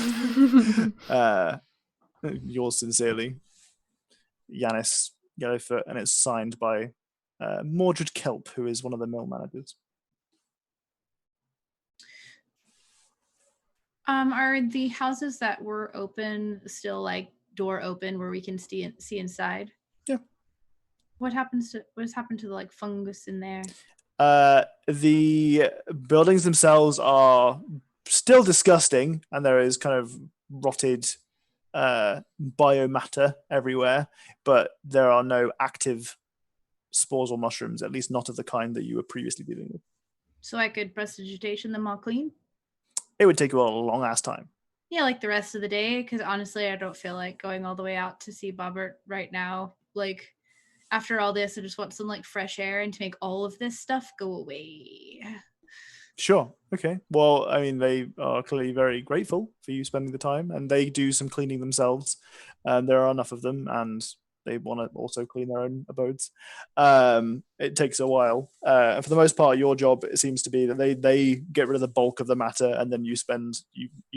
Yours sincerely, Yanis Yellowfoot, and it's signed by Mordred Kelp, who is one of the mill managers. Are the houses that were open still like door open where we can see inside? Yeah. What has happened to the like fungus in there? The buildings themselves are still disgusting, and there is kind of rotted biomatter everywhere, but there are no active spores or mushrooms, at least not of the kind that you were previously dealing with. So I could prestidigitation them all clean? It would take you a long ass time. Yeah, like the rest of the day, because honestly, I don't feel like going all the way out to see Bobbert right now. Like, after all this, I just want some like fresh air and to make all of this stuff go away. Sure. Okay. Well, I mean, they are clearly very grateful for you spending the time, and they do some cleaning themselves. There are enough of them, and they want to also clean their own abodes. It takes a while. And for the most part, your job, it seems to be that they get rid of the bulk of the matter, and then you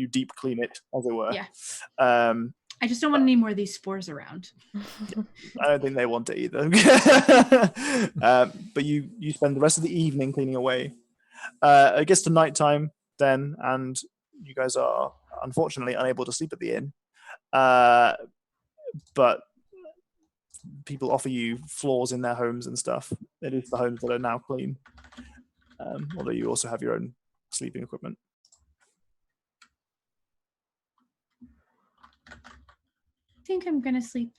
deep clean it, as it were. Yeah. I I just don't want any more of these spores around. don't think they want it either. But you spend the rest of the evening cleaning away. It gets to nighttime then, and you guys are unfortunately unable to sleep at the inn. But people offer you floors in their homes and stuff. It is the homes that are now clean. Although you also have your own sleeping equipment. think I'm gonna sleep.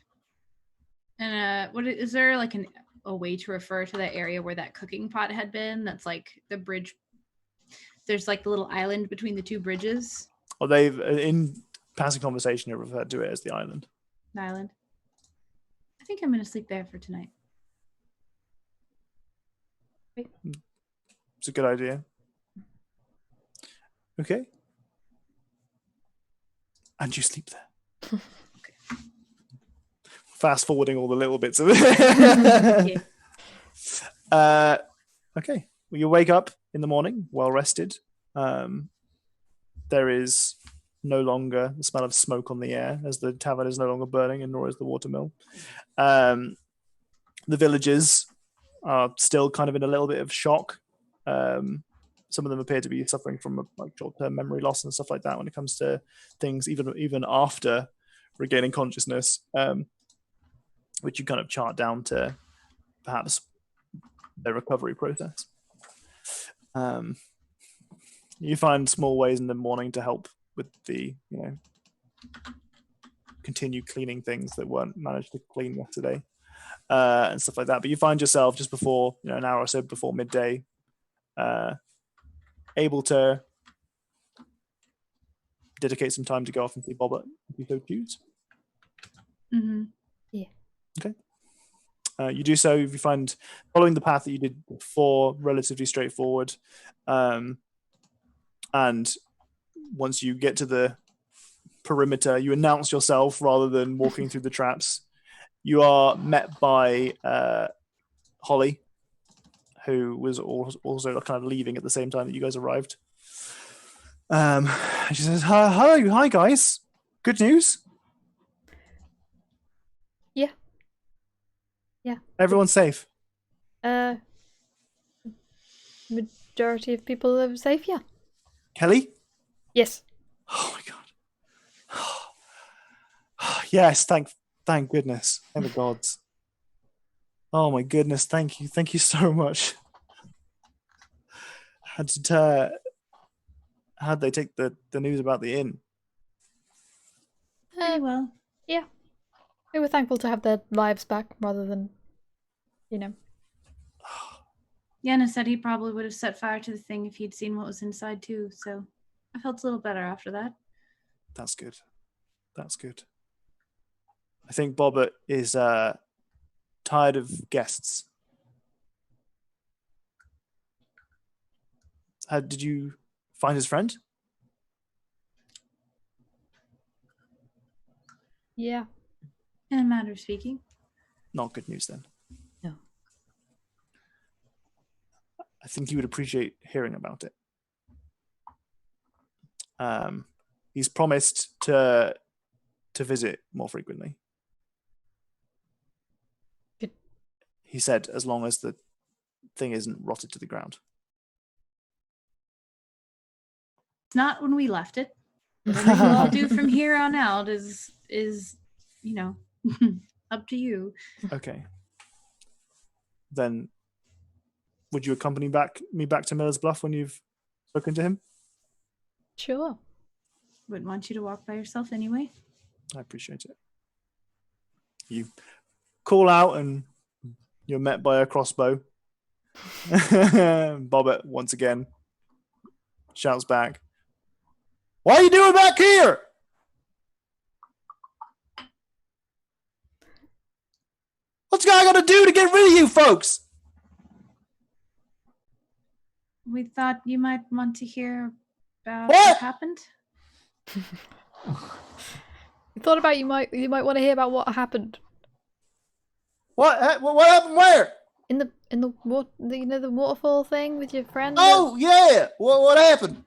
And what is there like a way to refer to that area where that cooking pot had been? That's like the bridge. There's like the little island between the two bridges. Well, they've in passing conversation have referred to it as the island. The island. I think I'm gonna sleep there for tonight. It's a good idea. Okay. And you sleep there. Fast forwarding all the little bits of it. Okay. Well, you wake up in the morning, well rested. There is no longer the smell of smoke on the air, as the tavern is no longer burning, and nor is the watermill. The villagers are still kind of in a little bit of shock. Some of them appear to be suffering from like short-term memory loss and stuff like that when it comes to things, even after regaining consciousness, which you kind of chart down to perhaps their recovery process. You find small ways in the morning to help with the, continue cleaning things that weren't managed to clean yesterday, and stuff like that. But you find yourself just before, an hour or so before midday, able to dedicate some time to go off and see Bobbert if you so choose. Mm-hmm. Yeah. Okay. You do so. If you find following the path that you did before relatively straightforward, and once you get to the perimeter, you announce yourself rather than walking through the traps. You are met by Holly, who was also kind of leaving at the same time that you guys arrived. She says, hi guys. Good news? Yeah. Yeah. Everyone's safe? Majority of people are safe, yeah. Kelly? Yes. Oh my god. Yes, thank goodness. Thank the gods. Oh my goodness, thank you so much. How'd they take the news about the inn? Pretty well. Yeah. We were thankful to have their lives back rather than, Yana said he probably would have set fire to the thing if he'd seen what was inside too, so I felt a little better after that. That's good. I think Bobbert is tired of guests. Did you find his friend? Yeah. In a matter of speaking. Not good news then. No. I think you would appreciate hearing about it. He's promised to visit more frequently. Good. He said as long as the thing isn't rotted to the ground. Not when we left it. Whatever we'll all do from here on out is up to you. Okay. Then would you accompany me back to Miller's Bluff when you've spoken to him? Sure. Wouldn't want you to walk by yourself anyway. I appreciate it. You call out and you're met by a crossbow. Bobbert once again shouts back, "What are you doing back here?" What's guy got to do to get rid of you folks? We thought you might want to hear about What? what happened. You thought about you might want to hear about what happened What happened where? in the the waterfall thing with your friend. Oh yeah, what happened?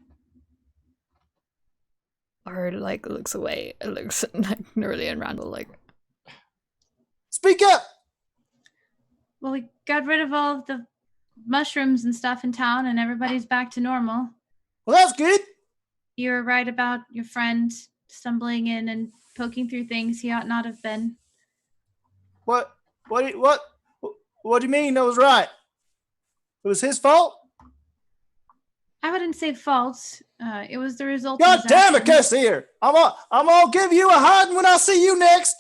Or looks away. It looks like Nerly and Randall Speak up. Well, we got rid of all of the mushrooms and stuff in town, and everybody's back to normal. Well, that's good. You were right about your friend stumbling in and poking through things he ought not have been. What do you mean that was right? It was his fault? I wouldn't say fault. It was the result God of his damn it, actions. cuss here. I'm gonna give you a hiding when I see you next.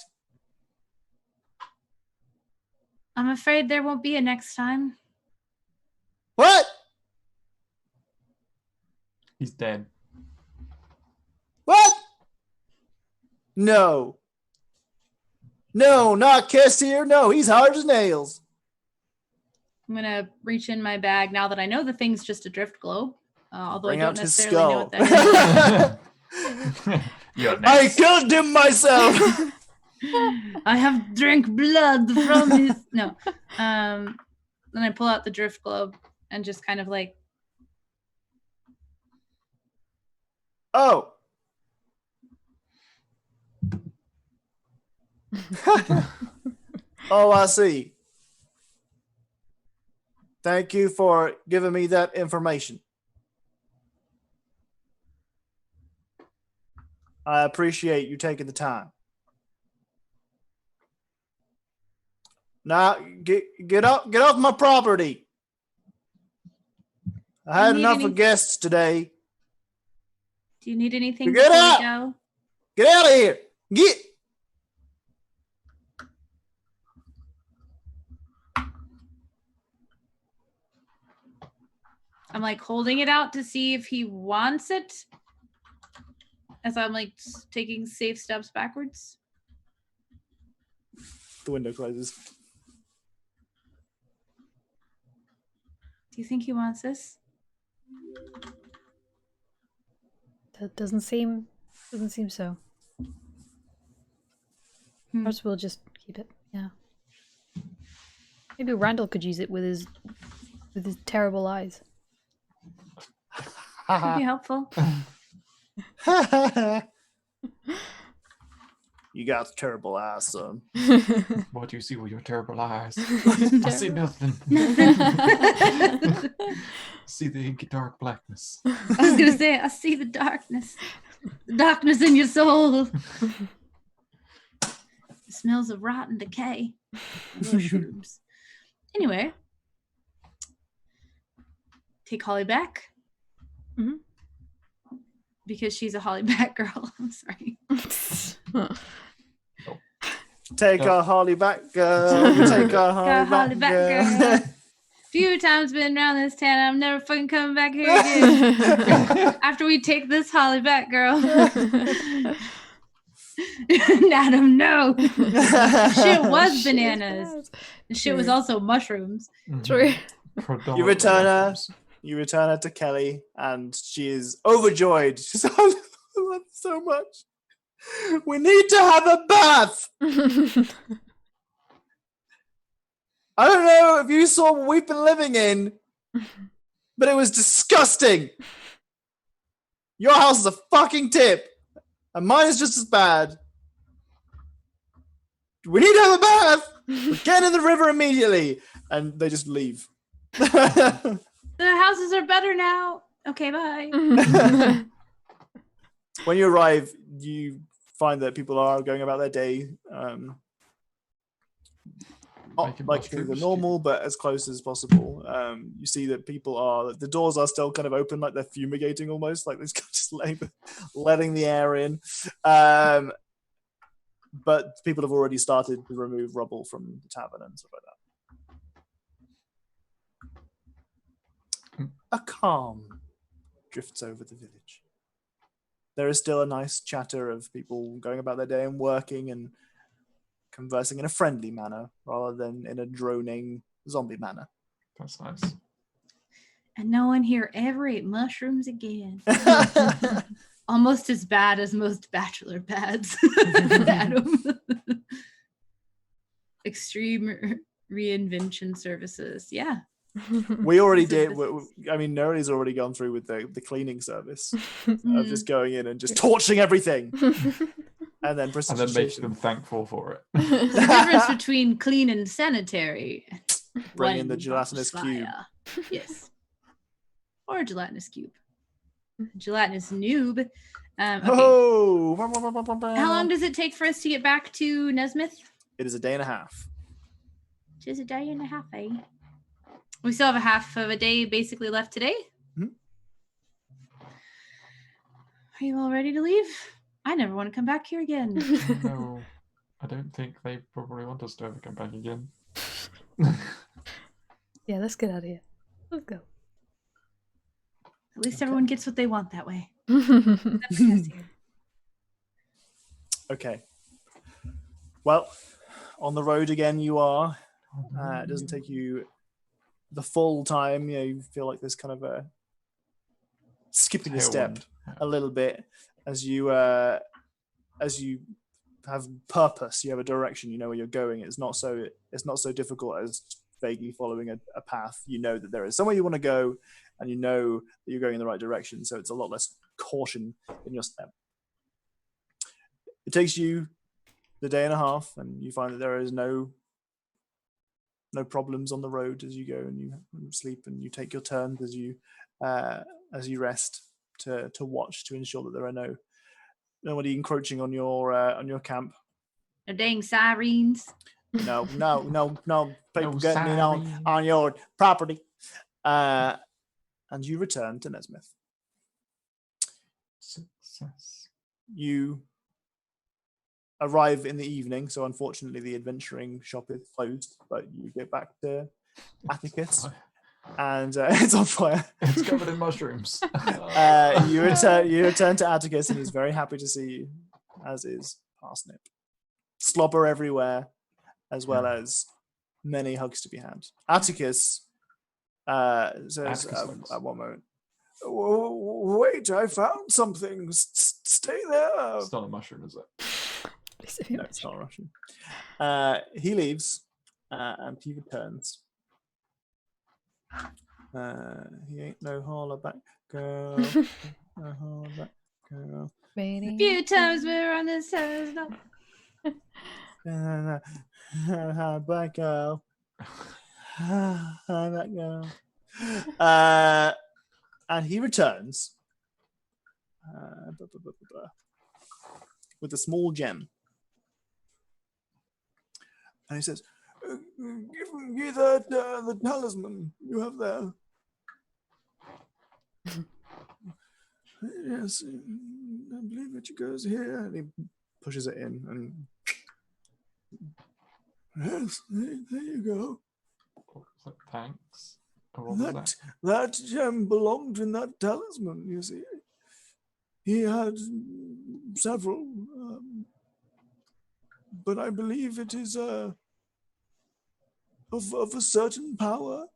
I'm afraid there won't be a next time. What? He's dead. What? No. No, not Kessier. No, he's hard as nails. I'm gonna reach in my bag now that I know the thing's just a drift globe. Although Bring I don't out his necessarily know skull. what that is. You're I next. killed him myself. I have drank blood from his no. Then I pull out the drift globe and just kind of like, Oh. Oh, I see. Thank you for giving me that information. I appreciate you taking the time. Now, get off my property. I had need enough any- of guests today. do you need anything Get before out! we go? Get out of here. Get. I'm like holding it out to see if he wants it as I'm like taking safe steps backwards. The window closes. Do you think he wants this? That doesn't seem so. Perhaps we'll just keep it. Yeah. Maybe Randall could use it with his terrible eyes. Could be helpful. You got terrible eyes, son. What do you see with your terrible eyes? I see nothing. See the inky dark blackness. I was gonna say, I see the darkness in your soul. It smells of rotten decay. Mushrooms. Anyway, take Holly back. Mhm. Because she's a Holly back girl. I'm sorry. Take our Holly back, girl. Take our Holly, Holly back, back, girl. Few times been around this town. I'm never fucking coming back here again. After we take this Holly back, girl. Adam, no. Shit was bananas. The shit was also mushrooms. True. Predominantly You return her. mushrooms. You return her to Kelly, and she is overjoyed. She's like, I love it so much. We need to have a bath. I don't know if you saw what we've been living in, but it was disgusting. Your house is a fucking tip, and mine is just as bad. We need to have a bath. We're getting in the river immediately. And they just leave. The houses are better now. Okay, bye. When you arrive, you find that people are going about their day. Not Making like the mushrooms. normal, but as close as possible. You see that people are, the doors are still kind of open, like they're fumigating almost, like they're just letting the air in. But people have already started to remove rubble from the tavern and stuff like that. A calm drifts over the village. There is still a nice chatter of people going about their day and working and conversing in a friendly manner rather than in a droning zombie manner. That's nice. And no one here ever ate mushrooms again. Almost as bad as most bachelor pads. Adam. Extreme reinvention services. Yeah. We already did. I mean, Neri's already gone through with the cleaning service of just going in and just torching everything, and then And then making them thankful for it. There's a difference between clean and sanitary. Bring in One the gelatinous fire. cube. Yes. Or a gelatinous cube. Gelatinous noob. Okay. Oh! How long does it take for us to get back to Nesmith? It is a day and a half. Just a day and a half, eh? We still have a half of a day basically left today. Mhm. Are you all ready to leave? I never want to come back here again. No, I don't think they probably want us to ever come back again. Yeah, let's get out of here. Let's go. At least everyone gets what they want that way. Except for us here. Okay. Well, on the road again you are. It doesn't take you the full time. You feel like there's kind of a skipping a step a little bit as you have purpose. You have a direction. You know where you're going. It's not so difficult as vaguely following a path. You know that there is somewhere you want to go, and you know that you're going in the right direction. So it's a lot less caution in your step. It takes you the day and a half, and you find that there is no problems on the road as you go, and you sleep, and you take your turns as you rest to watch to ensure that there are nobody encroaching on your camp. No dang sirens. No people No getting in on your property. And you return to Nesmith. Success. You arrive in the evening, so unfortunately the adventuring shop is closed, but you get back to Atticus, and it's on fire. It's covered in mushrooms. You return to Atticus, and he's very happy to see you, as is Parsnip. Slobber everywhere, as well as many hugs to be had. Atticus says at one moment, "Wait, I found something. Stay there." It's not a mushroom, is it? No, it's not Russian. He leaves, and he returns. He ain't no hollaback girl. No hollaback girl. A few times we were on this house. Hollaback girl. Hollaback girl. And he returns with a small gem. And he says, "Give me that the talisman you have there." Yes, I believe it goes here. And he pushes it in, and yes, there you go. Thanks. What was That gem belonged in that talisman. You see, he had several. But I believe it is of a certain power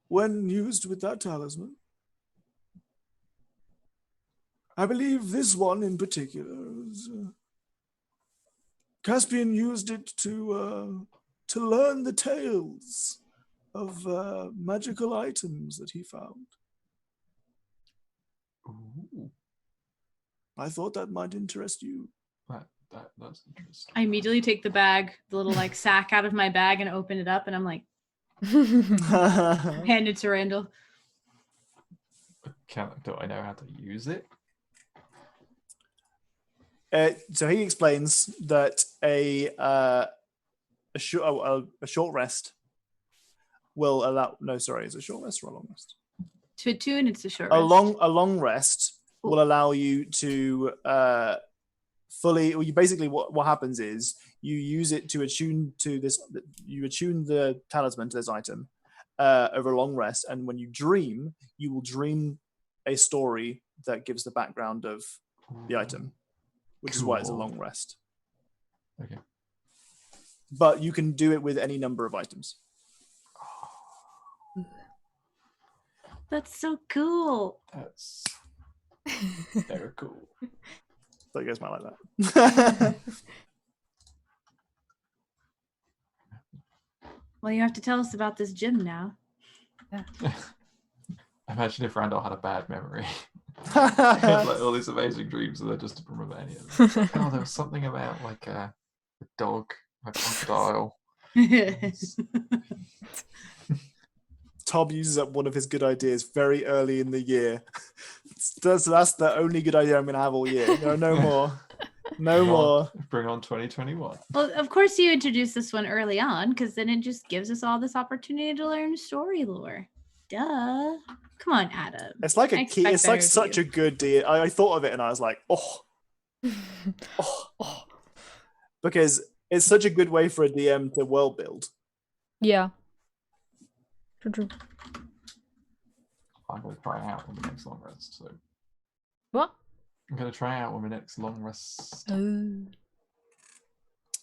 when used with that talisman. I believe this one in particular is, Caspian used it to learn the tales of magical items that he found. Ooh, I thought that might interest you. that's interesting. I immediately take the little like sack out of my bag and open it up, and I'm like, hand it to Randall. Do I know how to use it? So he explains that a short rest will allow. No, sorry, is it a short rest or a long rest? To attune, it's a short A rest. long rest will allow you to fully. Well, basically what happens is you use it to attune to this. You attune the talisman to this item over a long rest, and when you dream, you will dream a story that gives the background of the item, which is why it's a long rest. Okay. But you can do it with any number of items. That's so cool. That's very cool. So you guys might like that. Well, you have to tell us about this gym now. Imagine if Randall had a bad memory. He had like all these amazing dreams and they just didn't remember any of them. Oh, there was something about like a dog, a crocodile. Tom uses up one of his good ideas very early in the year. So that's the only good idea I'm going to have all year. No more. No more. Bring on 2021. Well, of course you introduced this one early on, because then it just gives us all this opportunity to learn story lore. Duh. Come on, Adam. It's like a key. It's like such a good deal. I thought of it and I was like, oh. Because it's such a good way for a DM to world build. Yeah. True. I'm going to try out on the next long rest. So What? I'm going to try out on my next long rest. Oh.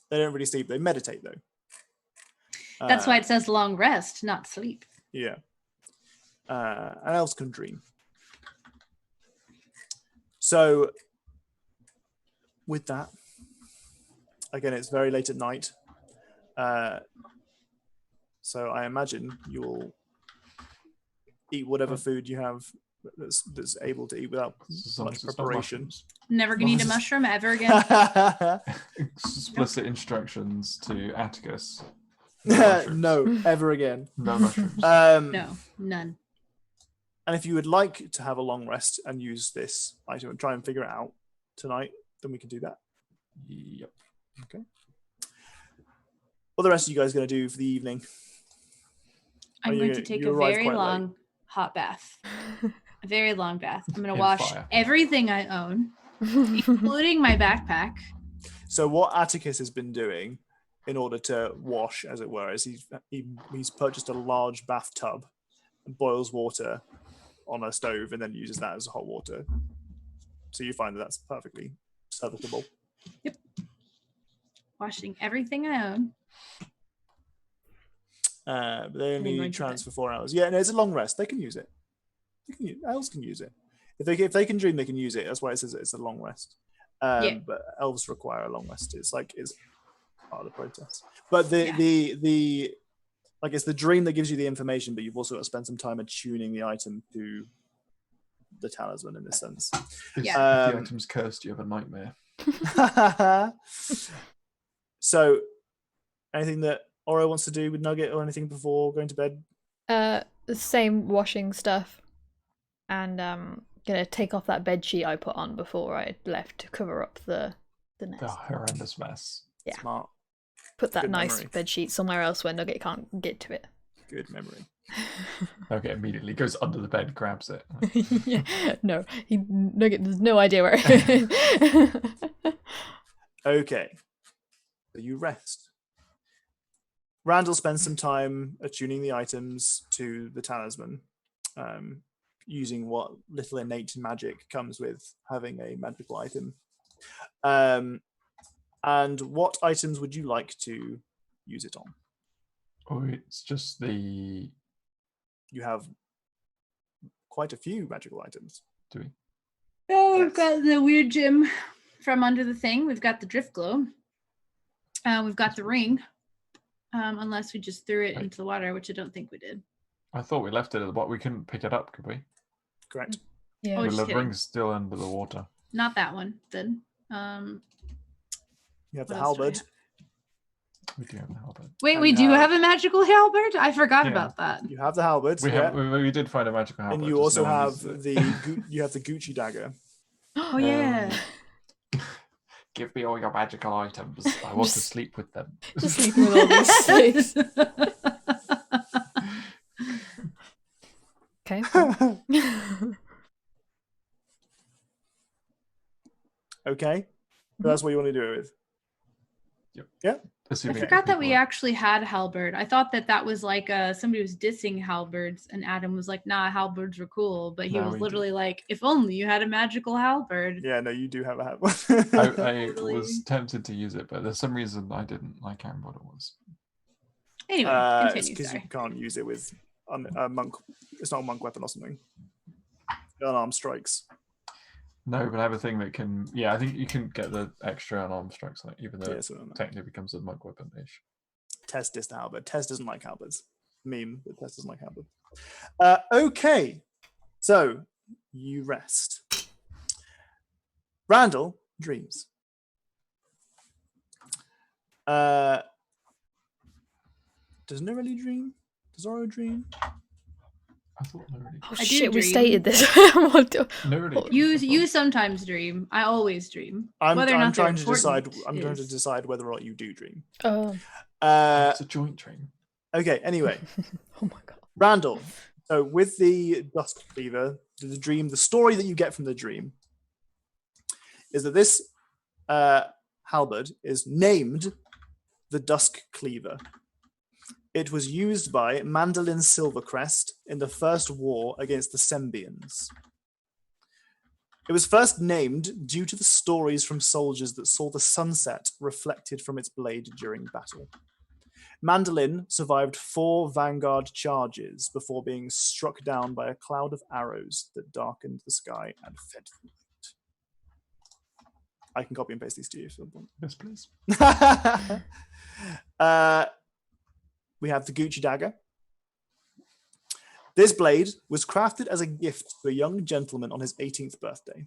They don't really sleep. They meditate though. That's why it says long rest, not sleep. Yeah. And elves can dream. So with that, again, it's very late at night. So I imagine you'll eat whatever food you have that's able to eat without much preparation. Never gonna eat a mushroom ever again. Explicit instructions to Atticus. No, ever again. No mushrooms. No, none. And if you would like to have a long rest and use this item and try and figure it out tonight, then we can do that. Yep. Okay. What are the rest of you guys going to do for the evening? I'm going to take a very long hot bath. A very long bath. I'm going to wash everything I own, including my backpack. So what Atticus has been doing in order to wash, as it were, is he's purchased a large bathtub and boils water on a stove and then uses that as hot water. So you find that that's perfectly serviceable. Yep. Washing everything I own. But they only trance for 4 hours. Yeah, no, it's a long rest. They can use it. Elves can use it. If they can dream, they can use it. That's why it says it's a long rest. But elves require a long rest. It's part of the process. But the it's the dream that gives you the information, but you've also got to spend some time attuning the item to the talisman in this sense. If the item's cursed, you have a nightmare. So, anything that Oro wants to do with Nugget or anything before going to bed? The same washing stuff, and gonna take off that bed sheet I put on before I left to cover up the nest. The horrendous mess. Yeah. Smart. Put that Good nice memory. bed sheet somewhere else where Nugget can't get to it. Good memory. Okay, immediately goes under the bed, grabs it. Yeah, no, Nugget has no idea where it is. Okay. So you rest. Randall spends some time attuning the items to the talisman, using what little innate magic comes with having a magical item. And what items would you like to use it on? Oh, it's just the... You have quite a few magical items. Do we? Oh, we've got the weird gem from under the thing. We've got the drift glow. We've got the ring. Unless we just threw it into the water, which I don't think we did. I thought we left it at the bottom. We couldn't pick it up, could we? Correct. Yeah. Oh, The just kidding. ring's still under the water. Not that one, then. You have the What else do I halberd. have? We do have the halberd. Wait, And we you do have- have a magical halberd? I forgot Yeah. about that. You have the halberd. We did find a magical halberd. And you just also no one have uses it. you have the Gucci dagger. Oh, yeah. Give me all your magical items. I want to sleep with them. Just sleeping with all these slaves. Okay. Okay. So that's what you want to do it with. I Assuming forgot that we people- actually had halberd. I thought that was like somebody was dissing halberds, and Adam was like, "Nah, halberds were cool," but he No, was we literally like, "If only you had a magical halberd." Yeah, no, you do have a I halberd. Totally. was tempted to use it, but there's some reason I didn't. I can't remember what it was. Anyway, It's continue. because you Sorry. can't use it with a monk. It's not a monk weapon or something. Unarmed strikes. No, but I have a thing that can. Yeah, I think you can get the extra unarmed strikes, like, even though Yeah, it so technically becomes a monk weapon-ish. Tess dissed the halberd. Tess doesn't like halberds. Meme, but Tess doesn't like halberd. Okay, so you rest. Randall dreams. Does Norelli dream? Does Oro dream? I thought no, really. Oh I do shit, we dream. stated this. What do- No, really. You sometimes dream. I always dream. Whether or I'm not they're trying to decide. important I'm trying to is- decide whether or not you do dream. Oh. It's a joint dream. Okay. Anyway, Oh my god. Randall. So with the Dusk Cleaver, the dream, the story that you get from the dream is that this halberd is named the Dusk Cleaver, It was used by Mandolin Silvercrest in the First War against the Sembians. It was first named due to the stories from soldiers that saw the sunset reflected from its blade during battle. Mandolin survived 4 vanguard charges before being struck down by a cloud of arrows that darkened the sky and fed the light. I can copy and paste these to you if you want. Yes, please. We have the Gucci dagger. This blade was crafted as a gift to a young gentleman on his 18th birthday.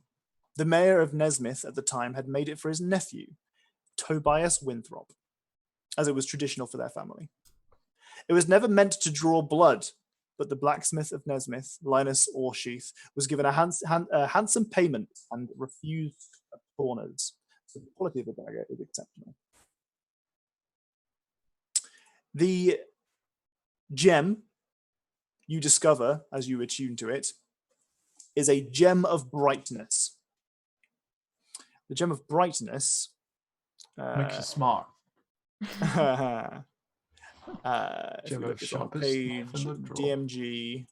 The mayor of Nesmith at the time had made it for his nephew, Tobias Winthrop, as it was traditional for their family. It was never meant to draw blood, but the blacksmith of Nesmith, Linus Orsheath, was given a handsome payment and refused corners. So the quality of the dagger is exceptional. The gem you discover as you attune to it is a gem of brightness. The gem of brightness Makes you smart. if you Gem look of at on sharpest page knife in the drawer. DMG.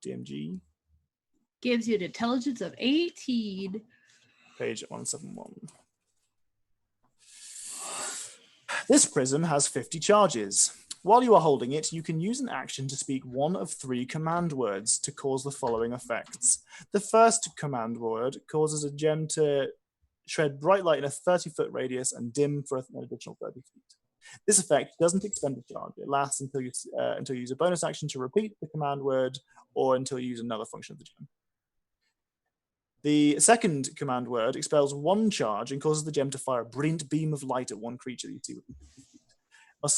DMG, Gives you an intelligence of 18. page 171. This prism has 50 charges. While you are holding it, you can use an action to speak one of 3 command words to cause the following effects. The first command word causes a gem to shed bright light in a 30-foot radius and dim for an additional 30 feet. This effect doesn't expend a charge. It lasts until you use a bonus action to repeat the command word or until you use another function of the gem. The second command word expels 1 charge and causes the gem to fire a brilliant beam of light at one creature that you see within 50 feet. Must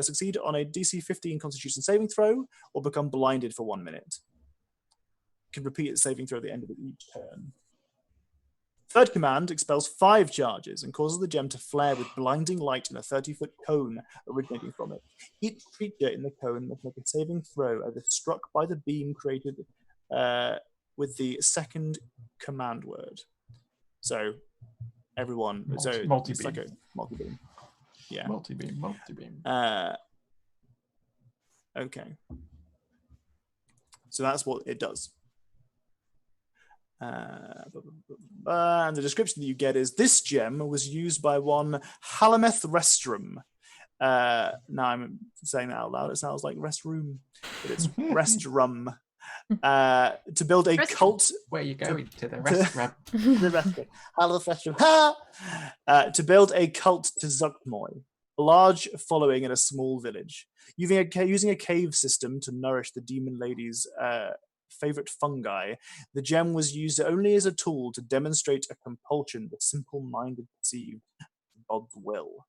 succeed on a DC 15 Constitution saving throw or become blinded for 1 minute. Can repeat its saving throw at the end of each turn. Third command expels 5 charges and causes the gem to flare with blinding light in a 30-foot cone originating from it. Each creature in the cone must make a saving throw as if struck by the beam created with the second command word. So everyone, Multi-beam. it's like a multi-beam. Yeah. Multi-beam. Okay. So that's what it does. And the description that you get is, this gem was used by one Halameth Restrum. Now I'm saying that out loud, it sounds like restroom, but it's restrum. To build a cult. Where are you going? To the restaurant. The restaurant. Halameth Restrum. To build a cult to Zuckmoy, a large following in a small village. Using a cave system to nourish the demon lady's favorite fungi, the gem was used only as a tool to demonstrate a compulsion the simple-minded perceived God's will.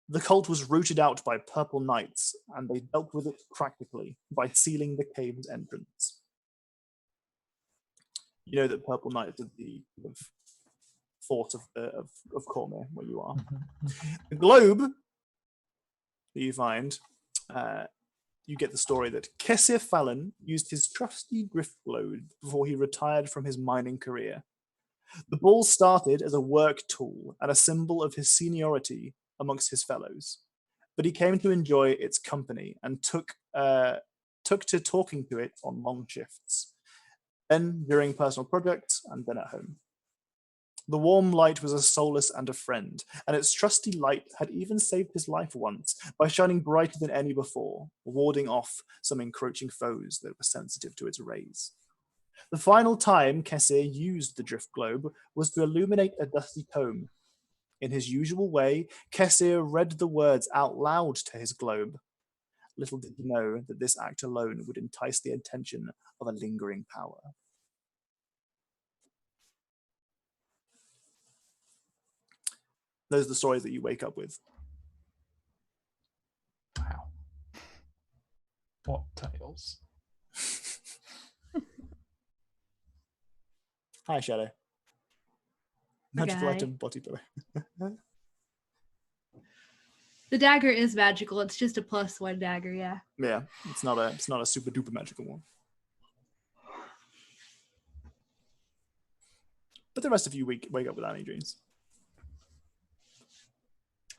The cult was rooted out by purple knights, and they dealt with it practically by sealing the cave's entrance. You know that purple knights are the fort of Cormier, where you are. The globe that you find, you get the story that Kessir Fallon used his trusty drift globe before he retired from his mining career. The ball started as a work tool and a symbol of his seniority amongst his fellows, but he came to enjoy its company and took to talking to it on long shifts, then during personal projects and then at home. The warm light was a solace and a friend, and its trusty light had even saved his life once by shining brighter than any before, warding off some encroaching foes that were sensitive to its rays. The final time Kessir used the drift globe was to illuminate a dusty tome. In his usual way, Kessir read the words out loud to his globe. Little did he know that this act alone would entice the attention of a lingering power. Those are the stories that you wake up with. Wow. What tales? Hi, Shadow. Magical guy. item body pillow. The dagger is magical. It's just a +1 dagger, yeah. Yeah, it's not a super duper magical one. But the rest of you wake up without any dreams.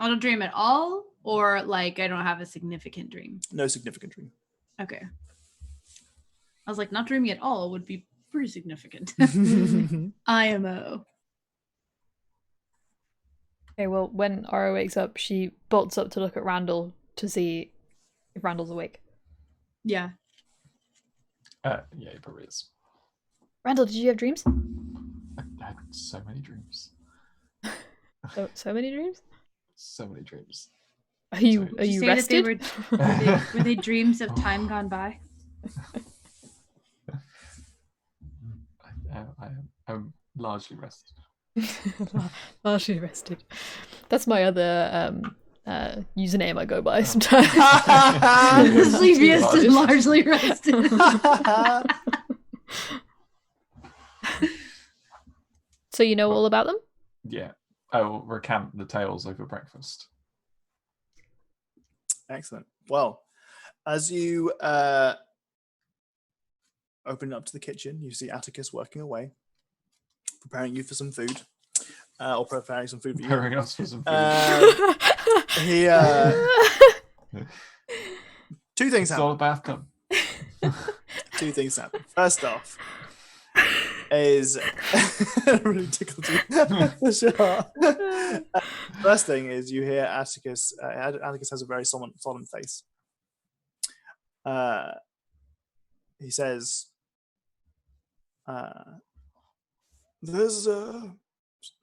I don't dream at all, or like I don't have a significant dream. No significant dream. Okay. I was like, not dreaming at all would be pretty significant. IMO. Okay, well, when Ara wakes up, she bolts up to look at Randall to see if Randall's awake. Yeah. Yeah, he probably is. Randall, did you have dreams? I had so many dreams. So many dreams? So many dreams. Are you Sorry. are Did you say that rested? were they dreams of time gone by? I'm largely rested. Largely rested. That's my other username I go by sometimes. Sleepiest and largely rested. So you know all about them? Yeah. I will recount the tales over breakfast. Excellent. Well, as you open up to the kitchen, you see Atticus working away, preparing you for some food, or preparing some food for you. Preparing us for some food. He two things It's all happen. a bathtub. Two things happen. First off, is really tickled you. Sure. First thing is you hear Atticus. Atticus has a very solemn face. He says, "There's I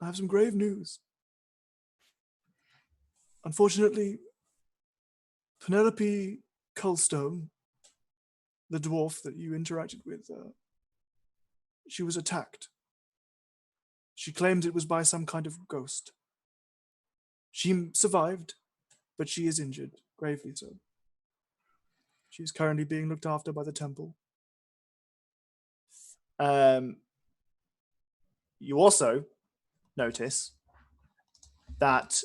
have some grave news. Unfortunately, Penelope Cullstone, the dwarf that you interacted with, she was attacked. She claimed it was by some kind of ghost. She survived, but she is injured, gravely so. She is currently being looked after by the temple. You also notice that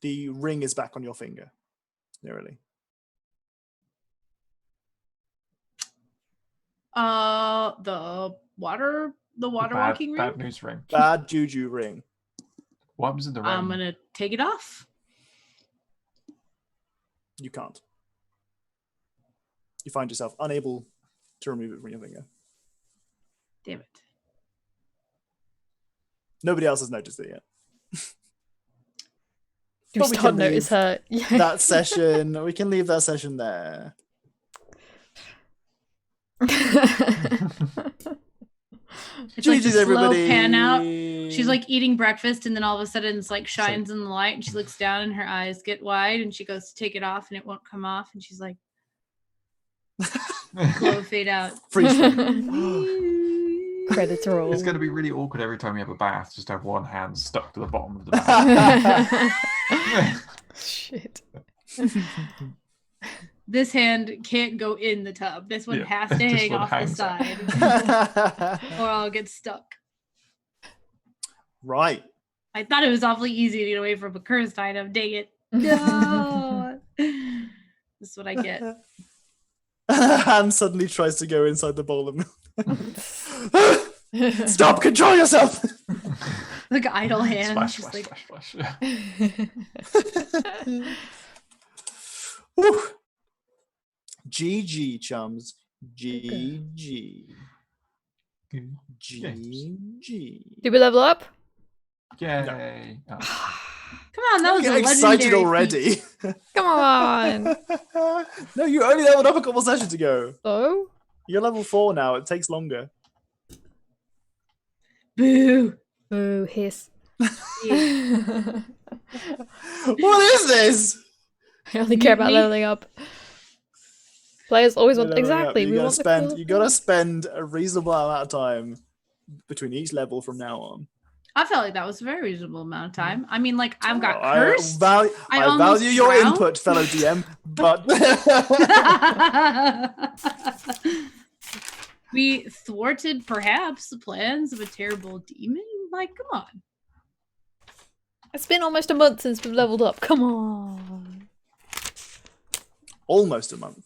the ring is back on your finger, nearly. The water walking ring. Bad news ring. Bad juju ring. What happens in the ring? I'm gonna take it off. You can't. You find yourself unable to remove it from your finger. Damn it. Nobody else has noticed it yet. You But we start can notice leave her. Yeah. that session. We can leave that session there. It's like the GG's, slow everybody. pan out. She's like eating breakfast, and then all of a sudden it's like shines in the light, and she looks down, and her eyes get wide, and she goes to take it off, and it won't come off, and she's like, glow fade out. Freeze frame. Credits roll. It's going to be really awkward every time you have a bath, just to have one hand stuck to the bottom of the bath. Shit. This hand can't go in the tub. This one Yeah, has to this hang one off the hangs out. side, or I'll get stuck. Right. I thought it was awfully easy to get away from a cursed item. Dang it. No. This is what I get. Hand suddenly tries to go inside the bowl of milk. Stop! Control yourself! Like idle hands. Splash, just splash, like, splash, splash. Whew. GG, chums. GG. GG. Did we level up? Yay. Oh. come on, that I'm was a getting excited legendary feat. already. Come on. No, you only leveled up a couple sessions ago. So? You're level 4 now. It takes longer. Boo. Boo, hiss. Yeah. What is this? I only care about Me- leveling up. Players always want Leveling up. exactly. You We gotta want the spend. cool You gotta things. spend a reasonable amount of time between each level from now on. I felt like that was a very reasonable amount of time. I mean, like, I've got I cursed. value almost your drowned. input, fellow DM, but We thwarted perhaps the plans of a terrible demon. Like, come on. It's been almost a month since we've leveled up. Come on. almost a month.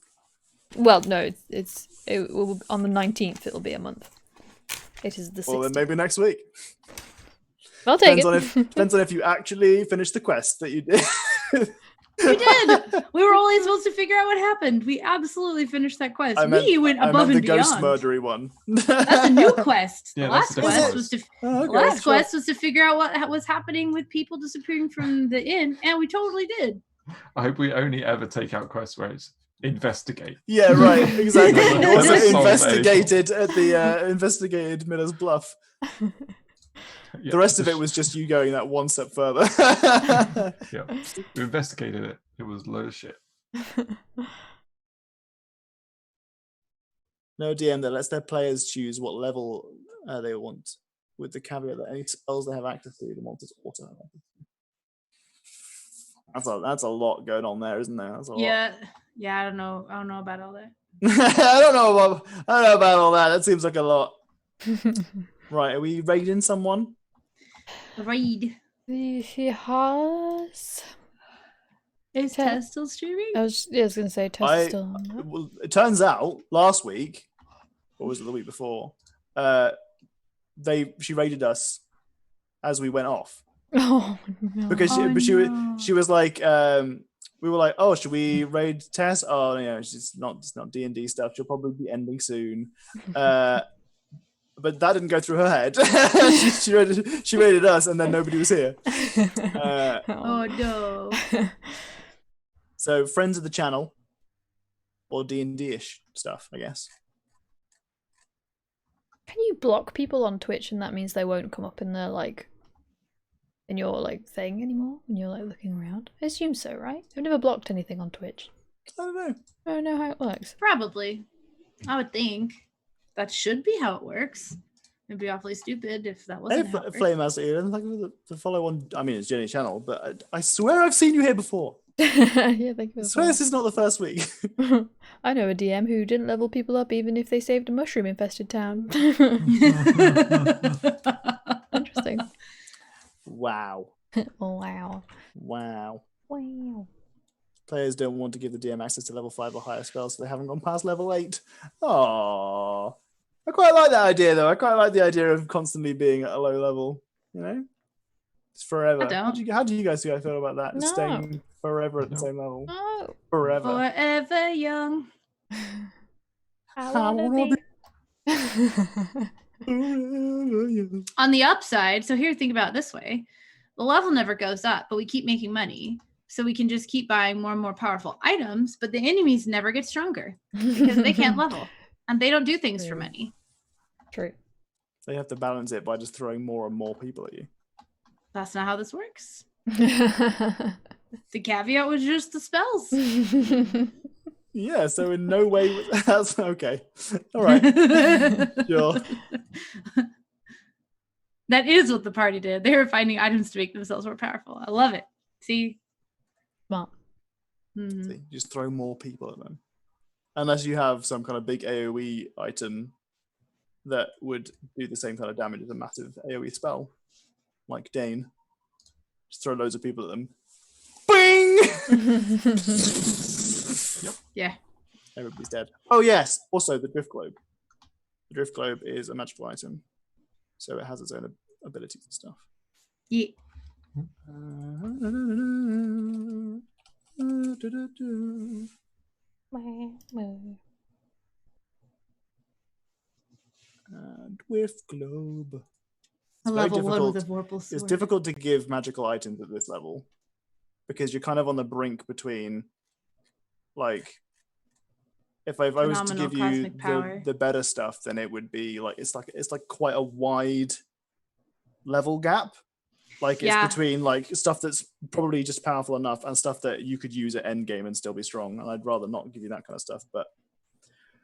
Well, no, it will, on the 19th it'll be a month. It is the 16th. Well, then maybe next week. I'll take Depends on if you actually finish the quest that you did. We did. We were only supposed to figure out what happened. We absolutely finished that quest. We went above and the beyond. ghost murdery one. That's a new quest. Yeah, The that's last a quest different was to figure out what was happening with people disappearing from the inn, and we totally did. I hope we only ever take out quests where it's investigate. Yeah, right. Exactly. Never You also solve investigated Miller's Bluff. Yeah, The rest of it was just you going that one step further. Yeah, we investigated it. It was a load of shit. No DM that lets their players choose what level they want, with the caveat that any spells they have access to, the monsters also have access to. That's a lot going on there, isn't there? That's a lot. Yeah. I don't know about all that. I don't know about all that. That seems like a lot. Right, are we raiding someone? Raid. Yes. Is Tess still streaming? I was gonna say Tess is still on that. Well, it turns out last week, or was it the week before? She raided us as we went off Oh no. because she was like, we were like, oh, should we raid Tess? Oh, it's not D&D stuff. She'll probably be ending soon. But that didn't go through her head. she raided us, and then nobody was here. Oh no. So friends of the channel, or D&D-ish stuff, I guess. Can you block people on Twitch and that means they won't come up in their in your thing anymore when you're looking around? I assume so, right? I've never blocked anything on Twitch. I don't know. I don't know how it works. Probably. I would think that should be how it works. It'd be awfully stupid if that wasn't how it works. Flame Master here. Like the follow on. I mean, it's Jenny's channel, but I swear I've seen you here before. Yeah, thank you. I swear this is not the first week. I know a DM who didn't level people up even if they saved a mushroom-infested town. Interesting. Wow. Wow. Wow. Wow. Players don't want to give the DM access to level 5 or higher spells, so they haven't gone past level 8. Aww. I quite like that idea, though. I quite like the idea of constantly being at a low level. It's forever. I don't. How do you guys feel about that? No. Staying forever at the same level. No. Forever. Forever young. I wanna be. Forever young. On the upside, so here, think about it this way. The level never goes up, but we keep making money. So we can just keep buying more and more powerful items, but the enemies never get stronger because they can't level. And they don't do things for money. True. They have to balance it by just throwing more and more people at you. That's not how this works. The caveat was just the spells. Yeah, so in no way that's okay. All right. Sure. That is what the party did. They were finding items to make themselves more powerful. I love it. See? Smart. Mhm. See, just throw more people at them. Unless you have some kind of big AoE item that would do the same kind of damage as a massive AoE spell, like Dane. Just throw loads of people at them. Bing! Yeah. Everybody's dead. Oh, yes. Also, the Drift Globe. The Drift Globe is a magical item, so it has its own abilities and stuff. Yeah. Drift Globe. A It's very level one with a difficult. Vorpal sword. It's difficult to give magical items at this level because you're kind of on the brink between, like, if I was to Phenomenal give you cosmic power. the better stuff, then it would be like it's like quite a wide level gap. Like it's Yeah. between like stuff that's probably just powerful enough and stuff that you could use at end game and still be strong. And I'd rather not give you that kind of stuff. But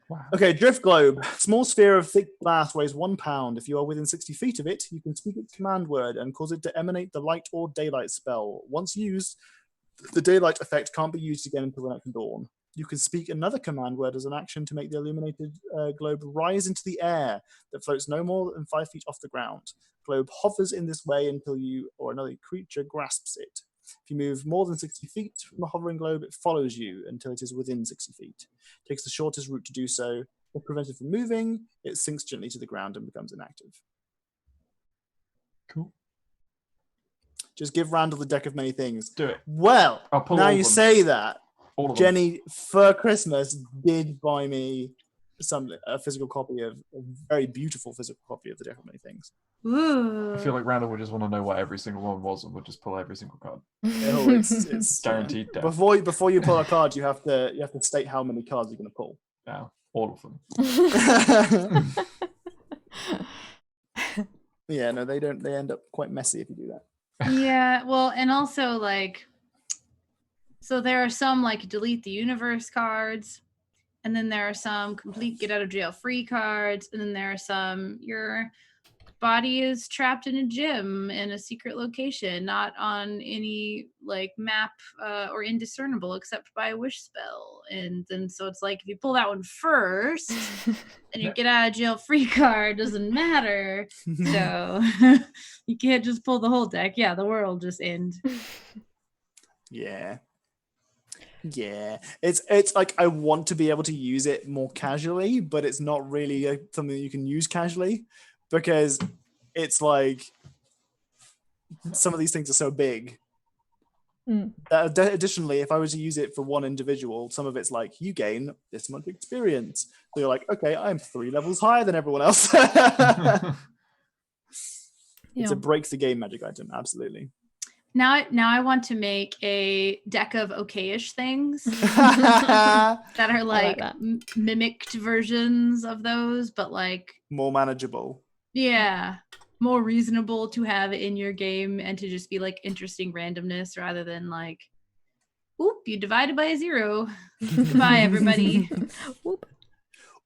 Wow. okay, Drift Globe. Small sphere of thick glass weighs 1 pound. If you are within 60 feet of it, you can speak its command word and cause it to emanate the light or daylight spell. Once used, the daylight effect can't be used again until the next dawn. You can speak another command word as an action to make the illuminated globe rise into the air that floats no more than 5 feet off the ground. Globe hovers in this way until you or another creature grasps it. If you move more than 60 feet from the hovering globe, it follows you until it is within 60 feet. It takes the shortest route to do so. If prevented from moving, it sinks gently to the ground and becomes inactive. Cool. Just give Randall the deck of many things. Do it. Well, I'll pull now all you of them. say that, All of them. Jenny, for Christmas, did buy me a physical copy of a very beautiful physical copy of the deck of many things. Ooh. I feel like Randall would just want to know what every single one was and would just pull every single card. Oh, it's Guaranteed death. Before you pull a card, you have to state how many cards you're going to pull. Yeah, all of them. Yeah, no, they don't. They end up quite messy if you do that. Yeah, well, and also like, so there are some like delete the universe cards, and then there are some complete get out of jail free cards, and then there are some your body is trapped in a gym in a secret location, not on any like map or indiscernible except by a wish spell. And then so it's like if you pull that one first, then your get out of jail free card doesn't matter. So you can't just pull the whole deck. Yeah, the world just end. Yeah. It's like I want to be able to use it more casually, but it's not really something that you can use casually because it's like some of these things are so big. Additionally, if I was to use it for one individual, some of it's like you gain this much experience. So you're like, okay, I'm 3 levels higher than everyone else. It's a break the game magic item, absolutely. Now I want to make a deck of okayish things that are like mimicked versions of those, but like more manageable. Yeah, more reasonable to have in your game and to just be like interesting randomness rather than like, oop, you divided by a 0. Goodbye, everybody.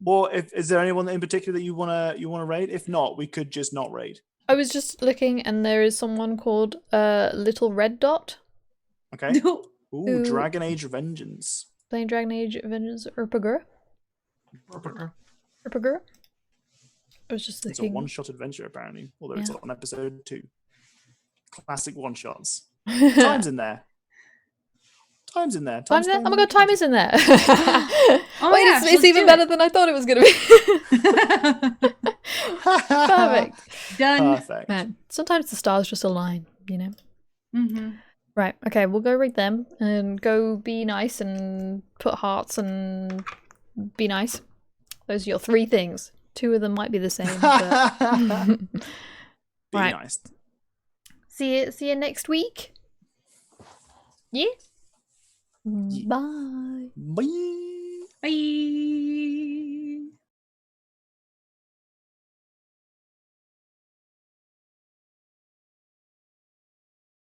Or is there anyone in particular that you wanna raid? If not, we could just not raid. I was just looking, and there is someone called Little Red Dot. Okay. Ooh, Dragon Age Vengeance. Playing Dragon Age Vengeance Urpagura. I was just thinking. It's a one-shot adventure, apparently, although it's on episode 2. Classic one-shots. Time's in there. Time's in there. Oh my god, time is in there. Wait, it's even better than I thought it was going to be. Perfect. Done. Perfect. Man, sometimes the stars just align, you know? Mm-hmm. Right, okay, we'll go read them and go be nice and put hearts and be nice. Those are your 3 things. 2 of them might be the same. But... Be right. nice. See you next week. Yeah. Bye. Bye.